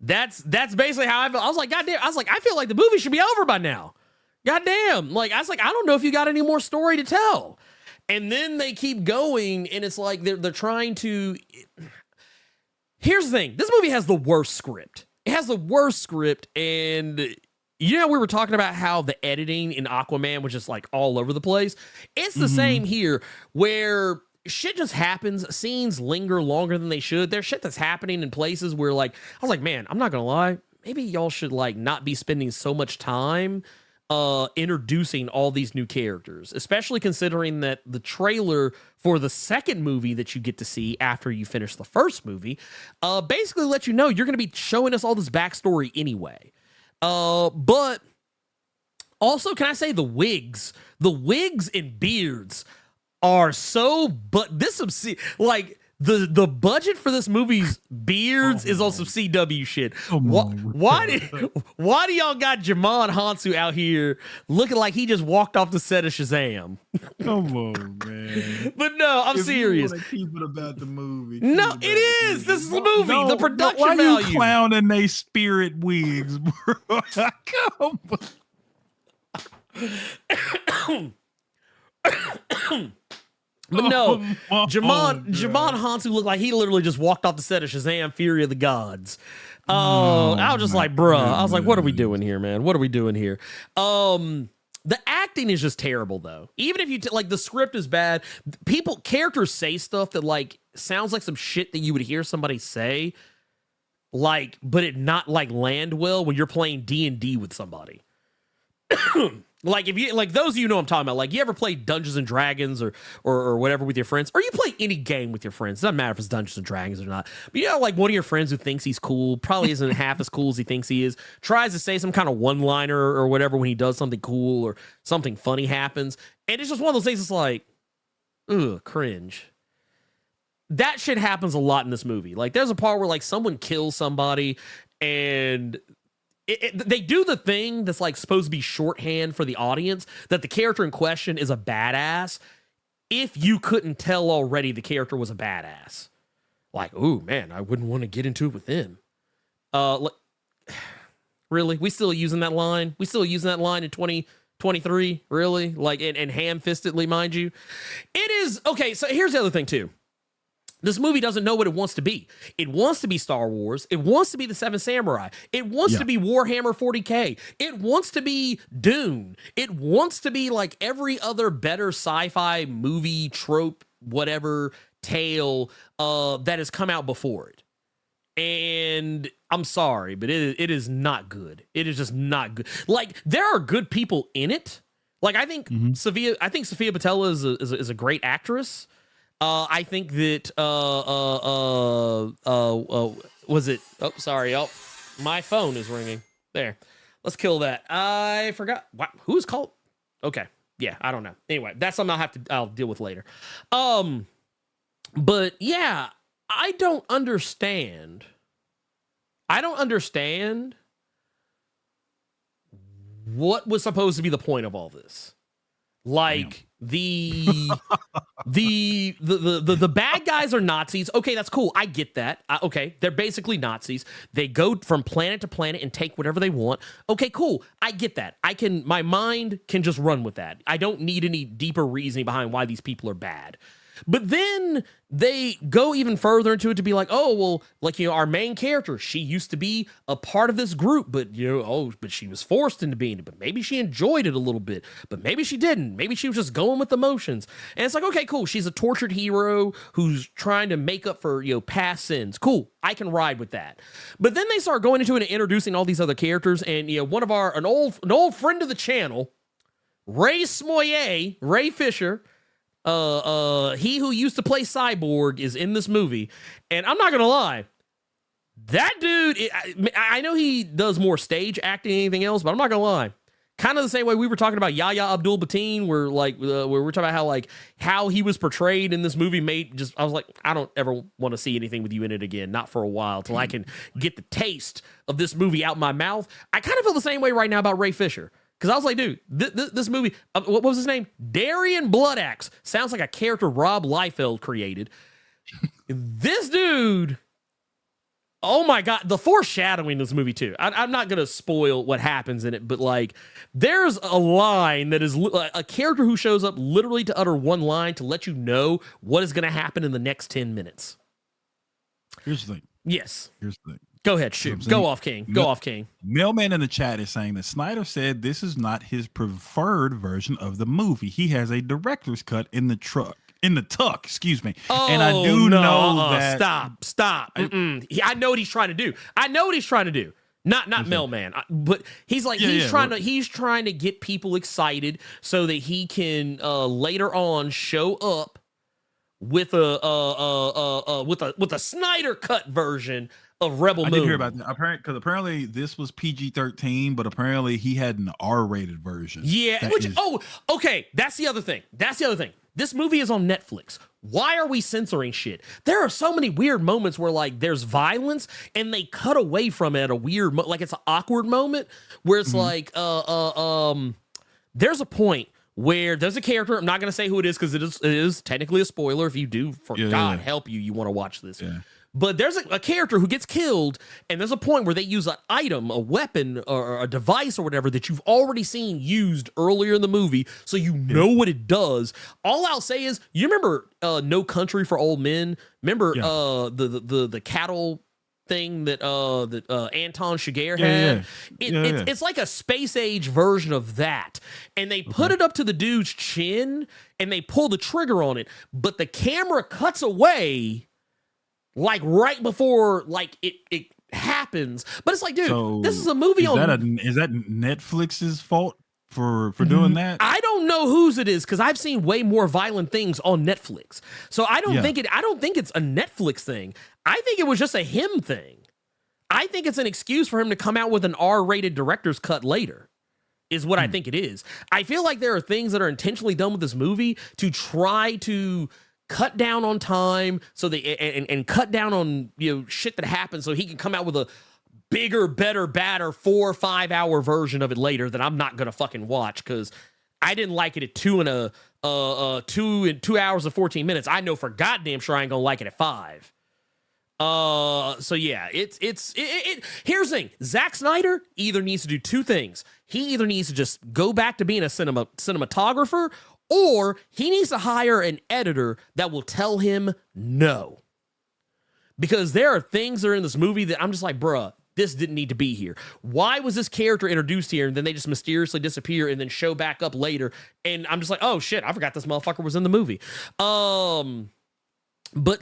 That's basically how I felt. I was like, goddamn, I feel like the movie should be over by now. Goddamn. I don't know if you got any more story to tell. And then they keep going, and it's like they're trying to. Here's the thing. This movie has the worst script. It has the worst script, and we were talking about how the editing in Aquaman was just all over the place. It's the same here, where shit just happens. Scenes linger longer than they should. There's shit that's happening in places where I was like, man, I'm not gonna lie. Maybe y'all should not be spending so much time introducing all these new characters, especially considering that the trailer for the second movie that you get to see after you finish the first movie basically let you know you're going to be showing us all this backstory anyway. But Also, can I say the wigs and beards are so, but this like the budget for this movie's beards is on some CW shit. Why do y'all got Jamon Hansu out here looking like he just walked off the set of Shazam? Come on, man. But no, I'm serious. You keep it about the movie. No, it is. This is the movie. The production why value. You clowning they spirit wigs, bro? Come on. But no, Jamon Hansu looked like he literally just walked off the set of Shazam: Fury of the Gods. I was just like, bruh. I was like, what are we doing here, man? What are we doing here? The acting is just terrible, though. Even if you like, the script is bad. Characters say stuff that like sounds like some shit that you would hear somebody say, like, but it not like land well when you're playing D&D with somebody. Like if you like those of you know what I'm talking about, like you ever play Dungeons and Dragons or whatever with your friends, or you play any game with your friends. It doesn't matter if it's Dungeons and Dragons or not. But you know, like one of your friends who thinks he's cool, probably isn't half as cool as he thinks he is, tries to say some kind of one-liner or whatever when he does something cool or something funny happens. And it's just one of those things that's like, ugh, cringe. That shit happens a lot in this movie. Like there's a part where like someone kills somebody and they do the thing that's like supposed to be shorthand for the audience that the character in question is a badass. If you couldn't tell already the character was a badass, like, ooh man, I wouldn't want to get into it with him. Really? We still using that line? We still using that line in 2023? Really? Like, and ham-fistedly, mind you. It is okay. So here's the other thing too. This movie doesn't know what it wants to be. It wants to be Star Wars. It wants to be The Seven Samurai. It wants to be Warhammer 40K. It wants to be Dune. It wants to be like every other better sci-fi movie trope, whatever tale that has come out before it. And I'm sorry, but it is not good. It is just not good. Like there are good people in it. Like I think Sophia Boutella is a great actress. I think that was it? Oh, sorry. Oh, my phone is ringing. There. Let's kill that. I forgot. What? Who's called? Okay. Yeah, I don't know. Anyway, that's something I'll deal with later. But yeah, I don't understand what was supposed to be the point of all this. Like the bad guys are Nazis. Okay, that's cool. I get that. Okay, they're basically Nazis. They go from planet to planet and take whatever they want. Okay, cool. I get that. My mind can just run with that. I don't need any deeper reasoning behind why these people are bad. But then they go even further into it to be like, oh, well, like, you know, our main character, she used to be a part of this group, but, you know, but she was forced into being it, but maybe she enjoyed it a little bit, but maybe she didn't. Maybe she was just going with the motions. And it's like, okay, cool. She's a tortured hero who's trying to make up for, you know, past sins. Cool. I can ride with that. But then they start going into it and introducing all these other characters. And, you know, an old friend of the channel, Ray Smollett, Ray Fisher, he who used to play Cyborg is in this movie, and I'm not gonna lie, that dude, I know he does more stage acting than anything else, but I'm not gonna lie, kind of the same way we were talking about Yahya Abdul-Mateen, where we're talking about how he was portrayed in this movie I was like, I don't ever want to see anything with you in it again, not for a while, till I can get the taste of this movie out my mouth. I kind of feel the same way right now about Ray Fisher. Because I was like, dude, this movie, what was his name? Darian Bloodaxe. Sounds like a character Rob Liefeld created. This dude, oh my God, the foreshadowing in this movie too. I'm not going to spoil what happens in it, but like, there's a line that is a character who shows up literally to utter one line to let you know what is going to happen in the next 10 minutes. Here's the thing. Yes. Here's the thing. Go ahead, shoot. Go off, King. Go off, King. Mailman in the chat is saying that Snyder said this is not his preferred version of the movie. He has a director's cut in the tuck, excuse me. Oh, and I do know that. Stop. I know what he's trying to do. Not Mailman, but he's like he's trying to get people excited so that he can later on show up with a a Snyder cut version of Rebel Moon. I didn't hear about that. Apparently this was PG-13, but apparently he had an R-rated version. Yeah, okay. That's the other thing. This movie is on Netflix. Why are we censoring shit? There are so many weird moments where like there's violence and they cut away from it at a weird like it's an awkward moment where it's like there's a point where there's a character, I'm not going to say who it is because it is technically a spoiler. If you do, God help you want to watch this. Yeah. But there's a character who gets killed, and there's a point where they use an item, a weapon, or a device or whatever that you've already seen used earlier in the movie, so you know what it does. All I'll say is, you remember No Country for Old Men? Remember the cattle thing that Anton Chigurh had? It's like a space age version of that. And they put it up to the dude's chin, and they pull the trigger on it, but the camera cuts away like right before like it happens. But it's like, dude, this is a movie is that Netflix's fault for doing that? I don't know whose it is because I've seen way more violent things on Netflix. So I don't think it's a Netflix thing. I think it was just a him thing. I think it's an excuse for him to come out with an R-rated director's cut later. Is what I think it is. I feel like there are things that are intentionally done with this movie to try to cut down on time so they and cut down on shit that happens so he can come out with a bigger, better, badder 4 or 5 hour version of it later that I'm not gonna fucking watch because I didn't like it at 2 hours and 14 minutes. I know for goddamn sure I ain't gonna like it at 5. So yeah, it's here's the thing. Zack Snyder either needs to do two things. He either needs to just go back to being a cinematographer, or he needs to hire an editor that will tell him no. Because there are things that are in this movie that I'm just like, bruh, this didn't need to be here. Why was this character introduced here and then they just mysteriously disappear and then show back up later? And I'm just like, oh shit, I forgot this motherfucker was in the movie. But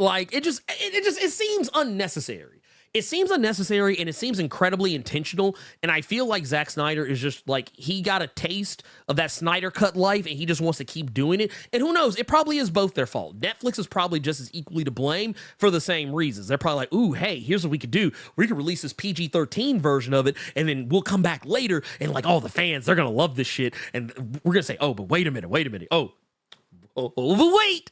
like, it seems unnecessary. It seems unnecessary and it seems incredibly intentional. And I feel like Zack Snyder is just like, he got a taste of that Snyder cut life and he just wants to keep doing it. And who knows? It probably is both their fault. Netflix is probably just as equally to blame for the same reasons. They're probably like, ooh, hey, here's what we could do. We could release this PG-13 version of it and then we'll come back later and like all the fans, they're going to love this shit. And we're going to say, oh, but wait a minute. Oh, but wait.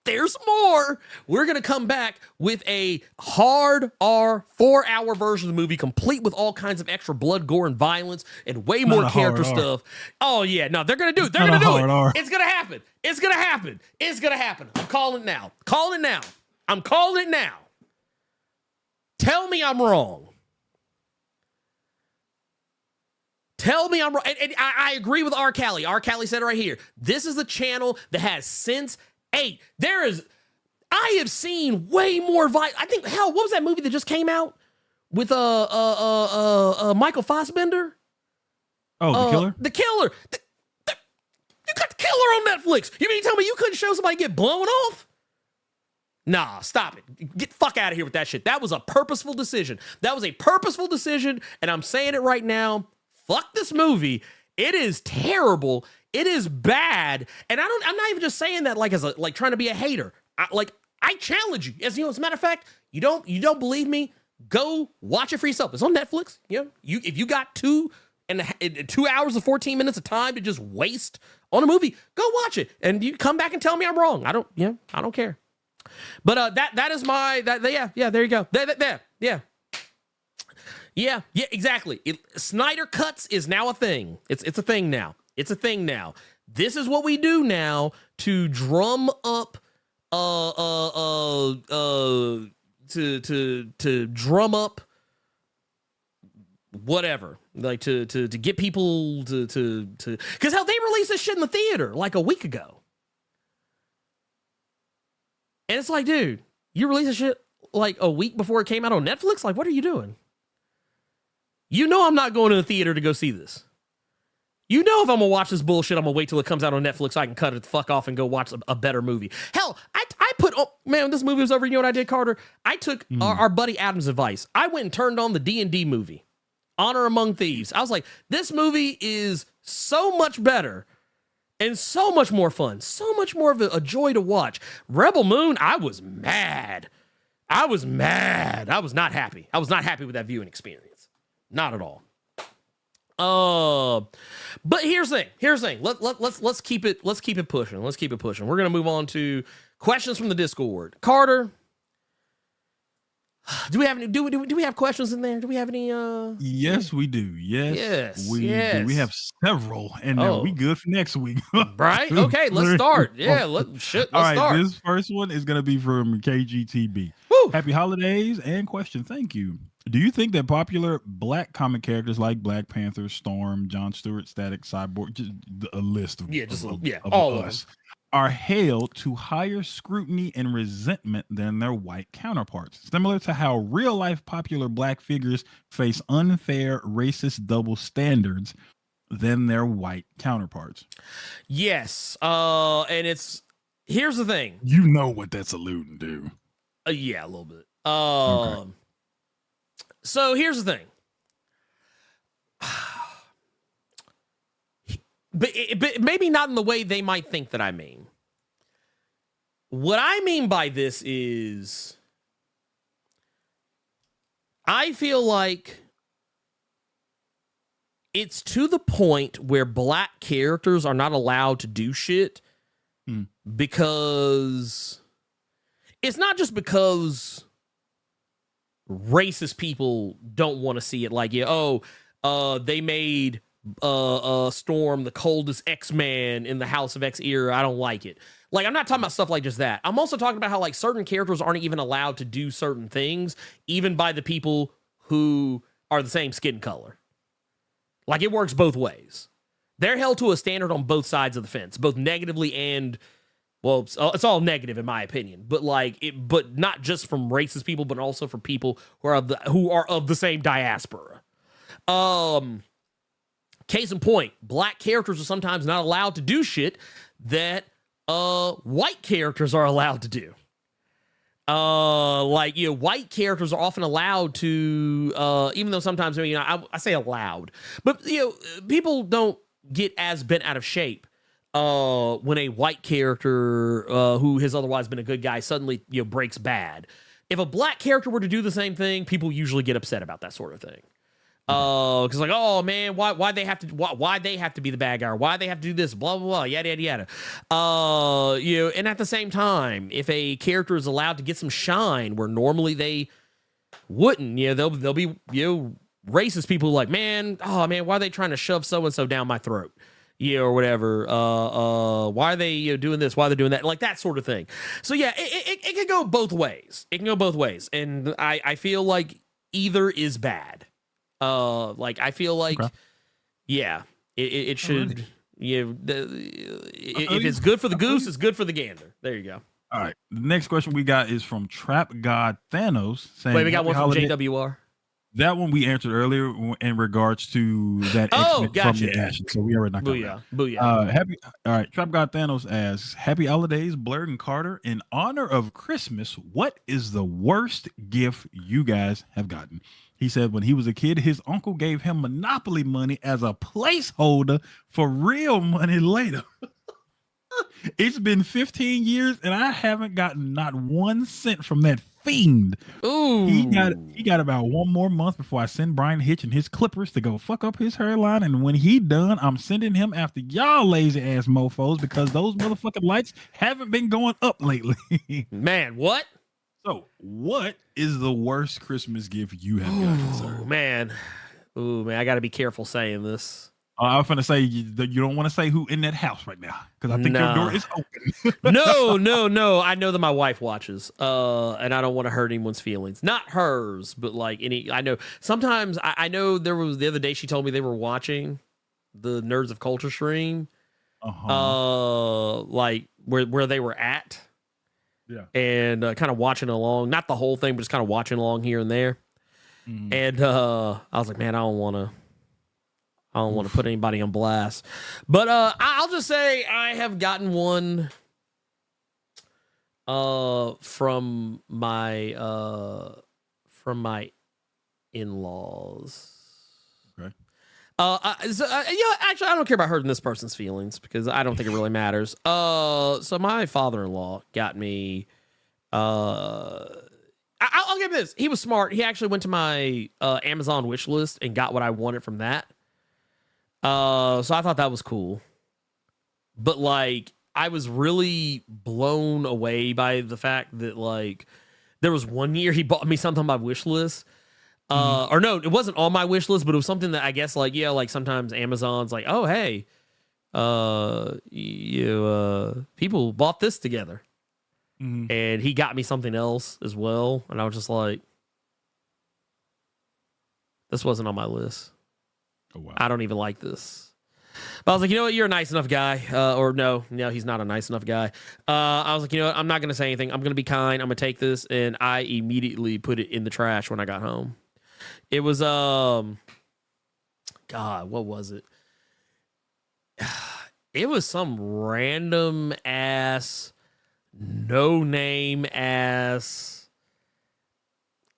There's more. We're going to come back with a hard R 4-hour version of the movie, complete with all kinds of extra blood, gore, and violence, and way more character stuff. Oh, yeah. No, they're going to do it. They're going to do it. It's going to happen. It's going to happen. It's going to happen. I'm calling it now. I'm calling it now. Tell me I'm wrong. Tell me I'm wrong. And I agree with R. Kelly. R. Kelly said it right here. This is the channel that has since 8. I have seen way more I think, hell, what was that movie that just came out with Michael Fassbender? Oh, The Killer? The Killer. You got The Killer on Netflix. You mean to tell me you couldn't show somebody get blown off? Nah, stop it. Get the fuck out of here with that shit. That was a purposeful decision. And I'm saying it right now. Fuck this movie. It is terrible. It is bad, and I'm not even just saying that like as trying to be a hater. I challenge you. As a matter of fact, you don't believe me? Go watch it for yourself. It's on Netflix. If you got 2 hours and 14 minutes of time to just waste on a movie, go watch it, and you come back and tell me I'm wrong. I don't care. But that is my yeah. There you go. There. Yeah, exactly. Snyder Cuts is now a thing. It's a thing now. It's a thing now. This is what we do now to drum up to drum up whatever. Like to get people to cuz hell, they released this shit in the theater like a week ago. And it's like, dude, you released this shit like a week before it came out on Netflix? Like, what are you doing? You know I'm not going to the theater to go see this. You know if I'm going to watch this bullshit, I'm going to wait till it comes out on Netflix so I can cut it the fuck off and go watch a better movie. Hell, I put, oh, man, when this movie was over, you know what I did, Carter? I took our buddy Adam's advice. I went and turned on the D&D movie, Honor Among Thieves. I was like, this movie is so much better and so much more fun, so much more of a joy to watch. Rebel Moon, I was mad. I was not happy. I was not happy with that viewing experience. Not at all. But here's the thing. Let's keep it pushing. We're gonna move on to questions from the Discord. Carter, do we have questions in there? Do we have any? Yes, we do. Yes, we do. We have several, and we good for next week. Right? Okay, let's start. Yeah, let's start. This first one is gonna be from KGTB. Woo! Happy holidays and question. Thank you. Do you think that popular black comic characters like Black Panther, Storm, John Stewart, Static, Cyborg, just a list of all of us, are held to higher scrutiny and resentment than their white counterparts, similar to how real-life popular black figures face unfair, racist double standards than their white counterparts? Yes, and here's the thing. You know what that's alluding to. Yeah, a little bit. Okay. So here's the thing. But maybe not in the way they might think that I mean. What I mean by this is I feel like it's to the point where black characters are not allowed to do shit because it's not just because racist people don't want to see it. Like, they made Storm the coldest X-Man in the House of X era. I don't like it. Like, I'm not talking about stuff like just that. I'm also talking about how, like, certain characters aren't even allowed to do certain things, even by the people who are the same skin color. Like, it works both ways. They're held to a standard on both sides of the fence, both negatively and, well, it's all negative in my opinion, but but not just from racist people, but also for people who are of the same diaspora. Case in point, black characters are sometimes not allowed to do shit that white characters are allowed to do. White characters are often allowed to, even though sometimes, I say allowed, but people don't get as bent out of shape when a white character who has otherwise been a good guy suddenly breaks bad. If a black character were to do the same thing, people usually get upset about that sort of thing. Because oh man, why they have to be the bad guy, or why they have to do this, blah blah blah, yada yada yada. And at the same time, if a character is allowed to get some shine where normally they wouldn't, they'll be racist people like, man, why are they trying to shove so and so down my throat, or whatever. Why are they doing this? Why are they doing that? Like that sort of thing. So yeah, it can go both ways. And I feel like either is bad. I feel like, okay. Yeah, it should. If it's good for the goose, it's good for the gander. There you go. All right. The next question we got is from Trap God Thanos. Saying, wait, we got one from JWR. That one we answered earlier in regards to that. Gotcha. From the Ashes, so we already knocked that. Booyah. All right. Trap God Thanos asks, "Happy holidays, Blerd and Carter. In honor of Christmas, what is the worst gift you guys have gotten?" He said when he was a kid, his uncle gave him Monopoly money as a placeholder for real money later. It's been 15 years and I haven't gotten not 1 cent from that fiend. Ooh. He got about 1 more month before I send Brian Hitch and his clippers to go fuck up his hairline. And when he done, I'm sending him after y'all lazy ass mofos because those motherfucking lights haven't been going up lately. Man, what? So, what is the worst Christmas gift you have gotten, sir? Man, I got to be careful saying this. I was going to say you don't want to say who in that house right now because I think your door is open. No. I know that my wife watches, and I don't want to hurt anyone's feelings. Not hers, but like any. I know sometimes I know there was the other day she told me they were watching the Nerds of Culture stream, like where they were at. Yeah, and kind of watching along, not the whole thing, but just kind of watching along here and there. Mm. And I was like, man, I don't want to put anybody on blast, but I'll just say I have gotten one from my in-laws. Okay. Actually, I don't care about hurting this person's feelings because I don't think it really matters. So my father-in-law got me. I'll give this. He was smart. He actually went to my Amazon wish list and got what I wanted from that. So I thought that was cool. But like, I was really blown away by the fact that like there was one year he bought me something on my wish list. Or no, it wasn't on my wish list, but it was something that I guess like, yeah, like sometimes Amazon's like, oh, hey, people bought this together. And he got me something else as well. And I was just like, this wasn't on my list. Oh, wow. I don't even like this. But I was like, you know what? You're a nice enough guy. Or no, he's not a nice enough guy. I was like, you know what? I'm not going to say anything. I'm going to be kind. I'm going to take this. And I immediately put it in the trash when I got home. It was, God, what was it? It was some random ass, no name ass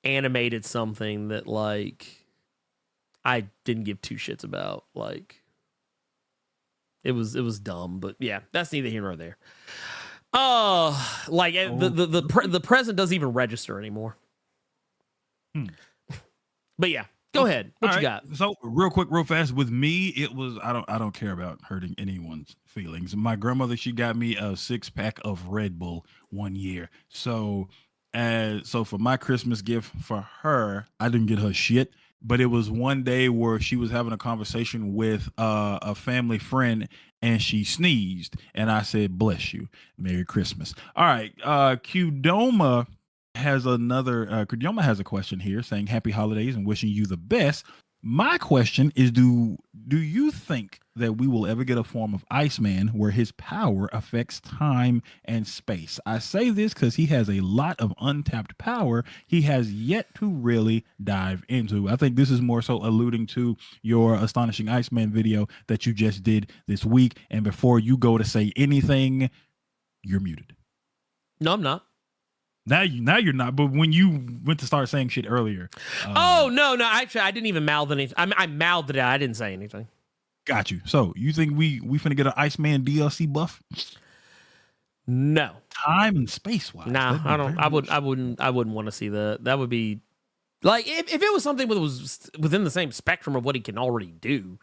animated something that like I didn't give two shits about. Like it was dumb, but yeah, that's neither here nor there. The present doesn't even register anymore. But yeah, go ahead. What you got? So real quick, real fast. With me, it was I don't care about hurting anyone's feelings. My grandmother, she got me a 6-pack of Red Bull one year. So for my Christmas gift for her, I didn't get her shit. But it was one day where she was having a conversation with a family friend and she sneezed. And I said, bless you. Merry Christmas. All right. Qdoma has a question here saying happy holidays and wishing you the best. My question is, do you think that we will ever get a form of Iceman where his power affects time and space? I say this because he has a lot of untapped power he has yet to really dive into. I think this is more so alluding to your Astonishing Iceman video that you just did this week. And before you go to say anything, you're muted. No, I'm not. Now you're not, but when you went to start saying shit earlier. No, actually, I didn't even mouth anything. I mouthed it out. I didn't say anything. Got you. So you think we finna get an Iceman DLC buff? No. Time and space wise. Nah, I don't. I wouldn't want to see that. That would be like if it was something that was within the same spectrum of what he can already do.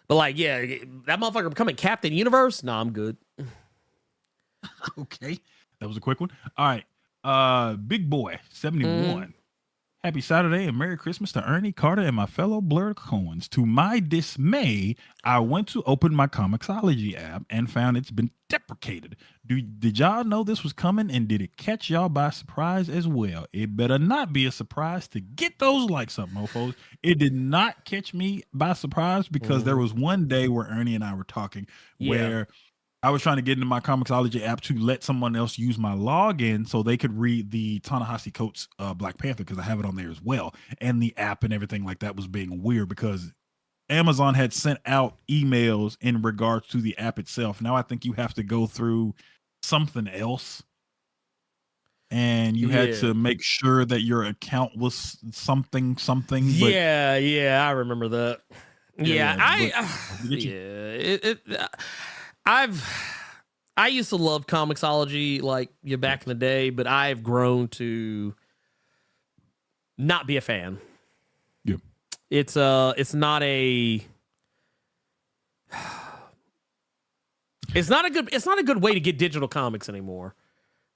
But like, yeah, that motherfucker becoming Captain Universe. Nah, I'm good. Okay, that was a quick one. All right. Big Boy 71. Happy Saturday and Merry Christmas to Ernie Carter and my fellow Blerd Coens. To my dismay, I went to open my Comixology app and found it's been deprecated. Did y'all know this was coming, and did it catch y'all by surprise as well? It better not be a surprise to get those likes up, mofos. It did not catch me by surprise because there was one day where Ernie and I were talking where I was trying to get into my Comixology app to let someone else use my login so they could read the Ta-Nehisi Coates Black Panther, because I have it on there as well. And the app and everything like that was being weird because Amazon had sent out emails in regards to the app itself. Now I think you have to go through something else. And you had to make sure that your account was something. But I remember that. I used to love Comixology like back in the day, but I've grown to not be a fan. Yeah. It's not a good way to get digital comics anymore.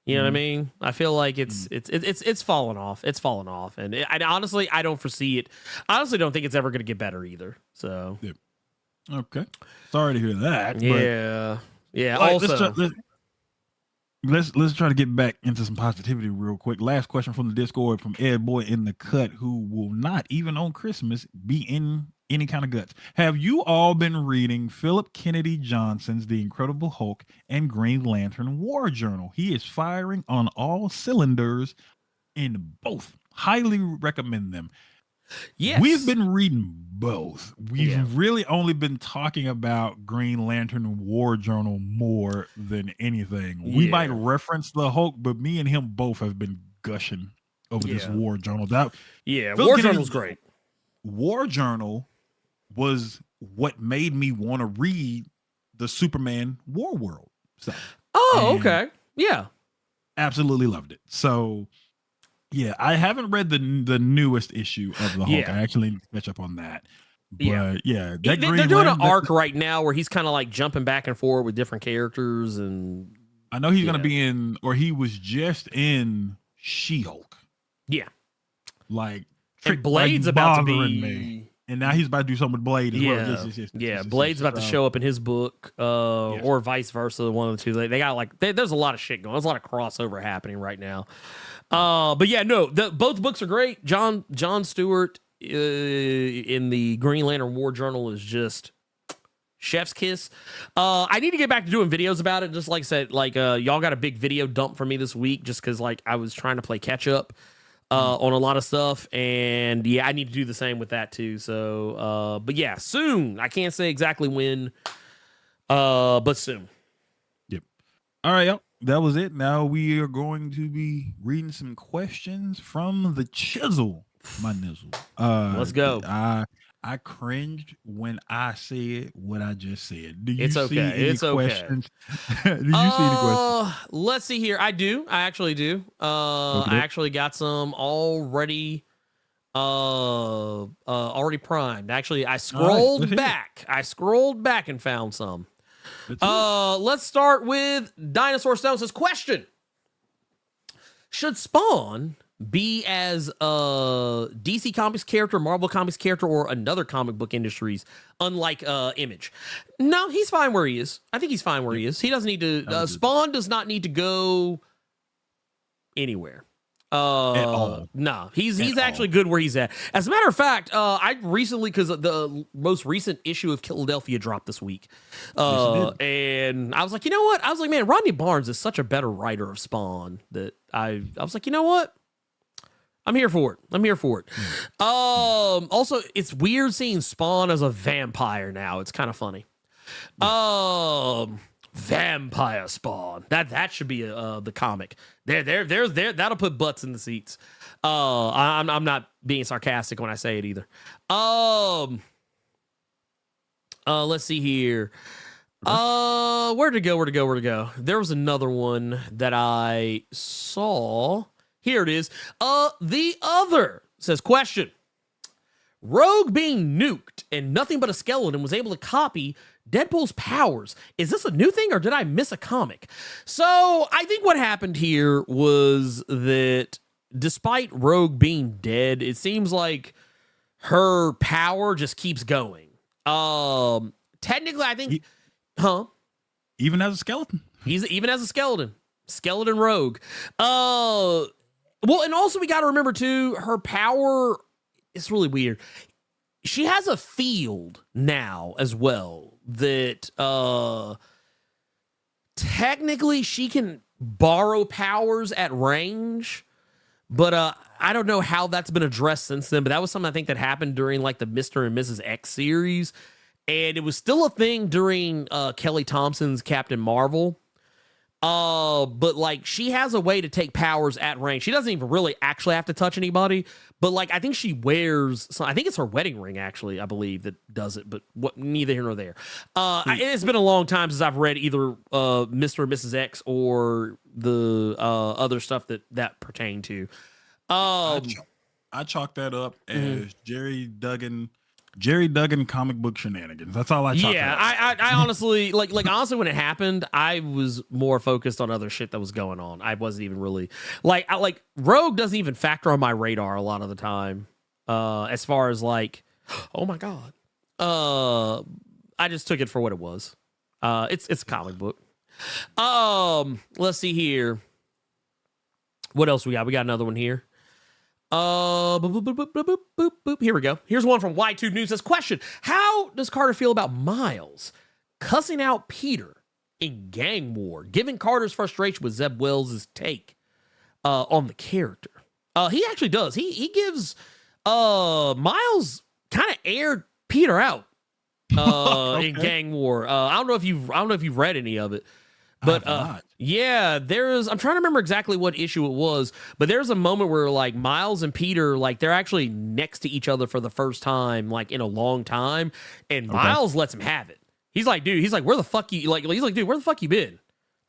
You know what I mean? I feel like it's fallen off. It's fallen off, and I honestly don't foresee it. I honestly don't think it's ever going to get better either. So. Yeah. Okay. Sorry to hear that. Yeah. Like, also, let's try to get back into some positivity real quick. Last question from the Discord from Ed Boy in the Cut, who will not even on Christmas be in any kind of guts. Have you all been reading Philip Kennedy Johnson's The Incredible Hulk and Green Lantern War Journal? He is firing on all cylinders in both. Highly recommend them. Yes. We've been reading both. We've really only been talking about Green Lantern War Journal more than anything. We might reference the Hulk, but me and him both have been gushing over this War Journal. War Journal's great. War Journal was what made me want to read the Superman War World stuff. Oh, And okay. Yeah. absolutely loved it. So yeah, I haven't read the newest issue of the Hulk. Yeah. I actually need to catch up on that. But Yeah. yeah, They're that Green doing an Lantern, arc right now where he's kind of like jumping back and forth with different characters, and I know he's gonna yeah. be in, or he was just in She-Hulk. yeah. Like And Blade's about to bothering be. me. And now he's about to do something with Blade as Yeah, well. yeah. Blade's about to show up in his book, or vice versa. One of the two. They got like there's a lot of shit going. There's a lot of crossover happening right now. But yeah, no, both books are great. John Stewart in the Green Lantern War Journal is just chef's kiss. I need to get back to doing videos about it. Just like I said, like y'all got a big video dump from me this week, just because like I was trying to play catch up. On a lot of stuff, and yeah, I need to do the same with that too. So, but yeah, soon. I can't say exactly when, but soon. Yep. All right, y'all. That was it. Now we are going to be reading some questions from the chisel, my nizzle. Let's go. I cringed when I said what I just said. Do you It's see okay. any It's okay. questions? Do you see any questions? Let's see here. I do. I actually do. Okay. I actually got some already. Already primed. Actually, I scrolled let's hear it. back. I scrolled back and found some. Let's hear it. Let's start with Dinosaur Stone says, question. Should Spawn be as a DC Comics character, Marvel Comics character, or another comic book industries, unlike Image? No, he's fine where he is. I think he's fine where he is. He doesn't need to. Spawn does not need to go anywhere. At all. No, he's actually good where he's at. As a matter of fact, I recently, because the most recent issue of Philadelphia dropped this week, and I was like, you know what? I was like, man, Rodney Barnes is such a better writer of Spawn that I was like, you know what? I'm here for it. Also, it's weird seeing Spawn as a vampire now. It's kind of funny. Vampire Spawn. That should be the comic. There's that'll put butts in the seats. I'm not being sarcastic when I say it either. Let's see here. Where'd it go? There was another one that I saw. Here it is. The Other says, question. Rogue being nuked and nothing but a skeleton was able to copy Deadpool's powers. Is this a new thing or did I miss a comic? So I think what happened here was that despite Rogue being dead, it seems like her power just keeps going. Technically, I think, Even as a skeleton. He's even as a skeleton. Skeleton Rogue. Well, and also we got to remember too, her power is really weird. She has a field now as well that technically she can borrow powers at range, but I don't know how that's been addressed since then. But that was something I think that happened during like the Mr. and Mrs. X series, and it was still a thing during Kelly Thompson's Captain Marvel. But like she has a way to take powers at range. She doesn't even really actually have to touch anybody, but like I think she wears I think it's her wedding ring actually, I believe, that does it, but neither here nor there. It's been a long time since I've read either Mr. or Mrs. X or the other stuff that pertain to. I chalk that up as Jerry Duggan comic book shenanigans. That's all I chalk Yeah, that up. I honestly like honestly when it happened, I was more focused on other shit that was going on. I wasn't even really like Rogue doesn't even factor on my radar a lot of the time. As far as like, oh my god, I just took it for what it was. It's a comic book. Let's see here. What else we got? We got another one here. Boop, boop, boop, boop, boop, boop, boop. Here we go. Here's one from Y2 News. Says, question. How does Carter feel about Miles cussing out Peter in Gang War, given Carter's frustration with Zeb Wells' take on the character? He actually does. He gives Miles kind of aired Peter out in Gang War. I don't know if you've read any of it, but Yeah, I'm trying to remember exactly what issue it was, but there's a moment where like Miles and Peter, like they're actually next to each other for the first time, like in a long time, and Miles lets him have it. He's like, dude, where the fuck you dude, where the fuck you been?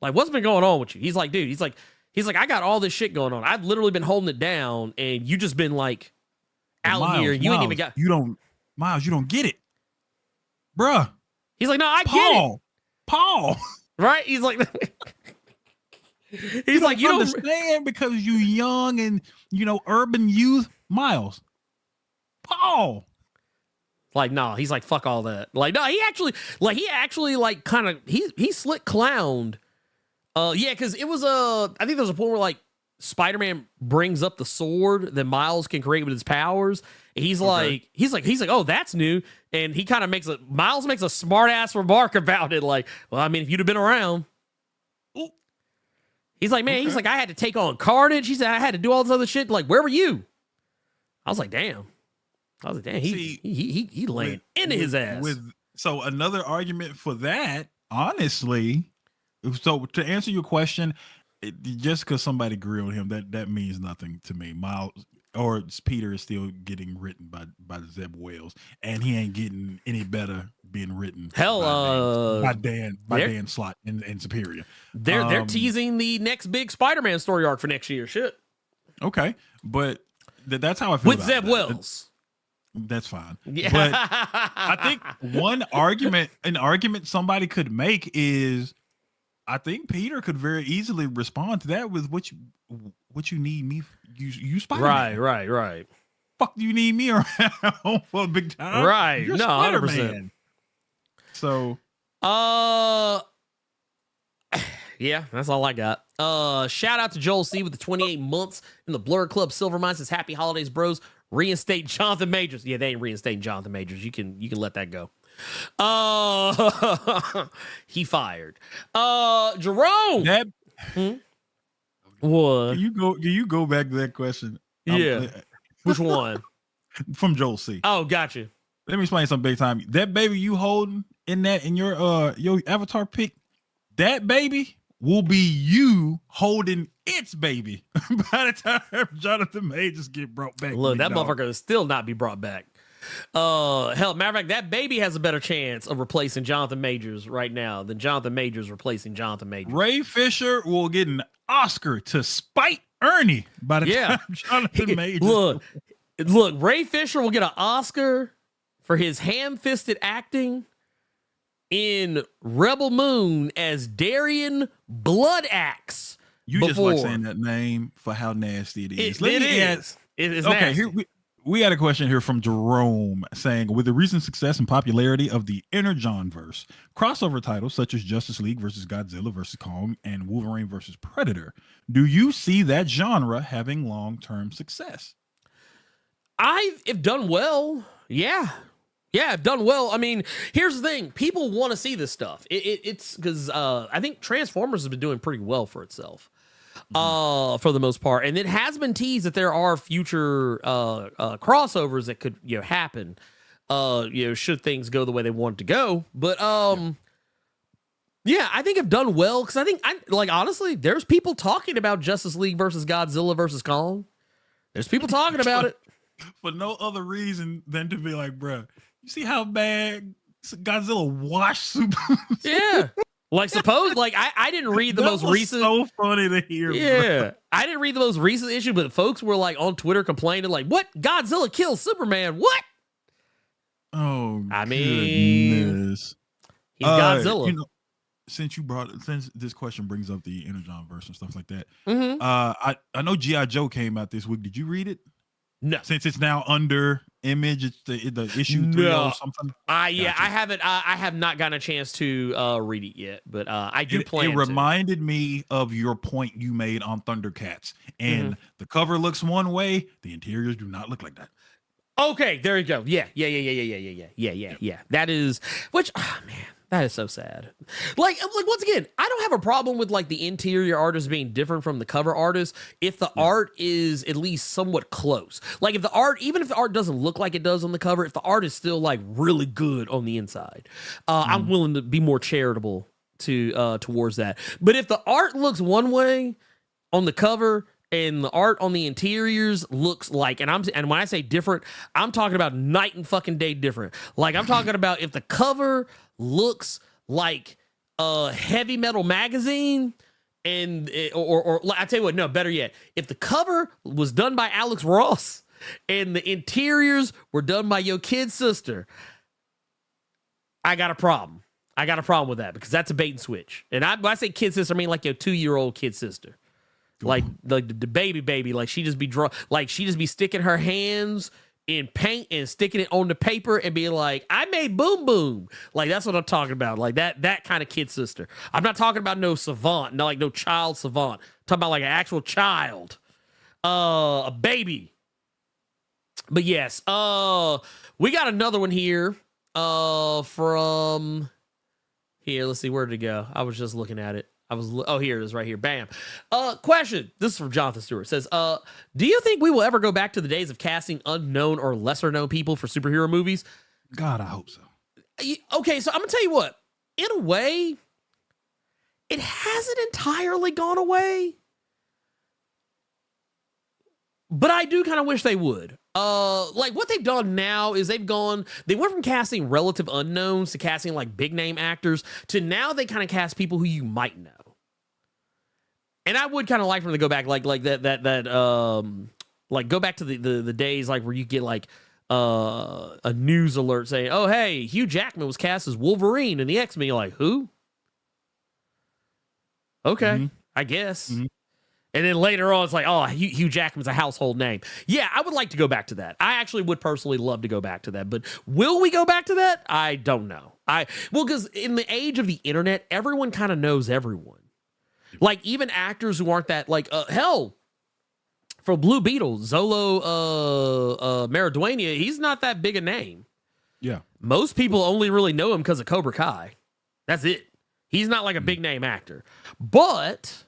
Like, what's been going on with you? He's like, dude, he's like, I got all this shit going on. I've literally been holding it down, and you just been like out Miles, here. You ain't even got. Miles, you don't get it, bruh. He's like, no, I get it. Paul. Right? He's like, he's like, you don't understand because you young and urban youth, Miles. Paul. Like, no, he's like, fuck all that. Like, no, he actually like kind of he slick clowned. Yeah, because it was I think there's a point where like Spider-Man brings up the sword that Miles can create with his powers. He's like, oh, that's new. And he kind of Miles makes a smart ass remark about it. Like, well, I mean, if you'd have been around. Ooh. He's like, man, he's like, I had to take on Carnage. He said, I had to do all this other shit. Like, where were you? I was like, damn. He laying into his ass. So another argument for that, honestly, so to answer your question, just because somebody grilled him, that means nothing to me. Miles or Peter is still getting written by Zeb Wells, and he ain't getting any better being written. By Dan Slott and Superior. They're teasing the next big Spider-Man story arc for next year. Shit. Okay, but that's how I feel with Zeb Wells. That's fine. Yeah. But I think an argument somebody could make is, I think Peter could very easily respond to that with what you need me, you Spider-Man. Right. Fuck, you need me around for a big time. Right. You're no, Spider-Man. 100%. So, yeah, that's all I got. Shout out to Joel C with the 28 months in the Blerd Club Silver Mine. Says happy holidays, bros. Reinstate Jonathan Majors. Yeah, they ain't reinstating Jonathan Majors. You can let that go. He fired. Jerome. What? Can you go back to that question? Yeah. Which one? From Joel C. Oh, gotcha. Let me explain something big time. That baby you holding in your avatar pic, that baby will be you holding its baby by the time Jonathan Majors get brought back. Look, that motherfucker will still not be brought back. Hell, matter of fact, that baby has a better chance of replacing Jonathan Majors right now than Jonathan Majors replacing Jonathan Majors. Ray Fisher will get an Oscar to spite Ernie by the time Jonathan Majors. Look, Ray Fisher will get an Oscar for his ham-fisted acting in Rebel Moon as Darian Blood Axe. You just like saying that name for how nasty it is. It is okay, nasty. here we had a question here from Jerome saying, with the recent success and popularity of the Inner John-verse, crossover titles such as Justice League versus Godzilla versus Kong and Wolverine versus Predator, do you see that genre having long-term success? If done well, yeah. Yeah, if done well. I mean, here's the thing. People want to see this stuff. It's because I think Transformers has been doing pretty well for itself. For the most part, and it has been teased that there are future crossovers that could happen, should things go the way they want it to go. But yeah, I think if done well, because I think honestly, there's people talking about Justice League versus Godzilla versus Kong. There's people talking about it for no other reason than to be like, bruh, you see how bad Godzilla washed Super? Yeah. Like, I didn't read the most recent. So funny to hear. Yeah, bro. I didn't read the most recent issue, but folks were like on Twitter complaining, like, "What? Godzilla kills Superman? What?" Oh, I mean, goodness. He's Godzilla. Since this question brings up the Inner John verse and stuff like that, mm-hmm. I know G.I. Joe came out this week. Did you read it? No. Since it's now under Image, it's the issue 3 or something. I haven't. I have not gotten a chance to read it yet, but I do plan. It reminded me of your point you made on Thundercats, and the cover looks one way, the interiors do not look like that. Okay, there you go. Yeah. That is man. That is so sad. Like once again, I don't have a problem with like the interior artist being different from the cover artist if the art is at least somewhat close. Like if the art, even if the art doesn't look like it does on the cover, if the art is still like really good on the inside, I'm willing to be more charitable to towards that. But if the art looks one way on the cover and the art on the interiors looks like, and when I say different, I'm talking about night and fucking day different. Like I'm talking about if the cover looks like a heavy metal magazine, or I tell you what, no, better yet, if the cover was done by Alex Ross and the interiors were done by your kid sister, I got a problem. I got a problem with that because that's a bait and switch. And when I say kid sister, I mean like your 2-year-old kid sister, like the baby, like she just be sticking her hands in paint and sticking it on the paper and being like, I made boom boom. Like that's what I'm talking about. Like that kind of kid sister. I'm not talking about no savant, no child savant. I'm talking about like an actual child, a baby. But yes, we got another one here, from here. Let's see, where did it go? I was just looking at it. Here it is right here. Bam. Question. This is from Jonathan Stewart. It says, do you think we will ever go back to the days of casting unknown or lesser known people for superhero movies? God, I hope so. Okay, so I'm gonna tell you what. In a way, it hasn't entirely gone away, but I do kind of wish they would. Like what they've done now is they went from casting relative unknowns to casting like big name actors to now they kind of cast people who you might know. And I would kind of like for them to go back like go back to the days like where you get like a news alert saying, oh hey, Hugh Jackman was cast as Wolverine in the X-Men. You're like, who? Okay, I guess. And then later on, it's like, oh, Hugh Jackman's a household name. Yeah, I would like to go back to that. I actually would personally love to go back to that. But will we go back to that? I don't know. Because in the age of the internet, everyone kind of knows everyone. Like, even actors who aren't that, like, hell, for Blue Beetle, Zolo Maridueña, he's not that big a name. Yeah. Most people only really know him because of Cobra Kai. That's it. He's not like a big name actor. But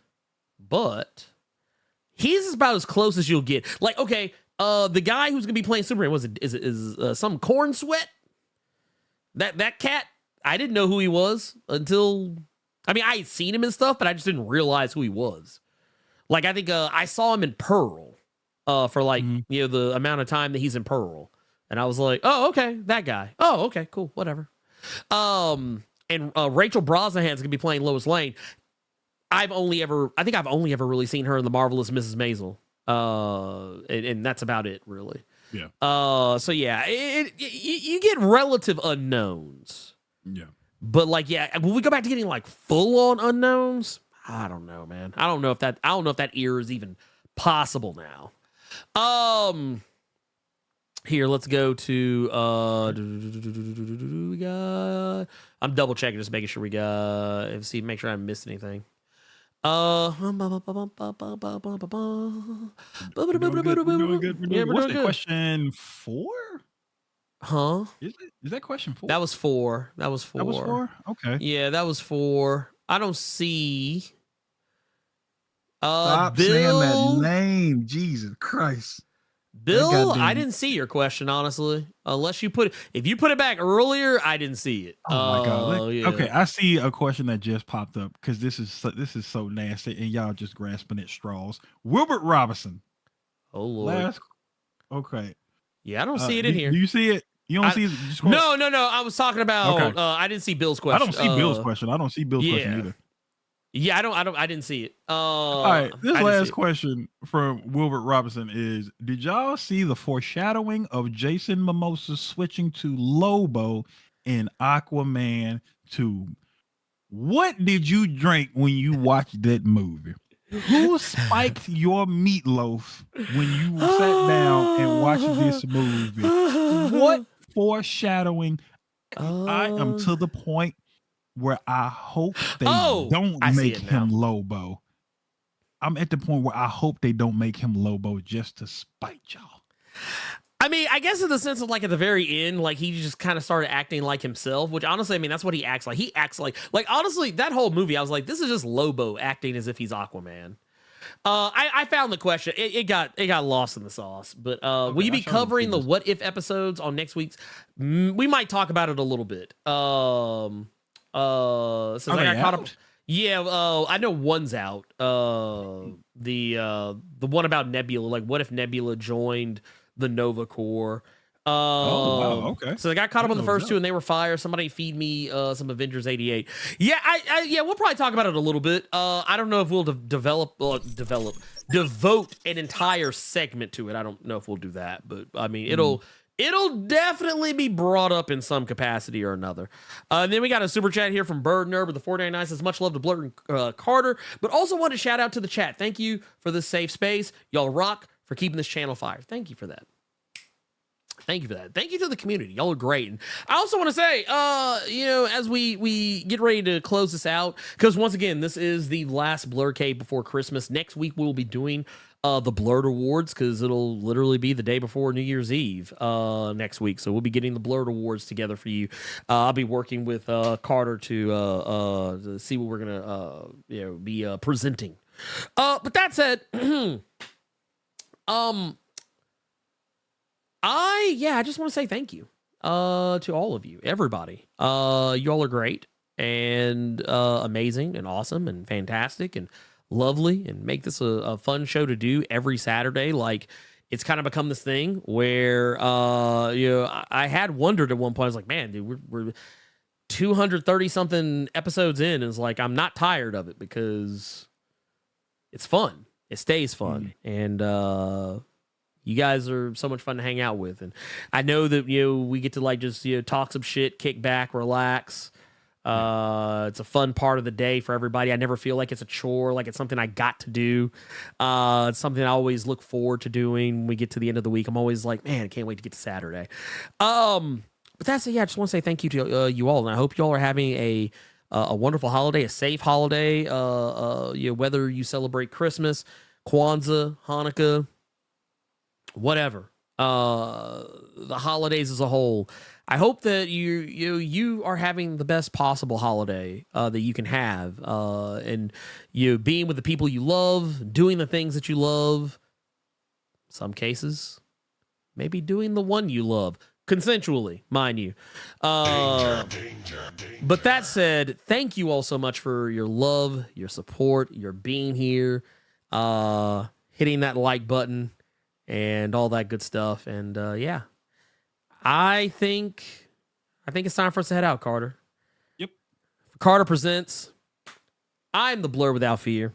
he's about as close as you'll get. Like, okay, the guy who's gonna be playing Superman is some Corn Sweat? That cat? I didn't know who he was until, I mean, I had seen him and stuff, but I just didn't realize who he was. Like, I think I saw him in Pearl for like the amount of time that he's in Pearl, and I was like, oh, okay, that guy. Oh, okay, cool, whatever. And Rachel Brosnahan's gonna be playing Lois Lane. I think I've only ever really seen her in The Marvelous Mrs. Maisel. And that's about it, really. Yeah. So yeah, you get relative unknowns. Yeah. But like, yeah, will we go back to getting like full on unknowns? I don't know, man. I don't know if that era is even possible now. Here, let's go to we got, I'm double checking, just making sure we got, make sure I haven't missed anything. What's that, question 4? Huh? Is that question 4? That was 4. That was 4. Okay. Yeah, that was 4. I don't see. Stop Bill, saying that name. Jesus Christ. Bill, I didn't see your question, honestly. Unless if you put it back earlier, I didn't see it. Oh my God. Yeah. Okay, I see a question that just popped up because this is so nasty and y'all just grasping at straws. Wilbert Robinson. Oh Lord. Okay. Yeah, I don't see it in here. Do you see it? You don't see it? No. I was talking about. Okay. I didn't see Bill's question. I don't see Bill's question. I don't see Bill's question either. Yeah, I didn't see it. All right, this last question from Wilbert Robinson is: did y'all see the foreshadowing of Jason Momoa switching to Lobo in Aquaman 2? What did you drink when you watched that movie? Who spiked your meatloaf when you sat down and watched this movie? What foreshadowing? I am to the point where I hope they don't make him Lobo. I'm at the point where I hope they don't make him Lobo just to spite y'all. I mean, I guess in the sense of like at the very end, like he just kind of started acting like himself, which honestly, I mean, that's what he acts like. He acts like honestly, that whole movie, I was like, this is just Lobo acting as if he's Aquaman. I found the question. It got lost in the sauce, but okay, will you be covering the what if episodes on next week's? We might talk about it a little bit. Since I got caught up. Yeah, I know one's out. The one about Nebula, like what if Nebula joined the Nova Corps? Wow, okay. So I got caught up on the first two, and they were fire. Somebody feed me some Avengers 88. Yeah, yeah, we'll probably talk about it a little bit. I don't know if we'll devote an entire segment to it. I don't know if we'll do that, but I mean, it'll definitely be brought up in some capacity or another. And then we got a super chat here from Bird Nerd with the 499 says, much love to Blerd Carter, but also want to shout out to the chat. Thank you for this safe space. Y'all rock for keeping this channel fire. Thank you for that. Thank you for that. Thank you to the community. Y'all are great. And I also want to say, as we get ready to close this out, because once again, this is the last Blerd Cave before Christmas. Next week, we'll be doing the Blerd Awards, because it'll literally be the day before New Year's Eve next week. So we'll be getting the Blerd Awards together for you. I'll be working with Carter to see what we're going to be presenting. But that said, I just want to say thank you to all of you, everybody. You all are great and amazing and awesome and fantastic and lovely, and make this a fun show to do every Saturday. Like, it's kind of become this thing where I had wondered at one point. I was like, man, dude, we're 230 something episodes in, and it's like I'm not tired of it because it's fun. It stays fun, and you guys are so much fun to hang out with. And I know that we get to like just talk some shit, kick back, relax. It's a fun part of the day for everybody. I never feel like it's a chore, like it's something I got to do. It's something I always look forward to doing when we get to the end of the week. I'm always like, man, I can't wait to get to Saturday. But that's it. Yeah, I just want to say thank you to you all, and I hope you all are having a wonderful holiday, a safe holiday. Whether you celebrate Christmas, Kwanzaa, Hanukkah, whatever, the holidays as a whole. I hope that you are having the best possible holiday that you can have, and being with the people you love, doing the things that you love. Some cases, maybe doing the one you love consensually, mind you. But that said, thank you all so much for your love, your support, your being here, hitting that like button, and all that good stuff. And yeah, I think it's time for us to head out, Carter. Yep. Carter presents I'm the Blerd Without Fear.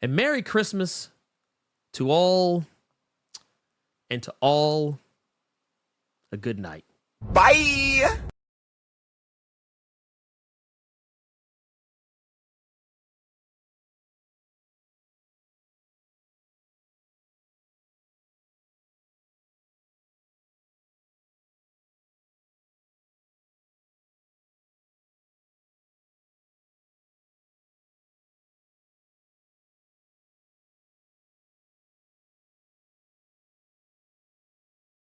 And Merry Christmas to all, and to all a good night. Bye.